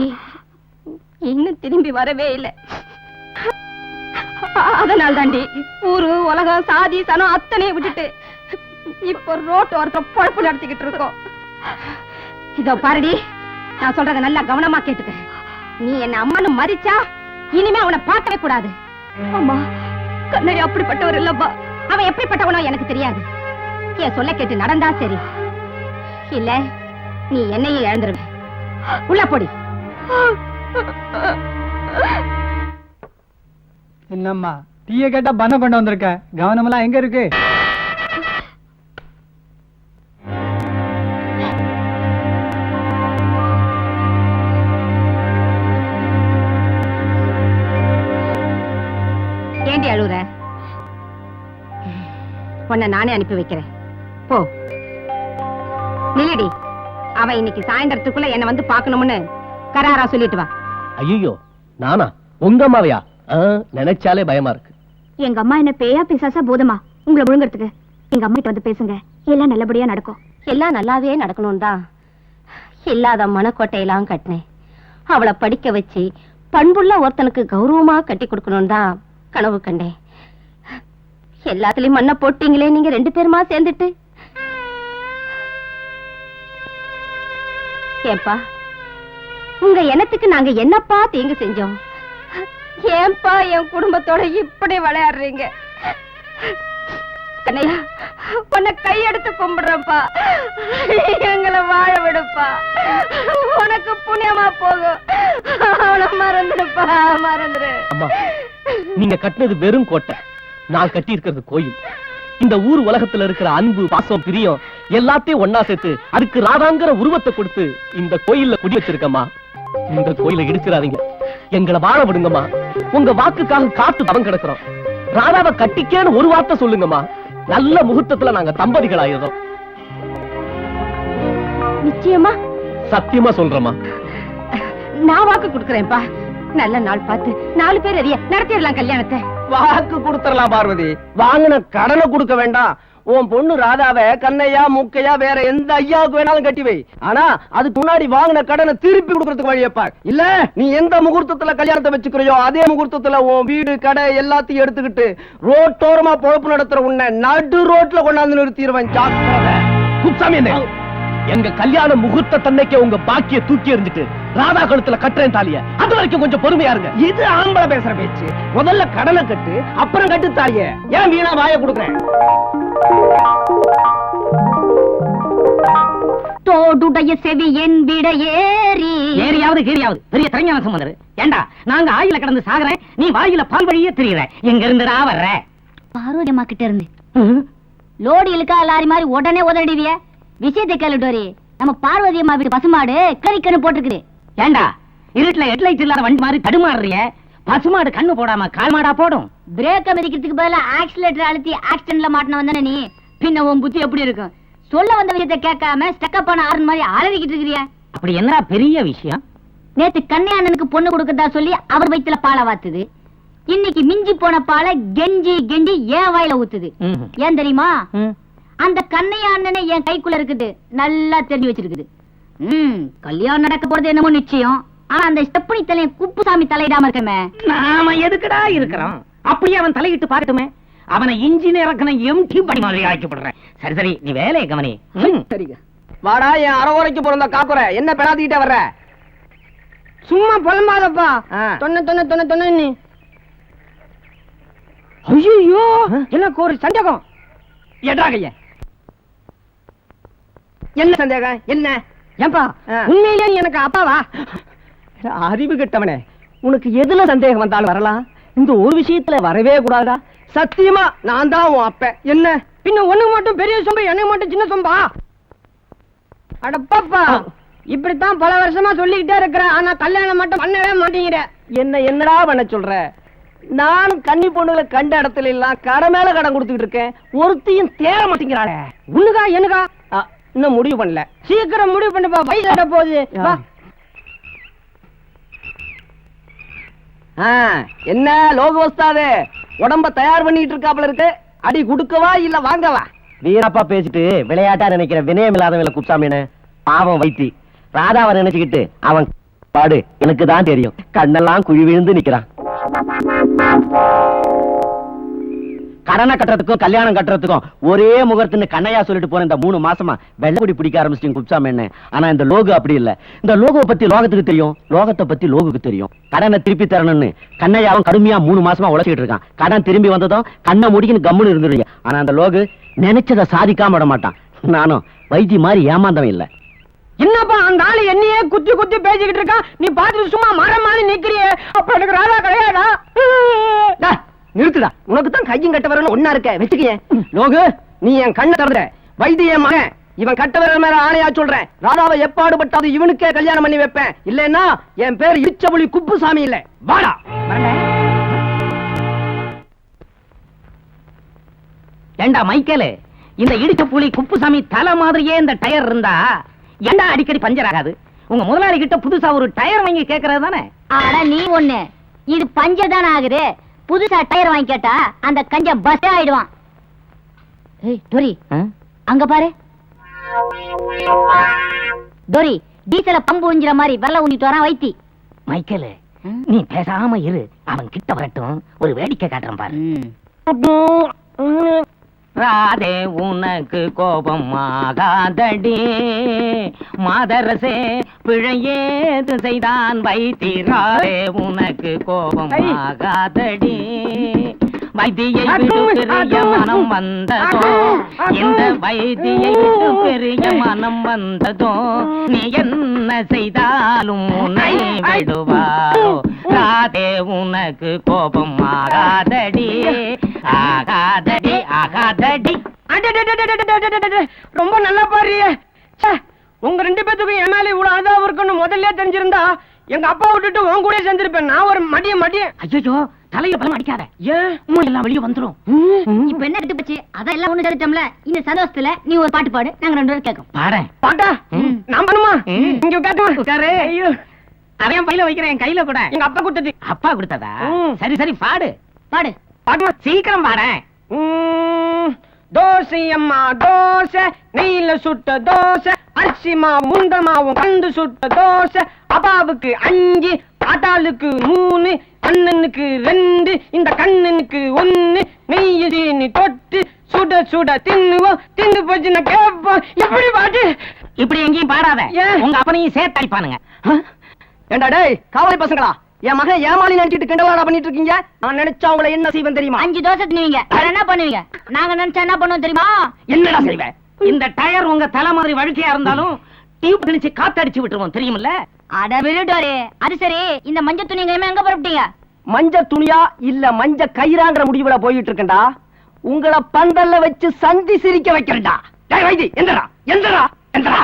இன்னும் திரும்பி வரவே இல்லை. அதனால தாண்டி ஊரு உலகம் சாதி சனம் அத்தனையும் விட்டுட்டு இப்ப ரோட்டு ஒருத்தர் பொழப்பு நடத்திக்கிட்டு இருக்கோம். இதோ பாருடி, நான் சொல்றத நல்லா கவனமா கேட்டுக்க. நீ என்ன அம்மானு மதிச்சா இனிமே அவனை பார்க்கவே கூடாது. அம்மா, கண்ணடி அப்படிப்பட்டவர் இல்லப்பா. அவன் எப்படிப்பட்டவனோ எனக்கு தெரியாது. என் சொல்ல கேட்டு நடந்தா சரி, இல்ல நீ என்னையும் இழந்துருவ. உள்ள போடி. என்னம்மா டீய கேட்டா பண்ண கொண்டு வந்திருக்க, கவனமெல்லாம் எங்க இருக்கு? ஏண்டி அழுற? உன்னை நானே அனுப்பி வைக்கிறேன், போ. நிலடி, அவன் இன்னைக்கு சாயந்தரத்துக்குள்ள என்ன வந்து பாக்கணும்னு கராரா சொல்லிட்டு வா. ஐயோ, நானா? உங்க அம்மாவையா? நினைச்சாலே பயமா இருக்கு. எங்க அம்மா என்ன பேயா பிசாசா பூதமா உங்களை விழுங்கறதுக்கு? எங்க அம்மா கிட்ட வந்து பேசுங்க, எல்லாம் நல்லபடியா நடக்கும். எல்லாம் நல்லாவே நடக்கணும் தான் இல்லாத மனக்கோட்டையெல்லாம் கட்டினேன். அவளை படிக்க வச்சு பண்புள்ள ஒருத்தனுக்கு கௌரவமா கட்டி கொடுக்கணும் தான் கனவு கண்டேன். எல்லாத்துலயும் மண்ணை போட்டீங்களே நீங்க 2 பேருமா சேர்ந்துட்டு. ஏப்பா, உங்க எண்ணத்துக்கு நாங்க என்னப்பா தீங்கு செஞ்சோம்? ஏன்பா என் குடும்பத்தோட இப்படி விளையாடுறீங்க? கண்ணையா, உன்னை கையெடுத்து கும்பிடுறப்பா, எங்களை வாழ விடுப்பா. உனக்கு புண்ணியமா போகும். அவனை மறந்துடுப்பா, மறந்துடு. அம்மா, நீங்க கட்டினது வெறும் கோட்டை, நான் கட்டி இருக்கிறது கோயில். இந்த ஊர் உலகத்துல இருக்கிற அன்பு பாசம் பிரியம் எல்லாத்தையும் ஒன்னா சேர்த்து அதுக்கு ராதாங்கிற உருவத்தை கொடுத்து இந்த கோயில்ல குடி வச்சிருக்கம்மா. இந்த கோயிலை இடிச்சிடாதீங்க, எங்களை வாழ விடுங்கம்மா. உங்க வாக்குக்காக காத்து தவம் கிடக்கிறோம். ராதாவை கட்டிக்கேன்னு ஒரு வார்த்தை சொல்லுங்கம்மா. நல்ல முகூர்த்தத்துல நாங்க தம்பதிகள் ஆயிடுறோம். நிச்சயமா? சத்தியமா சொல்றேம்மா. நான் வாக்கு கொடுக்கறேன்ப்பா. நல்ல நாள் பார்த்து 4 பேர் அறிய நடத்திடலாம் கல்யாணத்தை. வாக்கு கொடுத்துடலாம் பார்வதி. வாங்கின கடனை கொடுக்க வேண்டாம், உன் பொண்ணு ராதாவை கண்ணையா மூக்கையா வேற எந்த ஐயாவுக்கு வேணாலும் கட்டி வை. ஆனா அதுக்கு முன்னாடி வாங்கின கடனை திருப்பி கொடுக்கறதுக்கு வழியப்பார். இல்ல நீ எந்த முகூர்த்தத்துல கல்யாணத்தை வச்சுக்கிறியோ அதே முகூர்த்தத்துல உன் வீடு கடை எல்லாத்தையும் எடுத்துக்கிட்டு ரோட்டோரமா பொழப்பு நடத்துற உன்னை நடு ரோட்ல கொண்டாந்து நிறுத்திடுவேன். ஜாக்கிரதை. குப்சாமி என்ன எங்க கல்யாண முகூர்த்த தன்னைக்கு உங்க பாக்கிய தூக்கி எறிஞ்சிட்டு ராதா கழுத்துல கட்டுறேன் தாலிய. அது வரைக்கும் கொஞ்சம் பொறுமையா இருங்க. இது ஆம்பளை பேசுற பேச்சு. முதல்ல கடனை கட்டு அப்புறம் கட்டு தாலிய. ஏன் வீணா வாய கொடுக்குறேன்? தோடுடைய செவி என் விட ஏறி ஏரியாவது கீரியாவது பெரிய திரைஞான சம்பந்தர். ஏண்டா நாங்க ஆயில கடந்து சாகுறேன், நீ வாயில பால் வழியே திரியுற. எங்க இருந்துடா வர்ற? பார்வதி அம்மா கிட்ட இருந்து. லோடு இழுக்கா லாரி மாதிரி உடனே உதறிடுவிய. விஷயத்தை கேளு டோரி. நம்ம பார்வதி அம்மா வீட்டு பசுமாடு கறிக்கண்ணு போட்டுருக்குது. ஏண்டா இருட்டுல ஹெட்லைட் இல்லாத வண்டி மாதிரி தடுமாறுறிய? பசுமாடு கண்ணு போடாம கால் மாடா போடும். பிரேக்க மிதிக்கிறதுக்கு பதிலா ஆக்சிலேட்டர் அழுத்தி ஆக்சிடென்ட்ல மாட்டின வந்தானே நீ. பின்ன உன் புத்தி எப்படி இருக்கும்? சொல்ல வந்த விஷயத்தை கேட்காம ஸ்டக்கப் ஆன ஆரன் மாதிரி அலறிக்கிட்டு இருக்கிறியா? அப்படி என்ன பெரிய விஷயம்? நேத்து கண்ணையானனுக்கு பொண்ணு கொடுக்கறதா சொல்லி அவர் வயித்துல பாலை வாத்துது. இன்னைக்கு மிஞ்சி போன பாலை கெஞ்சி கெஞ்சி ஏன் வாயில ஊத்துது. ஏன் தெரியுமா? அந்த கண்ணையா அண்ணனே என் கைக்குள்ள இருக்குது, நல்லா தெரிஞ்சு வச்சிருக்குது. கல்யாணம் நடக்க போறது என்னமோ நிச்சயம். ஆனா அந்த ஸ்டெப்பனி தலையை குப்புசாமி தலையிடாம இருக்கமே. நாம எதுக்குடா இருக்கிறோம்? அப்படியே அவன் தலையிட்டு பார்க்கட்டுமே. அவனை இன்ஜினியர் எம்டி படி மாதிரி ஆக்கப்படுறேன். சரி சரி, நீ வேலையை கவனி. சரிங்க. வாடா என் அறகுறைக்கு பிறந்த காக்குற. என்ன பெணாத்திக்கிட்டே வர்ற? சும்மா புலம்பாதப்பா. தொன்ன தொன்ன தொன்ன தொன்ன நீ. ஐயோ எனக்கு ஒரு சந்தேகம். எடா கைய. என்ன சந்தேகம்? என்ன? ஏன்பா உண்மையிலே நீ எனக்கு அப்பாவா? அறிவு கெட்டவனே, உனக்கு எதுல சந்தேகம் வந்தாலும் வரலாம். இந்த ஒரு விஷயத்துல வரவே கூடாதா? சத்தியமா நான் தான் உன் அப்ப. என்ன பின்ன ஒண்ணு மட்டும் பெரிய சொம்பு, என்னை மட்டும் சின்ன சொம்பா? அடப்பாப்பா, இப்படித்தான் பல வருஷமா சொல்லிக்கிட்டே இருக்கிற. ஆனா கல்யாணம் மட்டும் பண்ணவே மாட்டேங்கிற. என்னடா பண்ண சொல்ற? நானும் கன்னி பொண்ணுல கண்ட இடத்துல எல்லாம் கடை மேல கடன் கொடுத்துட்டு இருக்கேன். ஒருத்தையும் தேர மாட்டேங்கிறாளே. உன்னுக்கா எனக்கா? இன்னும் முடிவு பண்ணல. சீக்கிரம் முடிவு பண்ணுப்பா, வயசு போகுது. என்ன லோக வஸ்தாது உடம்ப தயார் பண்ணிட்டு இருக்காப்ல இருக்கு. அடி குடுக்கவா இல்ல வாங்கவா? வீரப்பா பேசிட்டு விளையாட்டா நினைக்கிற வினயம் இல்லாதவங்கள குப்சாமின்னு பாவம் வைத்தி ராதாவை நினைச்சுக்கிட்டு அவன் பாடு எனக்கு தான் தெரியும். கண்ணெல்லாம் குழி விழுந்து நிக்கிறான். கடனை கட்டுறதுக்கும் கல்யாணம் கட்டுறதுக்கும் ஒரே முகூர்த்தம்னு கண்ணையா சொல்லிட்டு போன இந்த 3 மாசமா வெள்ளக்குடி பிடிக்க ஆரம்பிச்சிட்டீங்க குப்சாமி என்ன. ஆனா இந்த லோகு அப்படி இல்ல. இந்த லோகோவை பத்தி லோகத்துக்கு தெரியும், லோகத்தை பத்தி லோகுக்கு தெரியும். கடனை திருப்பி தரணும்னு கண்ணையாவும் கடுமையா 3 மாசமா உழைச்சிட்டு இருக்கான். கடன் திரும்பி வந்ததும் கண்ணை முடிக்கின்னு கம்முன்னு இருந்துருங்க. ஆனா அந்த லோகு நினைச்சதை சாதிக்காம விட மாட்டான். நானும் வைத்தி மாதிரி ஏமாந்தவன் இல்ல. என்னப்பா அந்த ஆளு என்னையே குத்தி குத்தி பேசிக்கிட்டு இருக்கான், நீ பாத்துட்டு சும்மா மரம் மாதிரி நிக்கிறியே. அப்ப எனக்கு ராதா கிடையாதா? நிறுத்துடா. உனக்கு தான் கையும் கட்ட வரணும் ஒன்னா இருக்க வச்சுக்க. லோகு, நீ என் கண்ணை திறந்த வைத்திய மகன். இவன் கட்ட விரல் மேல ஆணையா சொல்றேன். ராதாவை எப்பாடுபட்டாது இவனுக்கே கல்யாணம் பண்ணி வைப்பேன். இல்லன்னா என் பேர் இச்சபுலி குப்புசாமி இல்ல. வாடா. ஏண்டா மைக்கேலு, இந்த இடிச்ச புலி குப்புசாமி தலை மாதிரியே இந்த டயர் இருந்தா ஏண்டா அடிக்கடி பஞ்சர் ஆகாது? உங்க முதலாளி கிட்ட புதுசா ஒரு டயர் வாங்கி கேக்குறது தானே? ஆனா நீ ஒண்ணு, இது பஞ்சர் தானே ஆகுது. புதுசா டயர் வாங்கி கேட்டா அந்த கஞ்ச பஸ் ஆயிடுவான். ஏய் டோரி, அங்க பாரு. டோரி, டீசல பம்பு ஊஞ்சிற மாதிரி வெள்ள ஊஞ்சிட்டு வரான் வைத்தி. மைக்கேலு, நீ பேசாம இரு. அவன் கிட்ட வரட்டும், ஒரு வேடிக்கை காட்டுறான் பாரு. ராதே உனக்கு கோபம் ஆகாதடி, மாதரசே பிழையேது செய்தான் வைத்திராதே உனக்கு கோபம் ஆகாதடி. வைத்தியை விட்டு பெரிய மனம் வந்ததோ, இந்த வைத்தியை விட்டு பெரிய மனம் வந்ததோ, நீ என்ன செய்தாலும் உன்னை விடுவாரோ. ராதே உனக்கு கோபம் ஆகாதடி, ஆகாதடி ஆகாதடி. ரொம்ப நல்லா பாரு. உங்க 2 பேத்துக்கும் என் மேல இவ்வளவு அதாவும் இருக்குன்னு முதல்ல தெரிஞ்சிருந்தா எங்க அப்பா விட்டுட்டு உன் கூட சேர்ந்திருப்பேன். நான் ஒரு மடிய. ஐயோ, தலையில பலம் அடிக்காத. ஏன் எல்லாம் வெளியே வந்துரும். இப்ப என்ன எடுத்து போச்சு? அதெல்லாம் ஒண்ணு சேர்த்துட்டோம்ல. இந்த சந்தோஷத்துல நீ ஒரு பாட்டு பாடு, நாங்க 2 பேரும் கேட்கும். பாடேன். பாட்டா நான் பண்ணுமா? இங்க உட்காரு. ஐயோ, அதையும் பையில வைக்கிறேன், என் கையில கூட. எங்க அப்பா கொடுத்தது. அப்பா கொடுத்ததா? சரி சரி, பாடு பாடு. பாட்டுமா, சீக்கிரம் பாடேன். தோசை அம்மா தோசை, நெய்ல சுட்ட தோசை, அரிசி மாவும் முண்ட மாவும் கண்டு சுட்ட தோசை. அப்பாவுக்கு 5, ஆட்டாளுக்கு 3, அண்ணனுக்கு 2, இந்த கண்ணனுக்கு 1. நெய்ய சீனி தொட்டு சுட சுட தின்னுவோம். தின்னு போச்சுன்னா கேட்போம். எப்படி பாட்டு? இப்படி எங்கேயும் பாடாத, உங்க அப்பனையும் சேர்த்து அடிப்பானுங்க. ஏண்டா டேய் காவலி பசங்களா, என் மகன் ஏமாளி நினைச்சிட்டு கிண்டலாடா பண்ணிட்டு இருக்கீங்க. நான் நினைச்சா உங்களை என்ன செய்வேன் தெரியுமா? 5 தோசை தின்னுவீங்க, என்ன பண்ணுவீங்க? நாங்க நினைச்சா என்ன பண்ணுவோம் தெரியுமா? என்னடா செய்வேன்? இந்த டயர் உங்க தலை மாதிரி வழுக்கையா இருந்தாலும் டியூப் திணிச்சு காத்தடிச்சு விட்டுருவோம், தெரியுமில்ல? அட விருடோரே, அது சரி, இந்த மஞ்சள் துணி எங்க புறப்பட்டீங்க? மஞ்ச துணியா இல்ல மஞ்ச கயிறாங்கிற முடிவுல போயிட்டு இருக்கேன்டா. உங்களை பந்தல்ல வச்சு சந்தி சிரிக்க வைக்கிறேன்டா. டேய் வைத்தி, எந்தடா எந்தடா எந்தடா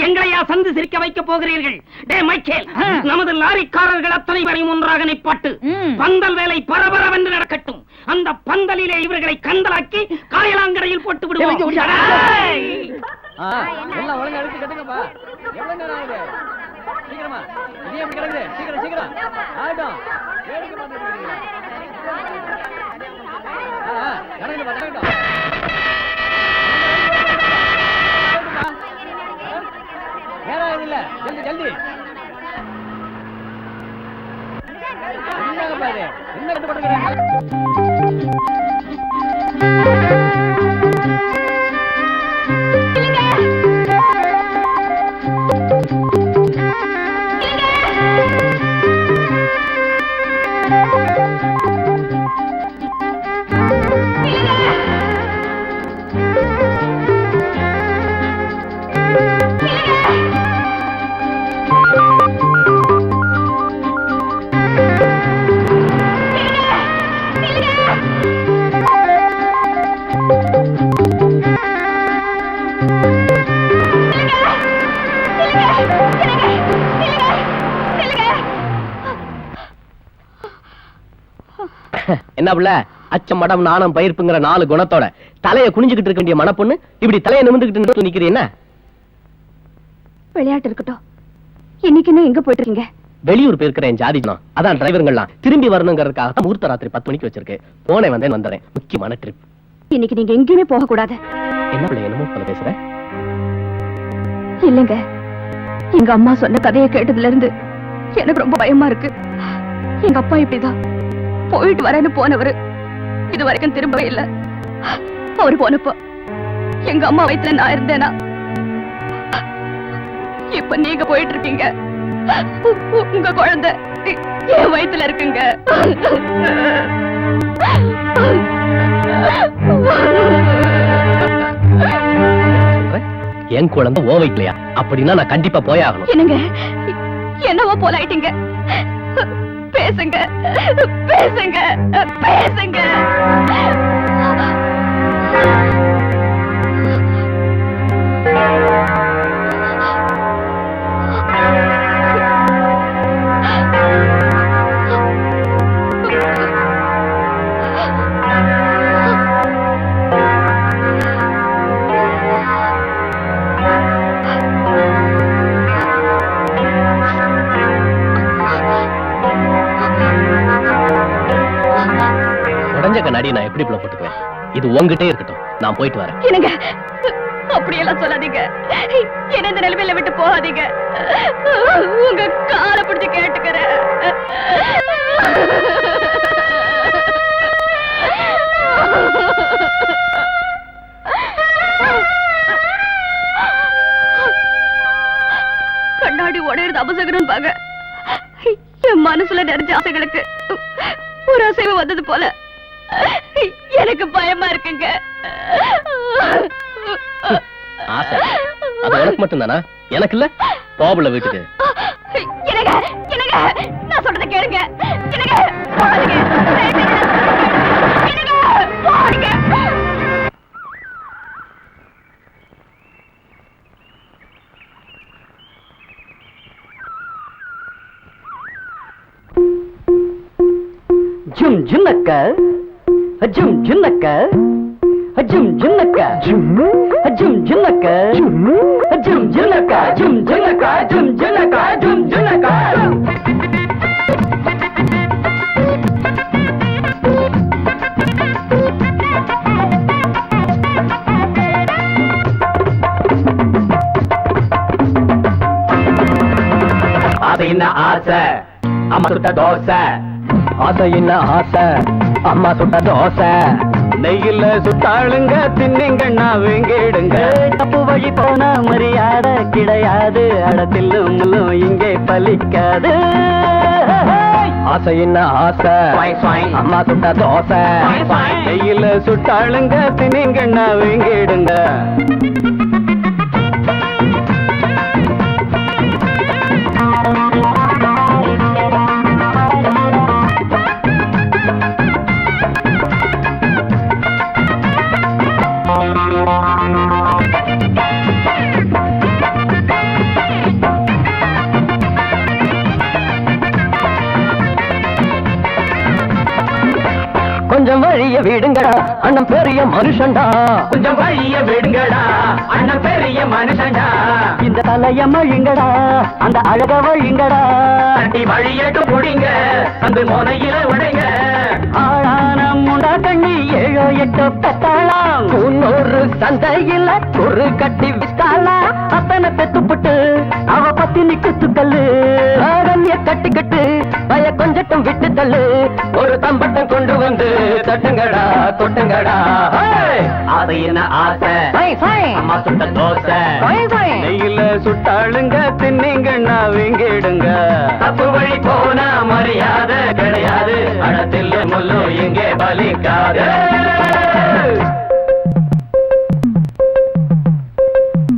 எங்களையா சந்து சிரிக்க வைக்க போகிறீர்கள்? டே மைக்கேல், நமது லாரிக்காரர்கள் அத்தனை பேரையும் ஒன்றாக நிப்பாட்டு. பந்தல் வேலை பரபரவென்று நடக்கட்டும். அந்த பந்தலிலே இவர்களை கந்தலாக்கி காயலாங்கரையில் போட்டு விடுவோம். எல்லாம் ஒழுங்கா எடுத்து கட்டுங்கப்பா. எவ்வளவு நேரம் ஆகுது? சீக்கிரமா இதே எப்படி கிடக்குது? சீக்கிரம் சீக்கிரம் ஆகட்டும். வேடிக்கை பார்த்துட்டு இருக்கீங்களா? கடங்கப்பா கடங்கப்பா. நேரம் இல்ல, ஜல்தி ஜல்தி. என்னங்கப்பா இது? என்ன கட்டு போட்டுக்கிறீங்க? என்ன புள்ள, அச்சம் மடம் நாணம் பயிர்ப்புங்கிற 4 குணத்தோட தலைய குனிஞ்சுக்கிட்டு இருக்க வேண்டிய மனப்பொண்ணு இப்படி தலையை நிமிந்துகிட்டு நிக்கிறீ என்ன? விளையாட்டு இருக்கட்டும், இன்னைக்கு என்ன எங்க போயிட்டு இருக்கீங்க? வெளியூர் போயிருக்கிற என் ஜாதிஜனம், அதான் டிரைவருங்கெல்லாம் திரும்பி வரணுங்கிறதுக்காக முகூர்த்த ராத்திரி 10 மணிக்கு வச்சிருக்கு. போனே வந்தேன் வந்துறேன். முக்கியமான ட்ரிப். இன்னைக்கு நீங்க எங்கேயுமே போக கூடாது. என்ன பிள்ளை என்னமோ போல பேசுற? இல்லங்க, எங்க அம்மா சொன்ன கதையை கேட்டதுல இருந்து எனக்கு ரொம்ப பயமா இருக்கு. எங்க அப்பா இப்படிதான் போயிட்டு வரேன்னு போனவரு இது வரைக்கும் திரும்பவே இல்ல. அவரு போனப்போ எங்க அம்மா வயித்துல நான் இருந்தேனா, இப்ப நீங்க போயிட்டு இருக்கீங்க. உங்க குழந்தை என் வயித்துல இருக்குங்க. என் குழந்தை ஓ வைக்கலையா? அப்படின்னா நான் கண்டிப்பா போயாகணும். என்னங்க, என்னவோ போல ஆயிட்டீங்க. பேசுங்க பேசுங்க பேசுங்க. கண்ணாடி நான் எப்படி போட்டுக்குவேன்? இது உங்ககிட்டே இருக்கட்டும், நான் போயிட்டு வரேன். என்னங்க, அப்படியெல்லாம் சொல்லாதீங்க. என்ன இந்த நிலைமையில விட்டு போகாதீங்க. உங்க காலை பிடிச்சு கேட்டுக்கிறேன். கண்ணாடி உடையிறது அபசகரம் பாங்க. என் மனசுல நிறைஞ்ச ஆசைகளுக்கு ஒரு அசைவு வந்தது போல எனக்கு பயமா இருக்குங்க. ஆசை அது உனக்கு மட்டும்தானா? எனக்கு இல்ல? போகல வீட்டுக்கு. என்னங்க என்னங்க, நான் சொல்றத கேளுங்க. என்னங்க போகாதீங்க. என்னங்க போகாதீங்க. ஜும் ஜுன்னக்க ஜும் ஜுன்னக்க ஜும் ஜுன்னக்க ஜும் ஜுன்னக்க ஜும் ஜுன்னக்க ஜும் ஜுன்னக்க ஜும் ஜுன்னக்க ஜும் ஜுன்னக்க. ஆசை என்ன ஆசை அம்மா சுட்ட தோசை ஆசை என்ன ஆசை அம்மா சுட்ட தோசை நெய்யில சுட்டாளுங்க தின்னிங்கண்ணா வேங்கிடுங்க தப்பு வழி போனா மரியாதை கிடையாது அடத்தில்லும் முள்ளும் இங்கே பலிக்காது ஆசை என்ன ஆசை அம்மா சுட்ட தோசை நெய்யில சுட்டாளுங்க தின்னிங்கண்ணா வேங்கிடுங்க கொஞ்சம் வழிய விடுங்கடா அண்ணன் பெரிய மனுஷன்டா கொஞ்சம் வழிய விடுங்கடா அண்ணன் பெரிய மனுஷன்டா இந்த தலைய மழிங்கடா அந்த அழக வழிங்கடா தட்டி வழியட்டு புடிங்க அந்த முனையில உடைங்க ஆளான முண்டா கண்ணி 7 8 பெத்தாளாம் 300 சந்தையில ஒரு கட்டி வித்தாளா அத்தனை பெத்துப்பட்டு அவ பத்தி நிக்குத்துக்கல்லு ஆரண்ய கட்டிக்கட்டு பய கொஞ்சட்டும் விட்டு தள்ளு ஒரு தம்பட்டம் கொண்டு வந்து தட்டுங்கடா தொட்டுங்கடா அது என்ன ஆசை அம்மா சுட்ட தோசை நெய்யில சுட்டாளுங்க தின்னிங்கண்ணா வீங்கிடுங்க தப்பு வழி போனா மரியாதை கிடையாது அடத்தில் முள்ளு இங்கே பலிக்காது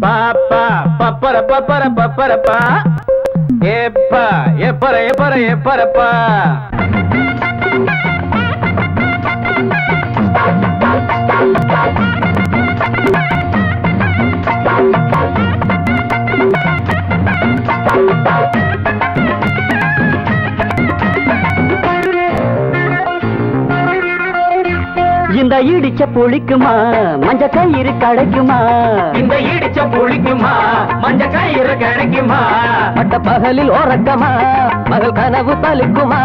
பாப்பா பப்பர பப்பர பப்பரப்பா ஏப்பா எப்பர எப்பர எப்பரப்பா இந்த இடிச்ச புளிக்குமா மஞ்ச கயிறு கிடைக்குமா இந்த இடிச்ச புளிக்குமா மஞ்ச கயிறு கிடைக்குமா பட்ட பகலில் ஓரக்கமா பகல் கனவு பலிக்குமா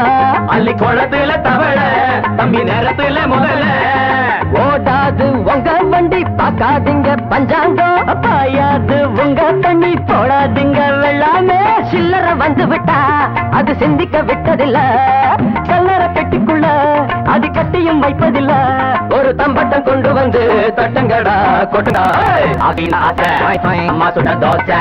அள்ளி குளத்துல தவள தம்பி நேரத்துல முதல்ல ஓடாது உங்க வண்டி பார்க்காதீங்க பஞ்சாங்கம் பாயாது உங்க தண்ணி போடாதீங்க வெள்ளாமே சில்லற வந்து விட்டா அது சிந்திக்க விட்டதில்ல கல்லற கட்டிக்குள்ள அது கட்டியும் வைப்பதில்ல ஒரு தம்பட்டம் கொண்டு வந்து தட்டங்கடா கொட்டுடா அம்மா சுட்ட தோசை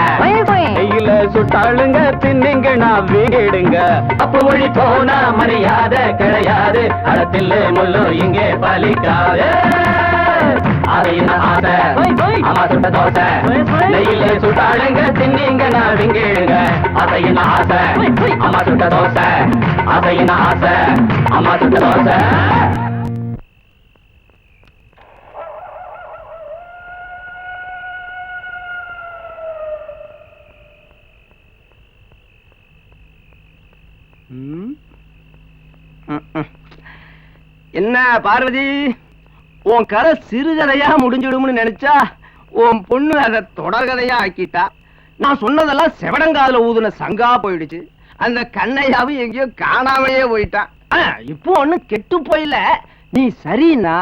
நெய்யில சுட்டாளுங்க தின்னிங்கண்ணா வீங்கிடுங்க அப்ப மொழி போனா மரியாதை கிடையாது அடத்தில் முள்ளு இங்கே பலிக்காது அது என்ன ஆசை அம்மா சுட்ட தோசை நெய்யில சுட்டாளுங்க தின்னிங்கண்ணா வீங்கிடுங்க அதை என்ன ஆசை அம்மா சுட்ட தோசை அதை என்ன ஆசை அம்மா சுட்ட தோசை என்ன பார்வதி உன் கதை சிறுகதையா முடிஞ்சிடும்னு நினைச்சா உன் பொண்ணு அதை தொடர்கதையா ஆக்கிட்டா நான் சொன்னதெல்லாம் செவடங்காதுல ஊதுன சங்கா போயிடுச்சு அந்த கண்ணையாவும் எங்கேயோ காணாமையே போயிட்டான் இப்போ ஒண்ணு கெட்டு போயில நீ சரின்னா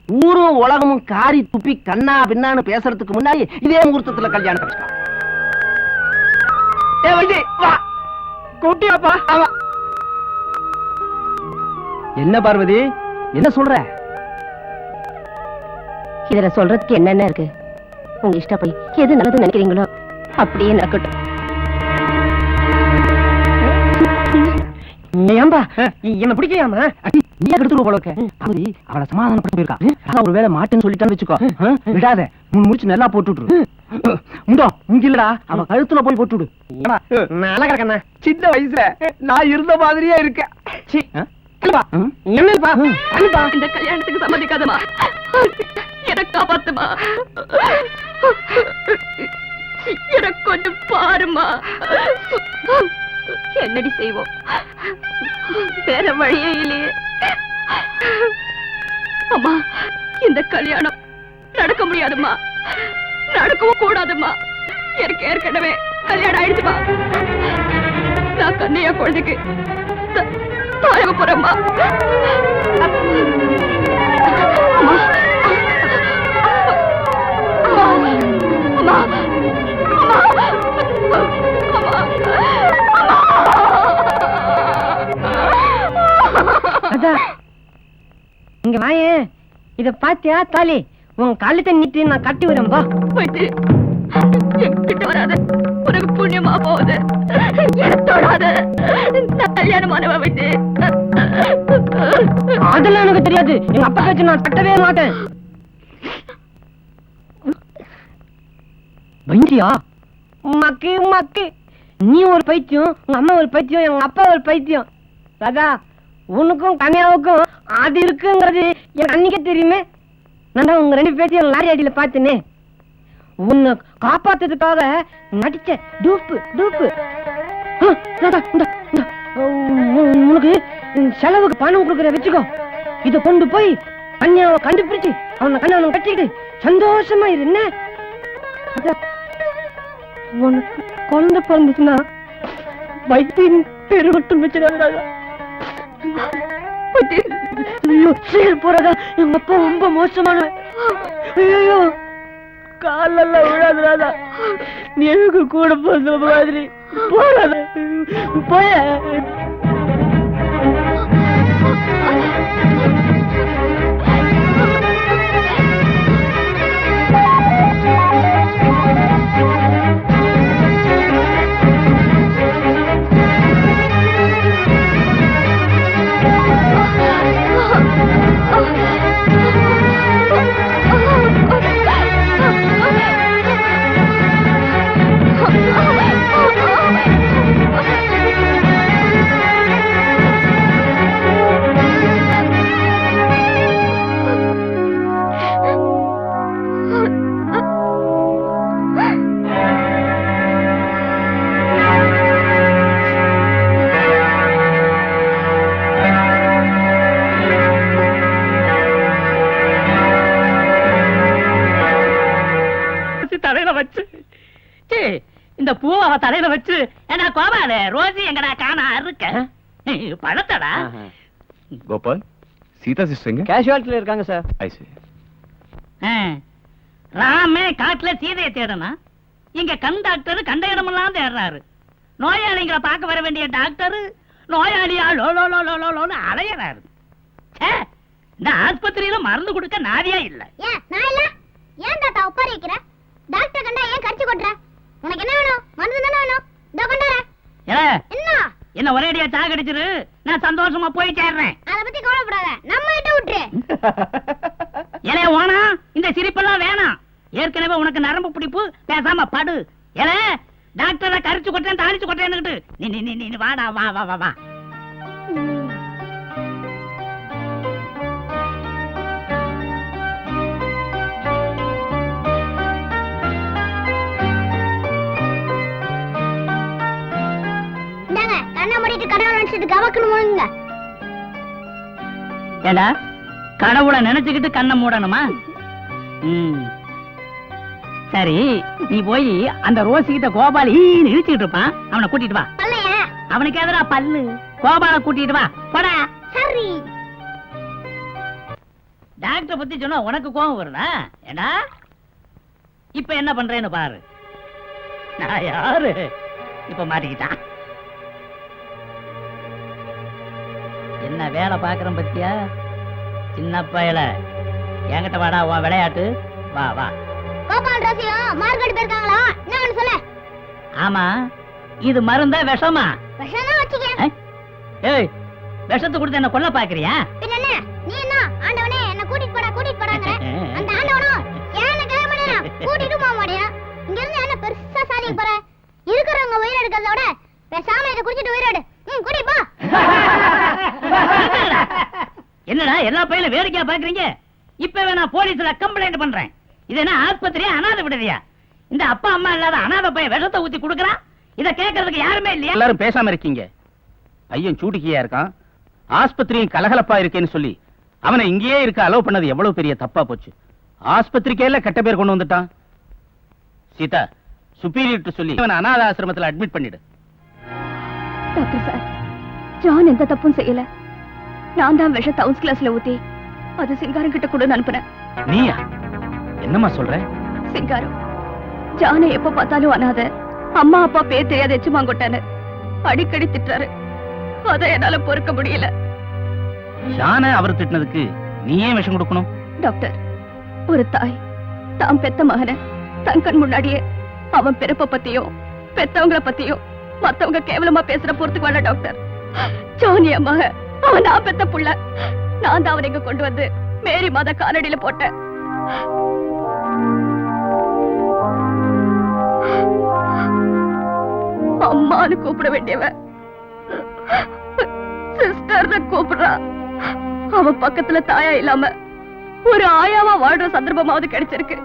ஊரும் உலகமும் காரி துப்பி கண்ணா பின்னான்னு பேசுறதுக்கு முன்னாடி இதே முகூர்த்தத்துல கல்யாணம் வச்சுக்கலாம். ஏ வைத்தி வா கூட்டியாப்பா. என்ன பார்வதி என்ன சொல்ற? இதுல சொல்றதுக்கு என்னென்ன இருக்கு? உங்க இஷ்டப்படி எது நல்லது நினைக்கிறீங்களோ அப்படியே நடக்கட்டும். ஏம்பா என்ன பிடிக்காம நீ எடுத்துருவ போல பார்வதி அவளை சமாதானப்பட்டு போயிருக்கா. ஒரு வேலை மாட்டேன்னு சொல்லிட்டான்னு வச்சுக்கோ, விடாத முடிச்சு நல்லா போட்டுட்டு முண்டோ இங்க இல்லடா அவ கழுத்துல போய் போட்டுடு. நல்லா கிடக்கண்ணா சின்ன வயசுல நான் இருந்த மாதிரியே இருக்கேன். இந்த கல்யாணத்துக்கு சம்மதிக்காதமா, எனக்கு காப்பாத்துமா, எனக்கு கொஞ்சம் பாருமா. என்னடி செய்வோம், வேற வழியே இல்லையே. அம்மா இந்த கல்யாணம் நடக்க முடியாதுமா, நடக்கவும் கூடாதுமா. எனக்கு ஏற்கனவே கல்யாணம் ஆயிடுச்சுமா. நான் கண்ணையா குழந்தைக்கு தாயக போறேம்மா. அம்மா அம்மா அம்மா அம்மா இத பாத்தியா தாலி உன் கழுத்தை நீட்டு நான் கட்டி விடுறேன் பா. வைத்தி, என்கிட்ட வராத, உனக்கு புண்ணியமா போகுது. என்னை தொடாத, நான் கல்யாணமானவ வைத்தி. அதெல்லாம் எனக்கு தெரியாது. எங்க அப்பா பேச்சு நான் கட்டவே மாட்டேன். பைத்தியா மக்கு மக்கு, நீ ஒரு பைத்தியம், உங்க அம்மா ஒரு பைத்தியம், எங்க அப்பா ஒரு பைத்தியம். ராதா, உனக்கும் கன்யாவுக்கும் அது இருக்குங்கிறது எனக்கு அன்னைக்கே தெரியுமே. நான் உங்க 2 பேத்தையும் லாரி அடியில பார்த்தேனே. உன்னை காப்பாத்துறதுக்காக நடிச்ச டூப்பு டூப்பு. ராதா, உனக்கு செலவுக்கு பணம் கொடுக்குற வச்சுக்கோ. இத கொண்டு போய் கன்யாவை கண்டுபிடிச்சு அவனை கல்யாணம் கட்டிக்கிட்டு சந்தோஷமா இரு. என்ன உனக்கு குழந்தை பிறந்துச்சுன்னா வைத்தியின் பேரு மட்டும் வச்சிடாத. ஐயோ, சீக்கிரம் போறதா, எங்க அப்பா ரொம்ப மோசமான. ஐயோ, காலெல்லாம் விழாதுராதா, நீ எனக்கு கூட போற மாதிரி போறாத போய. இந்த பூவா தலையில வச்சு என்ன கோபால ரோசி எங்கடா காணா இருக்க பழத்தடா. கோபால், சீதா சிஸ்டர் எங்க? கேஷுவாலிட்டில இருக்காங்க சார். ஐ see. ராமே காட்டுல சீதையை தேடனா, இங்க கண் டாக்டர் கண்ட இடமெல்லாம் தேடுறாரு. நோயாளிகளை பார்க்க வர வேண்டிய டாக்டர் நோயாளியா லோலோலோலோலோன்னு அலையறாரு. இந்த ஆஸ்பத்திரியில மருந்து கொடுக்க நாதியா இல்ல. ஏன் நான் இல்ல? ஏன் தாத்தா உட்கார வைக்கிற? டாக்டர் கண்டா ஏன் கரிச்சு கொட்ற? உனக்கு என்ன வேணும்? மருந்து தானே வேணும். இதோ கொண்டாரேன். என்ன என்ன ஒரேடியா சாகடிச்சிரு, நான் சந்தோஷமா போய் சேர்றேன். அத பத்தி கவலைப்படாத, நம்ம கிட்ட விட்டுரு. ஏலே ஓனா, இந்த சிரிப்பெல்லாம் வேணாம். ஏற்கனவே உனக்கு நரம்பு பிடிப்பு, பேசாம படு. ஏலே டாக்டரை கரிச்சு கொட்டேன் தாளிச்சு கொட்டேன்னுட்டு நீ நீ நீ நீ வாடா, வா வா வா வா. இந்தாங்க, கண்ணை மூடிட்டு கடவுள் நினைச்சிட்டு கவக்கணும் போங்க. ஏடா கடவுளை நினைச்சுக்கிட்டு கண்ணை மூடணுமா? சரி, நீ போய் அந்த ரோசி கிட்ட கோபால் இழுச்சுக்கிட்டு இருப்பான், அவனை கூட்டிட்டு வா. பல்லையா? அவனுக்கு எதிரா பல்லு, கோபால கூட்டிட்டு வா போடா. சரி. டாக்டர் பத்தி சொன்னா உனக்கு கோபம் வருதா? ஏடா இப்ப என்ன பண்றேன்னு பாரு. நான் யாரு இப்ப மாட்டிக்கிட்டான். என்ன வேலை பாக்குறேன் பத்தியா? சின்ன பயல, என்கிட்ட வாடா, உன் விளையாட்டு. வா வா. கோபால் ரோசியும் மார்க்கெட் போயிருக்காங்களா? என்ன சொல்ல? ஆமா, இது மருந்தா விஷமா? விஷம் வச்சுக்க. ஏய், விஷத்தை கொடுத்து என்ன கொல்ல பாக்குறியா? பின்ன என்ன? நீ என்ன ஆண்டவனே என்ன கூட்டிட்டு போடாங்கற? அந்த ஆண்டவனும் ஏன் கிளம்பறா? கூட்டிட்டு போக மாட்டியா? இங்க இருந்து என்ன பெருசா சாதிக்க போற? இருக்குறவங்க உயிர் எடுக்கிறத விட பேசாம இத குடிச்சிட்டு உயிரோடு. கூட்டி போ. என்னடா எல்லா பையில வேடிக்கையா பாக்குறீங்க? இப்பவே நான் போலீஸ்ல கம்ப்ளைண்ட் பண்றேன். இது என்ன ஆஸ்பத்திரியா அனாதை விடுதியா? இந்த அப்பா அம்மா இல்லாத அனாதை பையன் விஷத்தை ஊத்தி குடுக்கறான். இத கேட்கறதுக்கு யாருமே இல்லையா? எல்லாரும் பேசாம இருக்கீங்க. பையன் சூடிக்கையா இருக்கான், ஆஸ்பத்திரியும் கலகலப்பா இருக்கேன்னு சொல்லி அவனை இங்கேயே இருக்க அலோவ் பண்ணது எவ்வளவு பெரிய தப்பா போச்சு. ஆஸ்பத்திரிக்கே எல்லாம் கெட்ட பேர் கொண்டு வந்துட்டான். சீதா, சுப்பீரியர் சொல்லி அவனை அனாத ஆசிரமத்துல அட்மிட் பண்ணிடு. டாக்டர் சார், ஜான் எந்த தப்பும் செய்யல. நான் தான் விஷத்தை ஹவுஸ் கிளாஸ்ல ஊத்தி அது சிங்காரம் கிட்ட கூட அனுப்புறேன். நீயா? என்னம்மா சொல்ற? சிங்காரம் ஜானை எப்ப பார்த்தாலும் அனாத, அம்மா அப்பா பேர் தெரியாத எச்சுமாங்கொட்டான்னு அடிக்கடி திட்டுறாரு. அதை என்னால பொறுக்க முடியல. ஷான அவர் திட்டினதுக்கு நீ ஏன் விஷம் கொடுக்கணும்? டாக்டர், ஒரு தாய் தாம் பெத்த மகனை தன் கண் முன்னாடியே அவன் பிறப்ப பத்தியோ பெத்தவங்கள பத்தியோ மத்தவங்க கேவலமா பேசுற பொறுத்துக்கு வேணா டாக்டர். ஜோனிய மக, அவன் நான் பெத்த புள்ள. நான் தான் அவனை இங்க கொண்டு வந்து மேரி மாத காலடியில போட்டேன். அம்மான்னு கூப்பிட வேண்டியவ சிஸ்டர்னு கூப்பிடுறா. அவன் பக்கத்துல தாயா இல்லாம ஒரு ஆயாவா வாழ்ற சந்தர்ப்பமாவது கிடைச்சிருக்கு.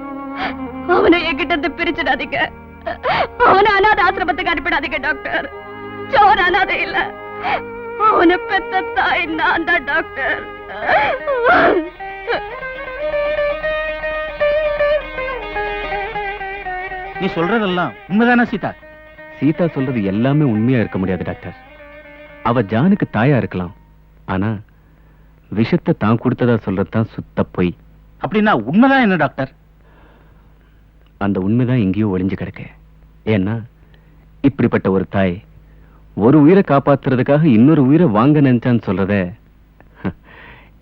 அவனை என்கிட்ட இருந்து பிரிச்சிடாதீங்க. அவனை அனாதை ஆசிரமத்துக்கு அனுப்பிடாதீங்க டாக்டர். ஜோன் அனாதை இல்ல, அவனை பெத்த தாய் நான் தான் டாக்டர். நீ சொல்றதெல்லாம் உண்மைதானா சீதா? சீதா சொல்றது எல்லாமே உண்மையா இருக்க முடியாது டாக்டர். அவ ஜானுக்கு தாயா இருக்கலாம், ஆனா விஷத்தை தான் கொடுத்ததா சொல்றதுதான் சுத்த பொய். அப்படின்னா உண்மைதான் என்ன டாக்டர்? அந்த உண்மைதான் எங்கேயோ ஒளிஞ்சு கிடக்கு. ஏன்னா இப்படிப்பட்ட ஒரு தாய் ஒரு உயிரை காப்பாத்துறதுக்காக இன்னொரு உயிரை வாங்க நினைச்சான்னு சொல்றத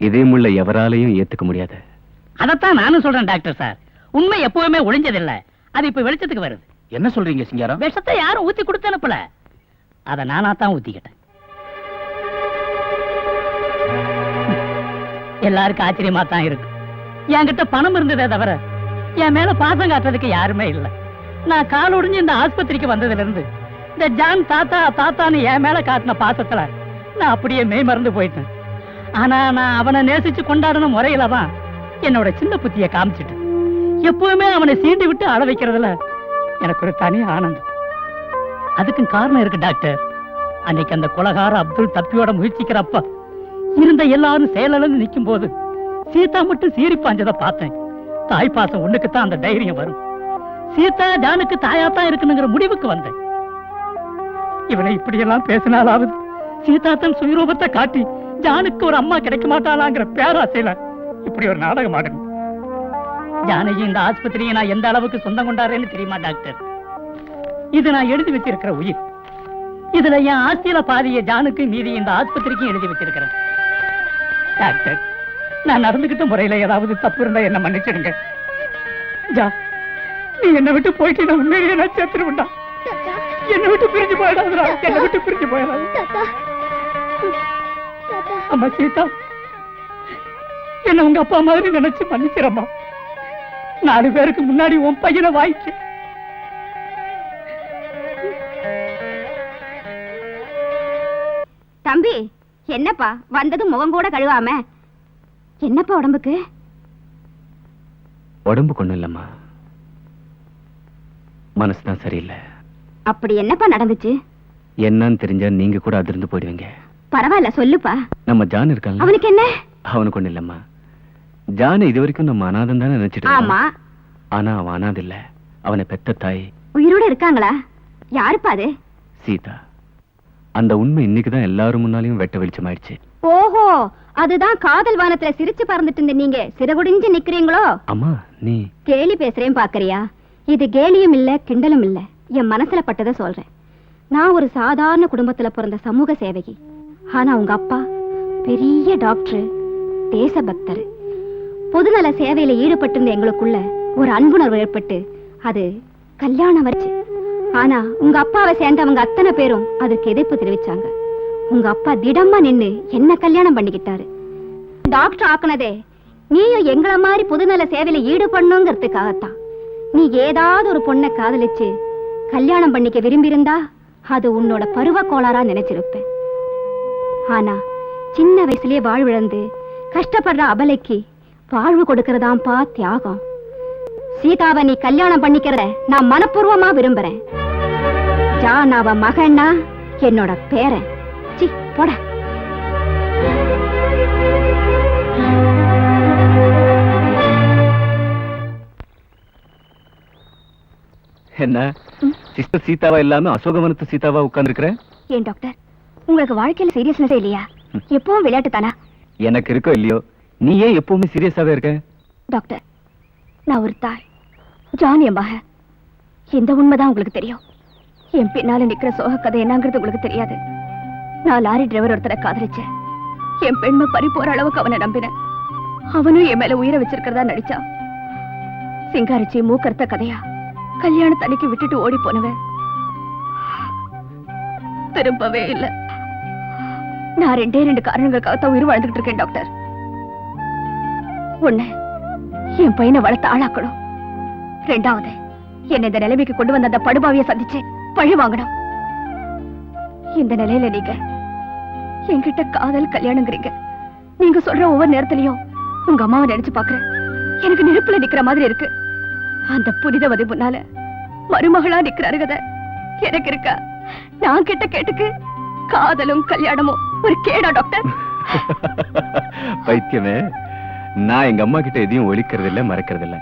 இதே முள்ள எவராலையும் ஏத்துக்க முடியாது. அதத்தான் நானும் சொல்றேன் டாக்டர் சார். உண்மை எப்பவுமே ஒளிஞ்சதில்ல, அது இப்ப வெளிச்சத்துக்கு வருது. என்ன சொல்றீங்க சிங்காரம்? விஷத்தை யாரும் ஊத்தி கொடுத்து அனுப்பல, அத நானா தான் ஊத்திக்கிட்டேன். எல்லாருக்கும் ஆச்சரியமா தான் இருக்கு. என்கிட்ட பணம் இருந்ததே தவிர என் மேல பாசம் காட்டுறதுக்கு யாருமே இல்ல. நான் கால் ஒடிஞ்சு இந்த ஆஸ்பத்திரிக்கு வந்ததுல இருந்து இந்த ஜான் தாத்தா தாத்தான்னு என் மேல காட்டின பாசத்துல நான் அப்படியே மெய் மறந்து போயிட்டேன். ஆனா நான் அவனை நேசிச்சு கொண்டாடின முறையில தான் என்னோட சின்ன புத்திய காமிச்சிட்டேன். எப்பவுமே அவனை சீண்டி விட்டு அழ வைக்கிறதுல எனக்கு ஒரு தனி ஆனந்தம். அதுக்கும் காரணம் இருக்கு டாக்டர். அன்னைக்கு அந்த கொலகார அப்துல் தப்பியோட முயற்சிக்கிறப்ப இருந்த எல்லாரும் செயலிழந்து நிக்கும் போது சீதா மட்டும் சீறி பாஞ்சதை பார்த்தேன். தாய் பாசம் ஒண்ணுக்குத்தான் அந்த தைரியம் வரும். சீதா ஜானுக்கு தாயாத்தான் இருக்குங்கிற முடிவுக்கு வந்தேன். இவனை இப்படியெல்லாம் பேசினாலாவது சீதா தன் சுயரூபத்தை காட்டி ஜானுக்கு ஒரு அம்மா கிடைக்க மாட்டாளாங்கிற பேராசையில இப்படி ஒரு நாடகம் ஆடணும். ஜானகி இந்த ஆஸ்பத்திரியை நான் எந்த அளவுக்கு சொந்தம் கொண்டாடுறேன்னு தெரியுமா டாக்டர்? இது நான் எழுதி வச்சிருக்கிற உயிர். இதுல என் ஆஸ்தியில பாதிய ஜானுக்கு மீதி இந்த ஆஸ்பத்திரிக்கும் எழுதி வச்சிருக்கிறேன். டாக்டர், நான் நடந்துகிட்ட முறையில ஏதாவது தப்பு இருந்தா என்ன மன்னிச்சிடுங்க. ஜா, நீ என்னை விட்டு போயிட்டு நான் உண்மையிலேயே நான் சேர்த்துருவேன்டா. என்னை விட்டு பிரிஞ்சு போயிடாதுடா, என்னை விட்டு பிரிஞ்சு போயிடாது. அம்மா சீதா, என்ன உங்க அப்பா மாதிரி நினைச்சு மன்னிச்சிடம்மா. 4 பேருக்கு முன்னாடி உன் பையனை வாய்க்கு. தம்பி, என்னப்பா வந்தது முகம் கூட கழுவாம? என்னப்பா உடம்புக்கு? உடம்பு கொண்டு இல்லம்மா, மனசுதான் சரியில்லை. அப்படி என்னப்பா நடந்துச்சு? என்னன்னு தெரிஞ்சா நீங்க கூட அதிர்ந்து போயிடுவீங்க. பரவாயில்ல, சொல்லுப்பா. நம்ம ஜான் இருக்கான், அவனுக்கு என்ன? அவனுக்கு ஒண்ணு இல்லம்மா. ஜான் இது வரைக்கும் நம்ம அனாதம் தானே நினைச்சிட்டு ஆமா. ஆனா அவன் அனாதை இல்ல, அவனை பெத்த தாய் உயிரோட இருக்காங்களா? யாருப்பா அது? சீதா. அந்த உண்மை இன்னைக்குதான் எல்லாரும் முன்னாலையும் வெட்ட வெளிச்சமாயிடுச்சு. ஓஹோ, அதுதான் காதல் வானத்துல சிரிச்சு பறந்துட்டு இருந்த நீங்க சிறகுடிஞ்சு நிக்கிறீங்களோ? அம்மா, நீ கேலி பேசுறேன் பாக்குறியா? இது கேலியும் இல்ல கிண்டலும் இல்ல, என் மனசுல பட்டதை சொல்றேன். நான் ஒரு சாதாரண குடும்பத்துல பிறந்த சமூக சேவகி. ஆனா உங்க அப்பா பெரிய டாக்டர், தேசபக்தர். பொதுநல சேவையில ஈடுபட்டிருந்த எங்களுக்குள்ள ஒரு அன்புணர்வு ஏற்பட்டு அது கல்யாணம் வச்சு. ஆனா உங்க அப்பாவை சேர்ந்தவங்க அத்தனை பேரும் அதுக்கு எதிர்ப்பு தெரிவிச்சாங்க. உங்க அப்பா திடமா நின்னு என்ன கல்யாணம் பண்ணிக்கிட்டாரு. டாக்டர் ஆக்குனதே நீயும் எங்கள மாதிரி பொதுநல சேவையில ஈடுபடணுங்கிறதுக்காகத்தான். நீ ஏதாவது ஒரு பொண்ணை காதலிச்சு கல்யாணம் பண்ணிக்க விரும்பியிருந்தா அது உன்னோட பருவ கோளாறா நினைச்சிருப்பேன். ஆனா சின்ன வயசுலயே வாழ்விழந்து கஷ்டப்படுற அபலைக்கு வாழ்வு கொடுக்கறதாம்பா தியாகம். சீதாவை நீ கல்யாணம் பண்ணிக்கிறத நான் மனப்பூர்வமா விரும்புறேன். ஜான் அவ மகன்னா என்னோட பேரன். சி போட. என்ன சிஸ்டர் சீதாவா இல்லாம அசோகவனத்து சீதாவா உட்கார்ந்து இருக்கிற? ஏன் டாக்டர், உங்களுக்கு வாழ்க்கையில சீரியஸ்னஸே இல்லையா? எப்பவும் விளையாட்டு தானா? எனக்கு இருக்கோ இல்லையோ, நீ ஏன் எப்பவுமே சீரியஸாவே இருக்க? டாக்டர், நான் ஒரு தாய், ஜான் என் மகன். எந்த உண்மைதான் உங்களுக்கு தெரியும். என் பின்னால நிக்கிற சோக கதை என்னங்கிறது உங்களுக்கு தெரியாது. நான் லாரி டிரைவர் ஒருத்தரை காதலிச்சேன். என் பெண்மை பறி போற அளவுக்கு அவனை நம்பினேன். அவனும் என் மேல உயிரை வச்சிருக்கிறதா நடிச்சான். சிங்காரிச்சி மூக்கர்த்த கதையா கல்யாணம் தனிக்கு விட்டுட்டு ஓடி போனவன் திரும்பவே இல்ல. நான் 2 காரணங்களுக்காகத்தான் உயிர் வாழ்ந்துகிட்டு இருக்கேன் டாக்டர். ஒண்ணு, என் பையனை வளர்த்து ஆளாக்கணும். 2வது, என்னை இந்த நிலைமைக்கு கொண்டு வந்த அந்த படுபாவிய சந்திச்சு பழி வாங்கணும். இந்த நிலையில நீங்க என்கிட்ட காதல் கல்யாணங்கிறீங்க. நீங்க சொல்ற ஒவ்வொரு நேரத்திலையும் உங்க அம்மாவை நினைச்சு பாக்குறேன். எனக்கு நெருப்புல நிக்கிற மாதிரி இருக்கு. அந்த புனிதவதி முன்னால மருமகளா நிக்கிற அருகதை எனக்கு இருக்கா? நான் கிட்ட கேட்டுக்கு காதலும் கல்யாணமும் ஒரு கேடா டாக்டர்? பைத்தியமே, நான் எங்க அம்மா கிட்ட எதையும் ஒழிக்கிறது இல்ல, மறைக்கிறது இல்ல.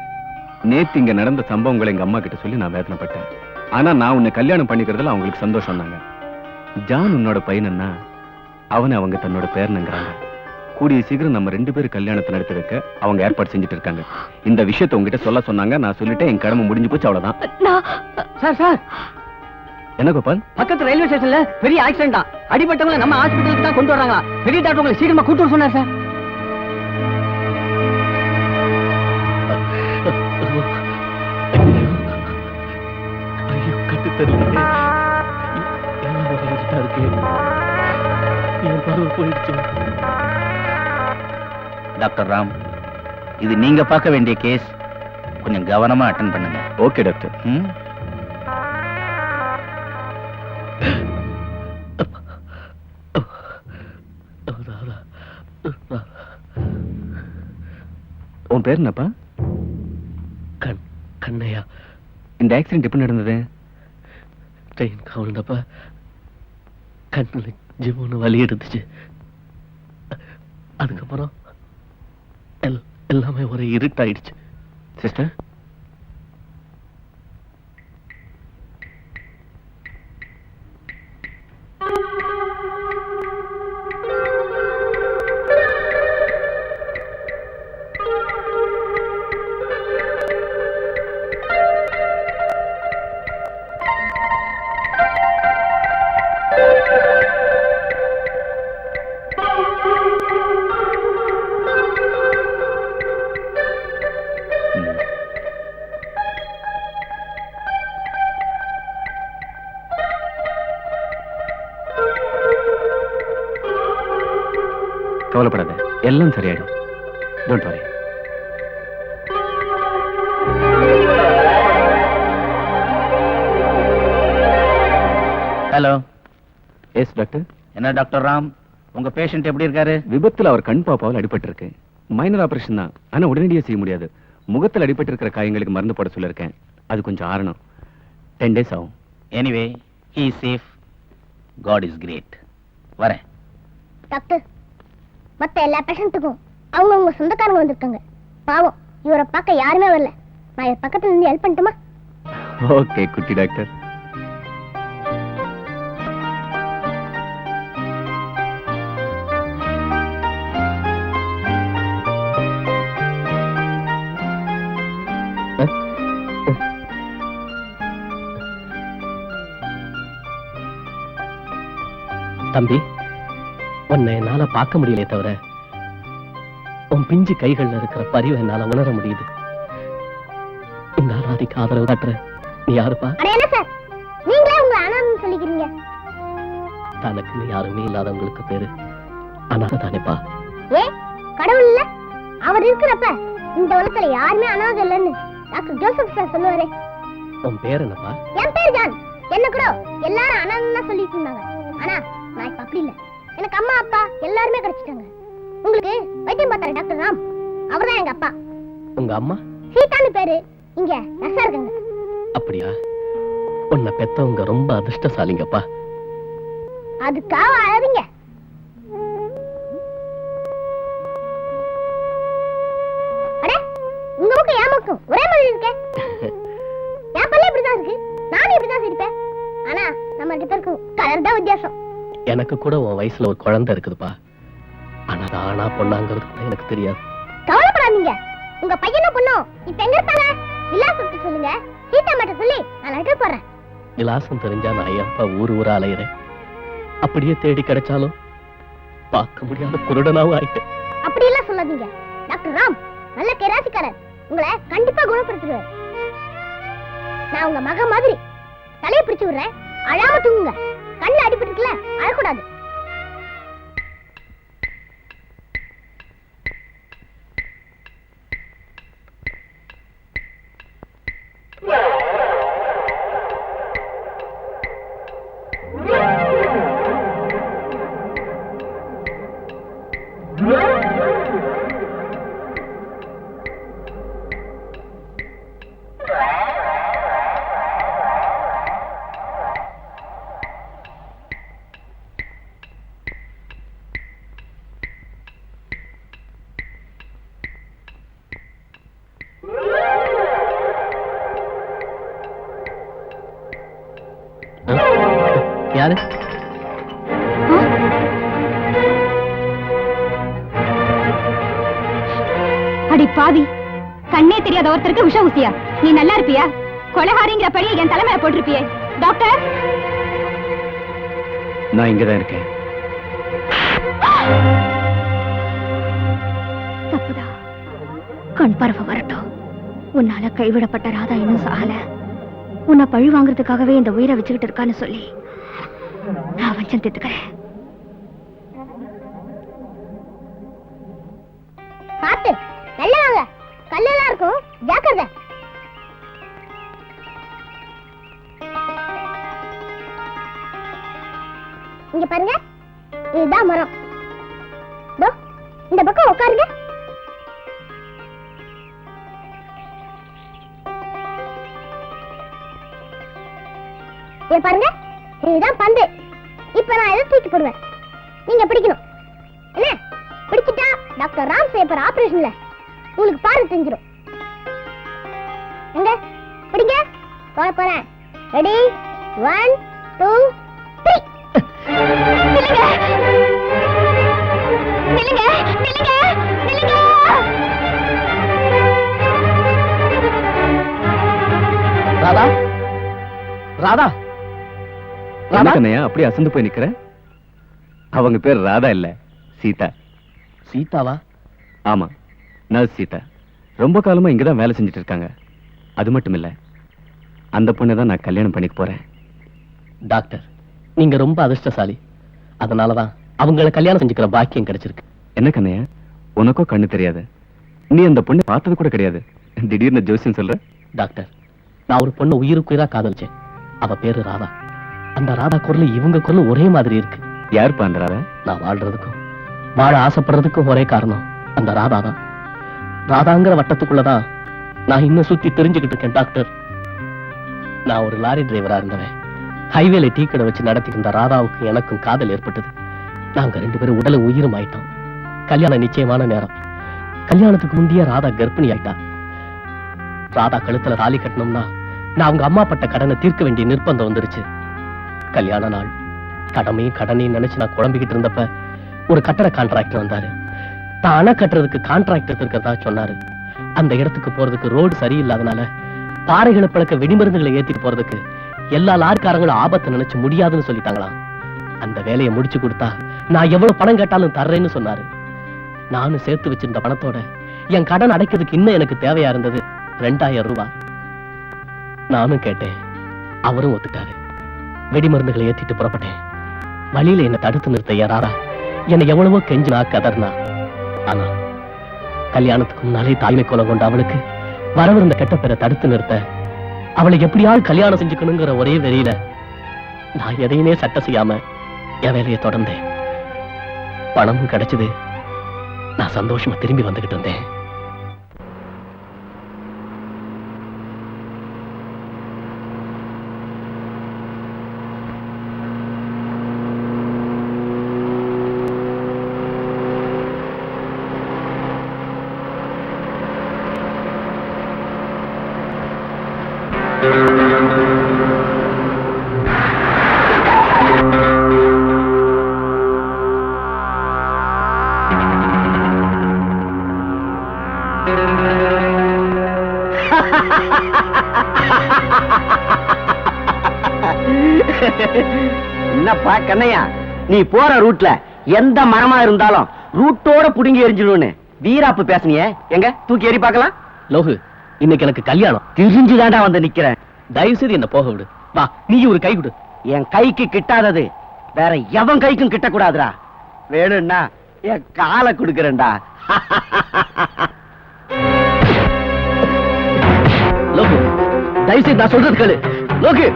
நேத்து இங்க நடந்த சம்பவங்களை எங்க அம்மா கிட்ட சொல்லி நான் வேதனைப்பட்டேன். ஆனா நான் உன்னை கல்யாணம் பண்ணிக்கிறதுல அவங்களுக்கு சந்தோஷம் தாங்க. ஜான் உன்னோட பையனா, அவனை அவங்க தன்னோட பேரனுங்கிறாங்க. கூடிய சீக்கிரம் நம்ம 2 பேரும் கல்யாணத்தை நடத்தி வைக்க அவங்க ஏற்பாடு செஞ்சுட்டு இருக்காங்க. இந்த விஷயத்தை உங்ககிட்ட சொல்ல சொன்னாங்க. நான் சொல்லிட்டேன், என் கடமை முடிஞ்சு போச்சு, அவ்வளவுதான். சார் என்ன கோபால்? பக்கத்து ரயில்வே ஸ்டேஷன்ல பெரிய ஆக்சிடென்ட் தான். அடிபட்டவங்களை நம்ம ஹாஸ்பிடலுக்கு தான் கொண்டு வராங்களா. பெரிய டாக்டர் உங்களை சீக்கிரமா கூட்டு வர சொன்னார் சார். ஐயோ, கட்டு தெரியல. எல்லாம் ஒரு இருட்டா இருக்கு. என் பருவ போயிடுச்சு. டாக்டர் ராம், இது நீங்க பார்க்க வேண்டிய கேஸ். கொஞ்சம் கவனமா அட்டெண்ட் பண்ணுங்க. Okay doctor. உன் பேர் என்னப்பா? கண்ணையா. இந்த ஆக்சிடென்ட் எப்படி நடந்தது? ட்ரெயின் கவுண்டப்ப கண்ணுல ஜிம்முன்னு வலி எடுத்துச்சு. அதுக்கப்புறம் எல்லாமே ஒரே இருட்டாயிடுச்சு. சிஸ்டர், கவலைப்படாத, எல்லாம் சரியாயிடும். Don't worry. Hello. Yes doctor. என்ன டாக்டர் ராம், உங்க பேஷண்ட் எப்படி இருக்காரு? விபத்துல அவர் கண் பாப்பாவில் அடிபட்டு இருக்கு. மைனர் ஆபரேஷன் தான், ஆனா உடனடியாக செய்ய முடியாது. முகத்தில் அடிபட்டு இருக்கிற காயங்களுக்கு மருந்து போட சொல்லிருக்கேன். அது கொஞ்சம் ஆறணும். 10 days ஆகும். Anyway, he is safe. God is great. வரேன். டாக்டர், மத்த எல்லா பேஷண்ட்டுக்கும் அவங்க சொந்தக்காரங்க வந்திருக்காங்க. பாவம், இவரை பார்க்க யாருமே வரல. நான் இவர் பக்கத்துல இருந்து ஹெல்ப் பண்ணட்டுமா? ஓகே குட்டி டாக்டர். தம்பி, உன்னை என்னால பார்க்க முடியலையே தவிர உன் பிஞ்சு கைகள்ல இருக்கிற பரிவை என்னால உணர முடியுது. இந்த அனாதைக்கு ஆதரவு காட்டுற நீ யாருப்பா? அட என்ன சார், நீங்களே உங்களை அனாதைன்னு சொல்லிக்கிறீங்க. தனக்குன்னு யாருமே இல்லாதவங்களுக்கு பேரு அனாதை தானேப்பா. ஏ கடவுள் இல்ல, அவர் இருக்கிறப்ப இந்த உலகத்துல யாருமே அனாதை இல்லைன்னு டாக்டர் ஜோசப் சார் சொல்லுவாரே. உன் பேர் என்னப்பா? என் பேர் ஜான். என்ன கூட எல்லாரும் அனாதைன்னு சொல்லிட்டு இருந்தாங்க. ஆனா நான் இப்ப அப்படி இல்ல. எனக்கு அம்மா அப்பா எல்லாருமே கிடைச்சிட்டாங்க. உங்களுக்கு வைத்தியம் பார்த்தாரு டாக்டர் ராம், அவர்தான் எங்க அப்பா. உங்க அம்மா? சீதான்னு பேரு, இங்க நர்ஸா இருக்காங்க. அப்படியா? உன்னை பெத்தவங்க ரொம்ப அதிர்ஷ்டசாலிங்கப்பா. அதுக்காக அழறீங்க? அட, உங்க மூக்கு என் மூக்கும் ஒரே மாதிரி இருக்கே. என் பல்ல இப்படிதான் இருக்கு, நானும் இப்படிதான் சிரிப்பேன். ஆனா நம்ம 2 பேருக்கும் கலர் தான் வித்தியாசம். எனக்கு கூட உன் வயசுல ஒரு குழந்தை இருக்குதுப்பா. ஆனா அது ஆனா பொண்ணாங்கிறது கூட எனக்கு தெரியாது. கவலைப்படாதீங்க, உங்க பையனும் பொண்ணும் இப்ப எங்க இருப்பாங்க? விலாசத்தை சொல்லுங்க, சீதா மட்டும் சொல்லி நான் லெட்டர் போடுறேன். விலாசம் தெரிஞ்சா நான் எப்ப ஊரா அலையிறேன். அப்படியே தேடி கிடைச்சாலும் பார்க்க முடியாத குருடனாவும் ஆயிட்டேன். அப்படி எல்லாம் சொல்லாதீங்க டாக்டர் ராம் நல்ல கேராசிக்காரர், உங்களை கண்டிப்பா குணப்படுத்திடுவார். நான் உங்க மக மாதிரி தலையை பிடிச்சு விடுறேன், அழாம தூங்குங்க. கண்ணுல அடிபட்டுருக்குல, அழக்கூடாது. யாரு? அடி பாவி, கண்ணே தெரியாத ஒருத்தருக்கு விஷ ஊசியா? நீ நல்லா இருப்பியா? கொலைகாரிங்கிற பழியை என் தலைமையில போட்டிருப்பியே. டாக்டர், நான் இங்கதான் இருக்கேன். தப்புதா. கண் பார்வை வரட்டும். உன்னால கைவிடப்பட்ட ராதா இன்னும் சாகல. உன்னை பழி வாங்குறதுக்காகவே இந்த உயிரை வச்சுக்கிட்டு இருக்கான்னு சொல்லி நான் வஞ்சம் தீர்த்துக்கிறேன். பாத்து நல்ல வாங்க, கல்லெல்லாம் இருக்கும், ஜாக்கிரதை. இங்க பாருங்க, இதுதான் மரம். இந்த பக்கம் உட்காருங்க. பாருங்க, இதுதான் பந்து. இப்ப நான் இதை தூக்கி போடுவேன், நீங்க பிடிக்கணும். என்ன பிடிச்சிட்டா டாக்டர் ராம் சேப்பர் ஆபரேஷன்ல உங்களுக்கு பார்வை தெரிஞ்சிடும். எங்க பிடிங்க, போறேன். ரெடி, 1 2 3. நில்லுங்க, நில்லுங்க, நில்லுங்க. ராதா, ராதா, என்ன கண்ணையா அப்படியே அசந்து போய் நிக்கிற? அவங்க பேர் ராதா இல்ல, சீதா. சீதாவா? ஆமா, நர்ஸ் சீதா. ரொம்ப காலமா இங்கதான் வேலை செஞ்சுட்டு இருக்காங்க. அது மட்டும் இல்ல, அந்த பொண்ணை தான் நான் கல்யாணம் பண்ணிக்க போறேன். டாக்டர், நீங்க ரொம்ப அதிர்ஷ்டசாலி. அதனாலதான் அவங்கள கல்யாணம் செஞ்சுக்கிற பாக்கியம் கிடைச்சிருக்கு. என்ன கண்ணையா, உனக்கோ கண்ணு தெரியாது, நீ அந்த பொண்ணை பார்த்தது கூட கிடையாது, திடீர்னு ஜோசியம் சொல்ற? டாக்டர், நான் ஒரு பொண்ணை உயிருக்குயிரா காதலிச்சேன். அவ பேரு ராதா. அந்த ராதா குரல் இவங்க குரல் ஒரே மாதிரி இருக்கு. யார் அந்த ராதா? நான் வாழ்றதுக்கும் வாழ ஆசைப்படுறதுக்கும் ஒரே காரணம் அந்த ராதா தான். ராதாங்கிற வட்டத்துக்குள்ளதான் நான் இன்னும் சுத்தி தெரிஞ்சுக்கிட்டு இருக்கேன். டாக்டர், நான் ஒரு லாரி டிரைவரா இருந்தவன். ஹைவேல டீ கடை வச்சு நடத்திட்டு இருந்த ராதாவுக்கு எனக்கும் காதல் ஏற்பட்டது. நாங்க 2 பேரும் உடலும் உயிரும் ஆயிட்டோம். கல்யாணம் நிச்சயமான நேரம். கல்யாணத்துக்கு முந்தைய ராதா கர்ப்பிணி ஆயிட்டா. ராதா கழுத்துல தாலி கட்டணும்னா நான் அவங்க அம்மா பட்ட கடனை தீர்க்க வேண்டிய நிர்பந்தம் வந்துருச்சு. கல்யாண நாள் கடனையும் நினைச்சு நான் குழம்பிக்கிட்டு இருந்தப்ப ஒரு கட்டட கான்ட்ராக்டர் வந்தாரு. தான் அணை கட்டுறதுக்கு கான்ட்ராக்டர் இருக்கிறதா சொன்னாரு. அந்த இடத்துக்கு போறதுக்கு ரோடு சரியில்லாதனால பாறைகளை பழக்க வெடிமருந்துகளை ஏத்திட்டு போறதுக்கு எல்லா லார்காரங்களும் ஆபத்தை நினைச்சு முடியாதுன்னு சொல்லிட்டாங்களாம். அந்த வேலையை முடிச்சு கொடுத்தா நான் எவ்வளவு பணம் கேட்டாலும் தர்றேன்னு சொன்னாரு. நானும் சேர்த்து வச்சிருந்த பணத்தோட என் கடன் அடைக்கிறதுக்கு இன்னும் எனக்கு தேவையா இருந்தது 2000 ரூபாய். நானும் கேட்டேன், அவரும் ஒத்துட்டாரு. வெடிமருந்துகளை ஏத்திட்டு புறப்பட்டேன். வழியில என்ன தடுத்து நிறுத்த யாரா என்னை எவ்வளவோ கெஞ்சினா கதர்னா. ஆனா கல்யாணத்துக்கு முன்னாலே தாய்மை கோலம் கொண்ட அவளுக்கு வரவிருந்த கெட்ட பேரை தடுத்து நிறுத்த, அவளை எப்படியாவது கல்யாணம் செஞ்சுக்கணுங்கிற ஒரே வெறியில நான் எதையுமே சட்டை செய்யாம என் வேலையை தொடர்ந்தேன். பணமும் கிடைச்சது. நான் சந்தோஷமா திரும்பி வந்துகிட்டு இருந்தேன். என்னப்பா கண்ணையா, நீ போற ரூட்ல எந்த மரமா இருந்தாலும் ரூட்டோட புடுங்கி எரிஞ்சிடுவேன்னு வீராப்பு பேசுனியே, எங்க தூக்கி எறி பார்க்கலாம். லோகு, இன்னைக்கு எனக்கு கல்யாணம். தெரிஞ்சுதாண்டா வந்து நிக்கிறேன். தயவு செய்து என்ன போக விடு. வா, நீ ஒரு கை கொடு. என் கைக்கு கிட்டாதது வேற எவன் கைக்கும் கிட்ட கூடாதுடா. வேணும்னா என் காலை கொடுக்கறேன்டா. லோகு, தயவு செய்து நான் சொல்றது கேளு. லோகு,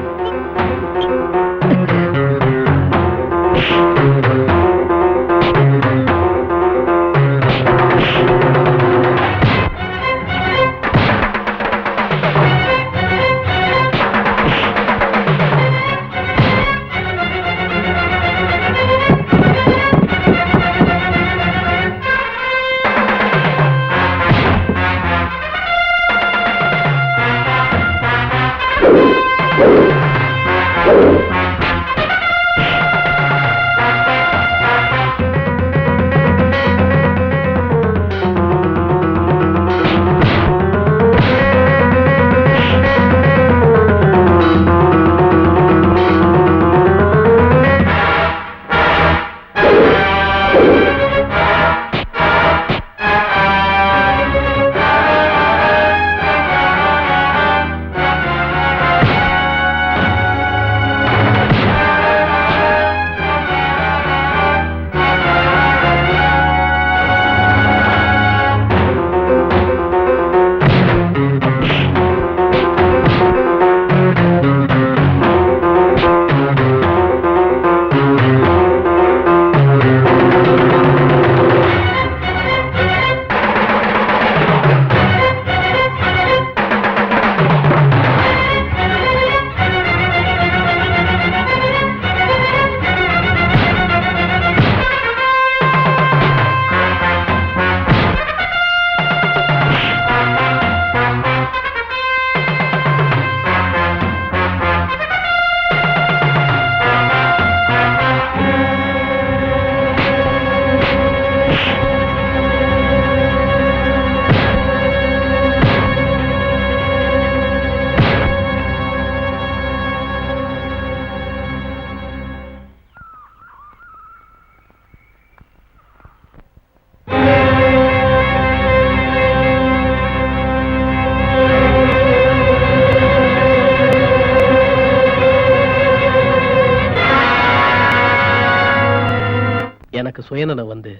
எனக்கு சுயநலம் வந்து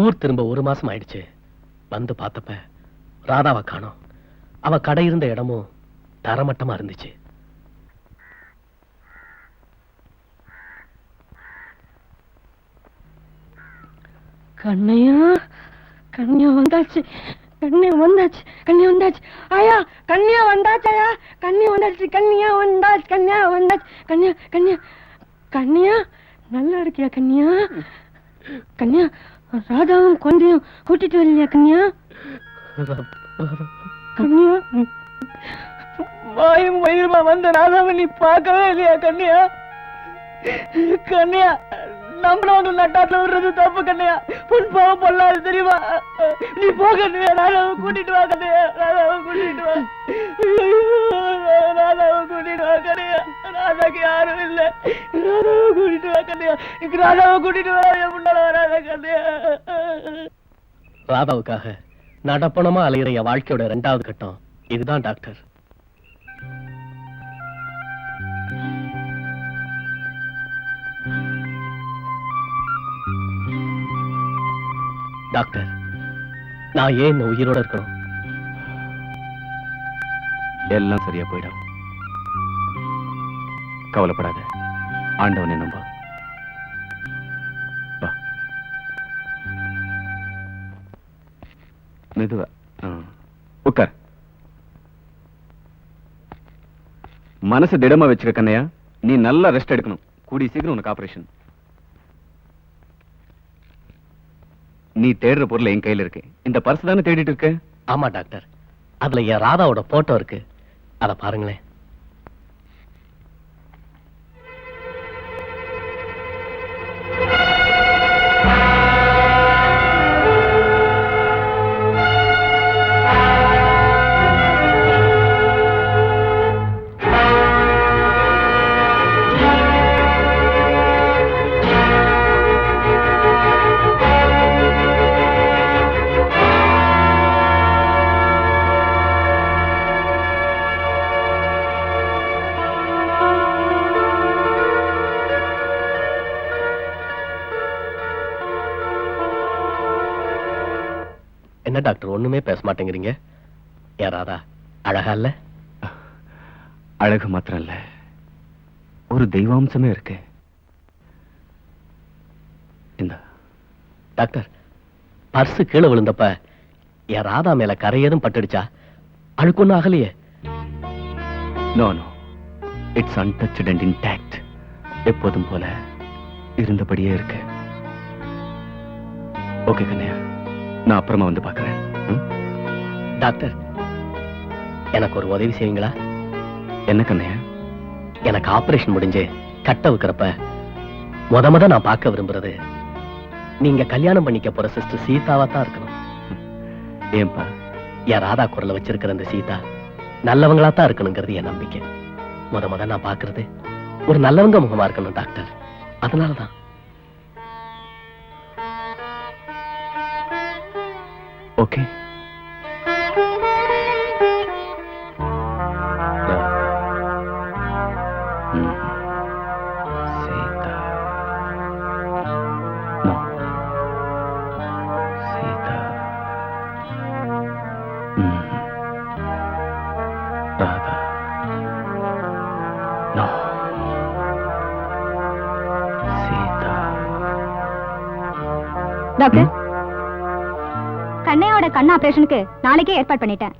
ஊர் திரும்ப 1 மாசம் ஆயிடுச்சு. வந்து பார்த்தப்ப ராதாவை காணோம். அவ கடை இருந்த இடமும் தரமட்டமா இருந்துச்சு. கண்ணையா, கண்ணியா வந்தாச்சு, கண்ணியா வந்தாச்சு, கண்ணியா வந்தாச்சு. ஆயா, கண்ணியா வந்தாச்சு. ஆயா, கண்ணியா வந்தாச்சு, கண்ணியா வந்தாச்சு, கண்ணியா வந்தாச்சு. கண்ணியா, கண்ணியா, கண்ணியா, நல்லா இருக்கியா கண்ணியா? கண்ணியா, ராதாவும் குழந்தையும் கூட்டிட்டு வரலையா கண்ணியா? கண்ணியா, வாயும் வயிறுமா வந்த ராதாவை நீ பார்க்கவே இல்லையா கண்ணியா? கண்ணியா, நம்மள நட்டாத்துல விடுறது தப்பு கண்ணியா. பொன் பாவம் பொல்லாது தெரியுமா? நீ போ கண்ணியா, ராதாவை கூட்டிட்டு வா கண்ணியா, ராதாவை கூட்டிட்டு வா, ராதாவை கூட்டிட்டு வா கண்ணியா. ராதாக்கு யாரும் இல்ல, ராதாவை கூட்டிட்டு வா கண்ணியா. இங்க ராதாவை கூட்டிட்டு வா, என் முன்னால வராத கண்ணியா. ராதாவுக்காக நடப்பணமா அலையிற என் வாழ்க்கையோட 2வது கட்டம் இதுதான் டாக்டர். டாக்டர், நான் ஏன் இந்த உயிரோட இருக்கணும்? எல்லாம் சரியா போயிடும். கவலைப்படாத, ஆண்டவனை நம்ப. வா, மெதுவா உட்கார். மனசு திடமா வச்சுக்க கண்ணையா. நீ நல்லா ரெஸ்ட் எடுக்கணும். கூடி சீக்கிரம் உனக்கு ஆபரேஷன். நீ தேடுற பொருள் என் கையில இருக்கு. இந்த பர்ஸ் தானே தேடிட்டு இருக்க? ஆமா டாக்டர், அதுல என் ராதாவோட போட்டோ இருக்கு. அத பாருங்களேன். என்ன டாக்டர் ஒண்ணுமே பேச மாட்டேங்கிறீங்க? யாராதா அழகா இல்ல? அழகு மாத்திரம் இல்ல, ஒரு தெய்வாம்சமே இருக்கு. இந்த டாக்டர், பர்ஸ் கீழே விழுந்தப்ப என் ராதா மேல கரையேதும் பட்டுடுச்சா? அழுக்குன்னு ஆகலையே? No no, it's untouched and intact. எப்போதும் போல இருந்தபடியே இருக்கு. ஓகே கண்ணையா, நான் அப்புறமா வந்து பார்க்கறேன். டாக்டர், எனக்கு ஒரு உதவி செய்வீங்களா? என்ன கண்ணையா? எனக்கு ஆபரேஷன் முடிஞ்சு கட்ட வைக்கிறப்ப முத நான் பார்க்க விரும்புறது நீங்க கல்யாணம் பண்ணிக்க போற சிஸ்டர் சீதாவா தான் இருக்கணும். ஏன்பா? என் ராதா குரலை வச்சிருக்கிற அந்த சீதா நல்லவங்களா தான் இருக்கணுங்கிறது என் நம்பிக்கை. முத நான் பார்க்கறது ஒரு நல்லவங்க முகமா இருக்கணும் டாக்டர். அதனாலதான். Okay. Sita. No. Sita. Radha. No. Sita. Doctor, கண்ணையோட கண் ஆபரேஷனுக்கு நாளைக்கே ஏற்பாடு பண்ணிட்டேன்.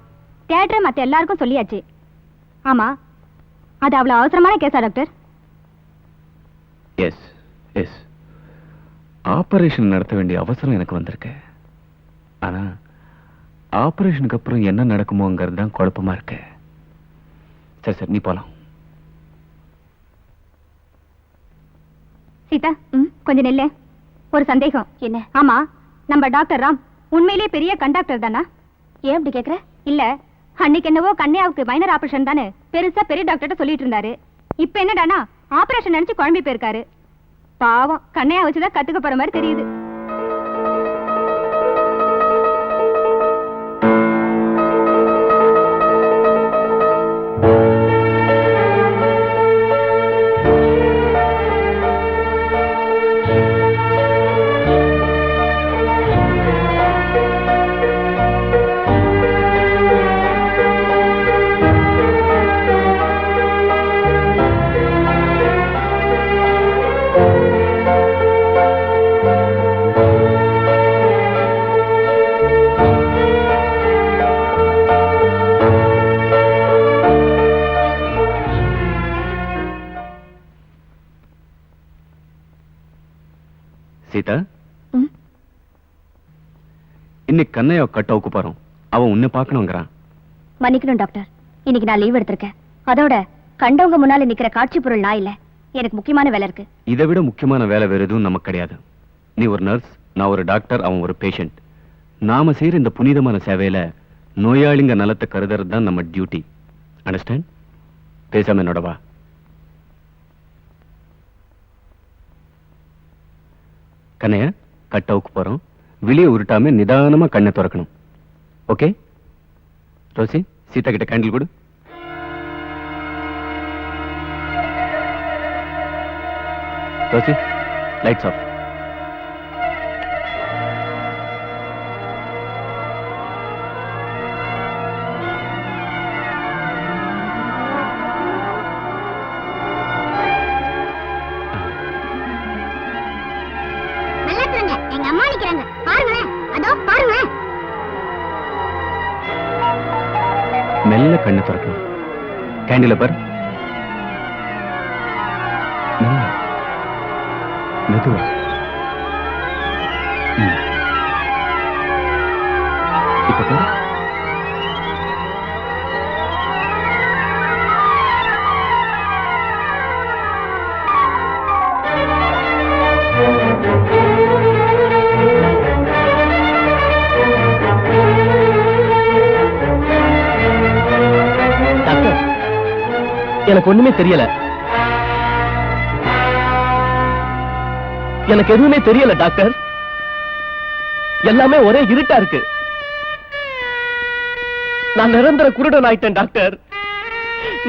தியேட்டர் மத்த எல்லாருக்கும் சொல்லியாச்சு. ஆமா, அது அவ்வளவு அவசரமான கேஸா டாக்டர்? எஸ் எஸ், ஆபரேஷன் நடத்த வேண்டிய அவசரம் எனக்கு வந்திருக்கு. ஆனா ஆபரேஷனுக்கு அப்புறம் என்ன நடக்குமோங்கிறது தான் குழப்பமா இருக்கு. சரி சரி, நீ போலாம். சீதா, கொஞ்சம் நில்லு. ஒரு சந்தேகம். என்ன? ஆமா, நம்ம டாக்டர் ராம் உண்மையிலே பெரிய கண்டாக்டர் தானா? ஏன் அப்படி கேக்குற? இல்ல, அன்னைக்கு என்னவோ கண்ணையாவுக்கு மைனர் ஆபரேஷன் தானே பெருசா பெரிய டாக்டர்கிட்ட சொல்லிட்டு இருந்தாரு. இப்ப என்னடானா ஆபரேஷன் நினைச்சு குழம்பி போயிருக்காரு. பாவம், கண்ணையா வச்சுதான் கத்துக்க போற மாதிரி தெரியுது. சீதா, இன்னைக்கு கண்ணையா கட் அவுக்கு போறோம். அவன் உன்னை பார்க்கணுங்கிறான். மன்னிக்கணும் டாக்டர், இன்னைக்கு நான் லீவ் எடுத்திருக்கேன். அதோட கண்டவங்க முன்னால நிக்கிற காட்சி பொருள் நான் இல்ல. எனக்கு முக்கியமான வேலை இருக்கு. இதை விட முக்கியமான வேலை வேற எதுவும் நமக்கு கிடையாது. நீ ஒரு நர்ஸ், நான் ஒரு டாக்டர், அவன் ஒரு பேஷண்ட். நாம செய்யற இந்த புனிதமான சேவையில நோயாளிங்க நலத்தை கருதுறது தான் நம்ம டியூட்டி. அண்டர்ஸ்டாண்ட்? பேசாம என்னோட வா. கண்ணையா, கட் அவுக்கு போறோம். வெளியே உருட்டாம நிதானமா கண்ணை திறக்கணும். ஓகே? ரோசி, சீதா கிட்ட கேண்டில் கொடு. Rosie, lights off. நல்லா சொல்லுங்க, எங்க அம்மா நிக்கிறாங்க பாருங்களேன். அதோ பாருங்களேன். மெல்ல கண்ணை திறக்கணும். கேண்டில பாரு. மெல்ல, மெதுவா. இப்ப பாரு. டாக்டர், எனக்கு ஒண்ணுமே தெரியல. எனக்கு எதுவுமே தெரியல டாக்டர். எல்லாமே ஒரே இருட்டா இருக்கு. நான் நிரந்தர குருடன் ஆயிட்டேன் டாக்டர்.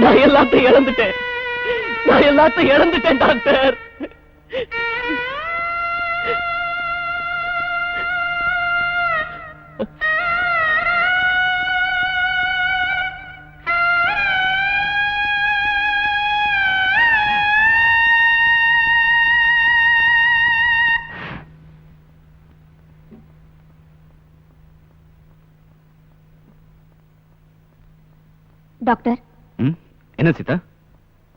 நான் எல்லாத்தையும் இழந்துட்டேன். நான் எல்லாத்தையும் இழந்துட்டேன் டாக்டர். டாக்டர், என்ன சீதா?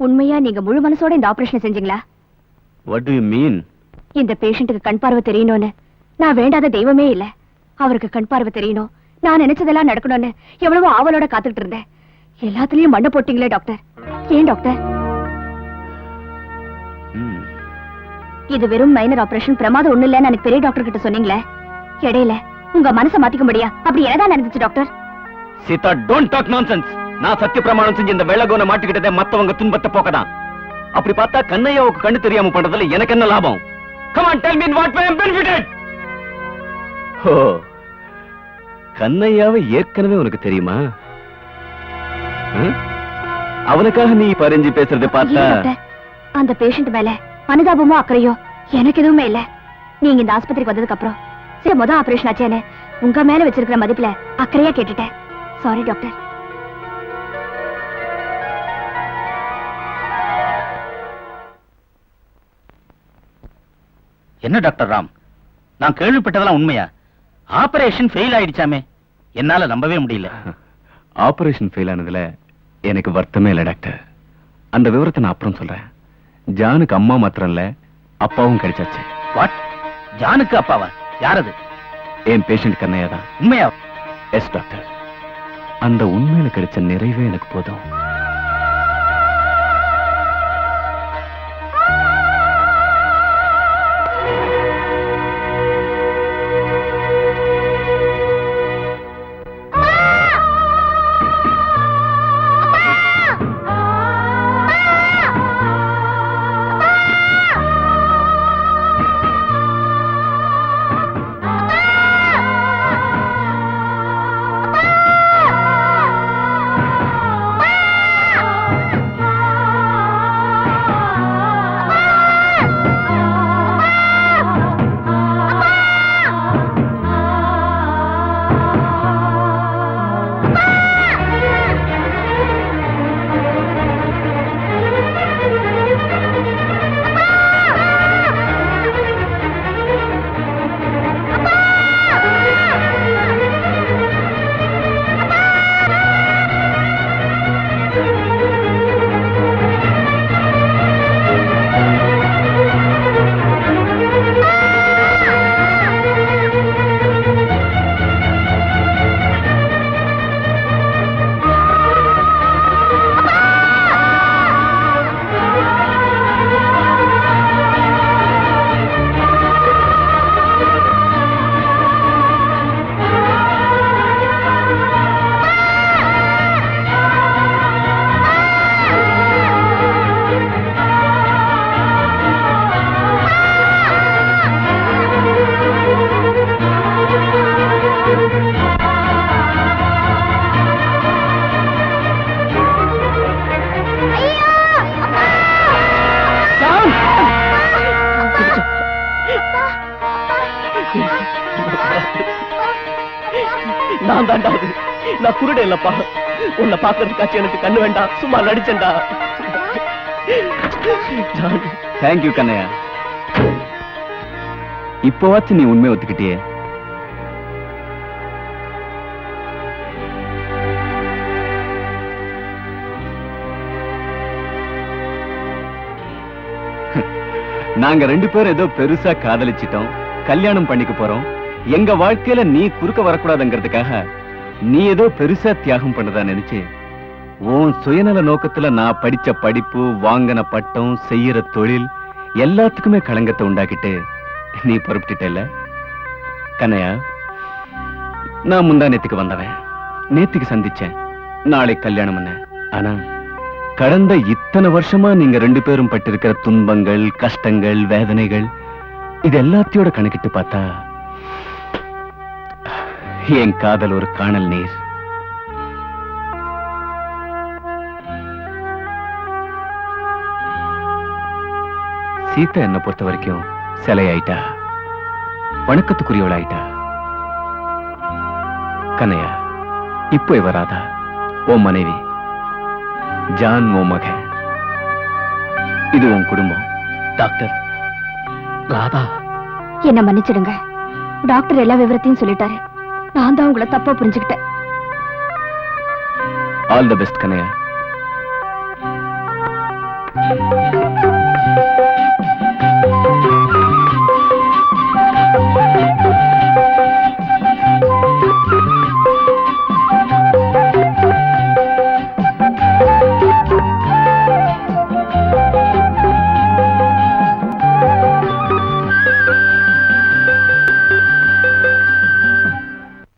உண்மையா நீங்க முழு மனசோட இந்த ஆபரேஷன் செஞ்சீங்களா? What to you mean? இந்த பேஷண்ட்டுக்கு கண் பார்வை தெரியணும்னு நான் வேண்டாத தெய்வமே இல்ல. அவருக்கு கண் பார்வை தெரியணும், நான் நினைச்சதெல்லாம் நடக்கணும்னு எவ்வளவோ ஆவலோட காத்துக்கிட்டு இருந்தேன். எல்லாத்துலயும் மண்ணை போட்டீங்களே டாக்டர். ஏன் டாக்டர்? இது வெறும் மைனர் ஆபரேஷன், பிரமாதம் ஒண்ணு இல்லன்னு எனக்கு பெரிய டாக்டர் கிட்ட சொன்னீங்களே. இடையில உங்க மனசை மாத்திக்க முடியா? அப்படி என்னதான் நடந்துச்சு doctor? Sita, don't talk nonsense. நான் சத்திய பிரமாணம் செஞ்சு இந்த வெள்ளகோனை மாட்டிக்கிட்டதே மத்தவங்க துன்பத்தை போக்கதான். அப்படி பார்த்தா கண்ணையாவுக்கு கண்ணு தெரியாம பண்றதுல எனக்கு என்ன லாபம்? Come on, tell me in what way I'm benefited. ஓ, கண்ணையாவை ஏற்கனவே உனக்கு தெரியுமா? அவனுக்காக நீ பறிஞ்சு பேசுறதை பார்த்தா இல்ல டாக்டர், அந்த பேஷண்ட் மேல அனுதாபமோ அக்கறையோ எனக்கு எதுவுமே இல்ல. நீங்க இந்த ஆஸ்பத்திரிக்கு வந்ததுக்கு அப்புறம் சரி முதல் ஆபரேஷன் ஆச்சேன்னு உங்க மேல வச்சிருக்கிற மதிப்புல அக்கறையா கேட்டுட்டேன். Sorry doctor. என்ன டாக்டர் ராம், நான் கேள்விப்பட்டதெல்லாம் உண்மையா? ஆபரேஷன் ஃபெயில் ஆயிடுச்சாமே, என்னால நம்பவே முடியல. ஆபரேஷன் ஃபெயில் ஆனதுல எனக்கு வருத்தமே இல்ல டாக்டர். அந்த விவரத்தை நான் அப்புறம் சொல்றேன். ஜானுக்கு அம்மா மாத்திரம் இல்ல, அப்பாவும் கிடைச்சாச்சு. வாட்? ஜானுக்கு அப்பாவா? யாரது? என் பேஷண்ட் கண்ணையா தான். உண்மையா? Yes doctor. அந்த உண்மையில கிடைச்ச நிறைவே எனக்கு போதும். நான் தாண்டா அது. நான் குருடே இல்லப்பா. உன்னை பாக்குறதுக்காச்சும் எனக்கு கண்ணு வேண்டாம், சும்மா நடிச்சேன்டா. தேங்க்யூ கண்ணையா. இப்போவாச்சும் நீ உண்மை ஒத்துக்கிட்டியே. நாங்க 2 பேரும் ஏதோ பெருசா காதலிச்சிட்டோம், கல்யாணம் பண்ணிக்க போறோம். எங்க வாழ்க்கையில நீ குறுக்க வரக்கூடாதுங்கிறதுக்காக நீ ஏதோ பெருசா தியாகம் பண்ணதா நினைச்சு உன் சுயநல நோக்கத்துல நான் படிச்ச படிப்பு, வாங்கின பட்டம், செய்யற தொழில் எல்லாத்துக்குமே களங்கத்தை உண்டாக்கிட்டு நீ புறப்பட்டுட்டல. கண்ணையா, நான் முந்தா நேத்துக்கு வந்தவன், நேத்துக்கு சந்திச்சேன், நாளை கல்யாணம் பண்ண. ஆனா கடந்த இத்தனை வருஷமா நீங்க 2 பேரும் பட்டிருக்கிற துன்பங்கள், கஷ்டங்கள், வேதனைகள் இது எல்லாத்தையோட கணக்கிட்டு பார்த்தா என் காதல் ஒரு காணல் நீர். சீதா என்ன பொறுத்த வரைக்கும் சிலையாயிட்டா, வணக்கத்துக்குரியவளாயிட்டா. கண்ணையா, இப்போ இவ ராதா உன் மனைவி, ஜான் உன் மகன், இது உன் குடும்பம். டாக்டர், ராதா என்ன மன்னிச்சிடுங்க. டாக்டர் எல்லா விவரத்தையும் சொல்லிட்டாரு. நான் தான் உங்களை தப்பா புரிஞ்சுக்கிட்டேன். All the best கனையா.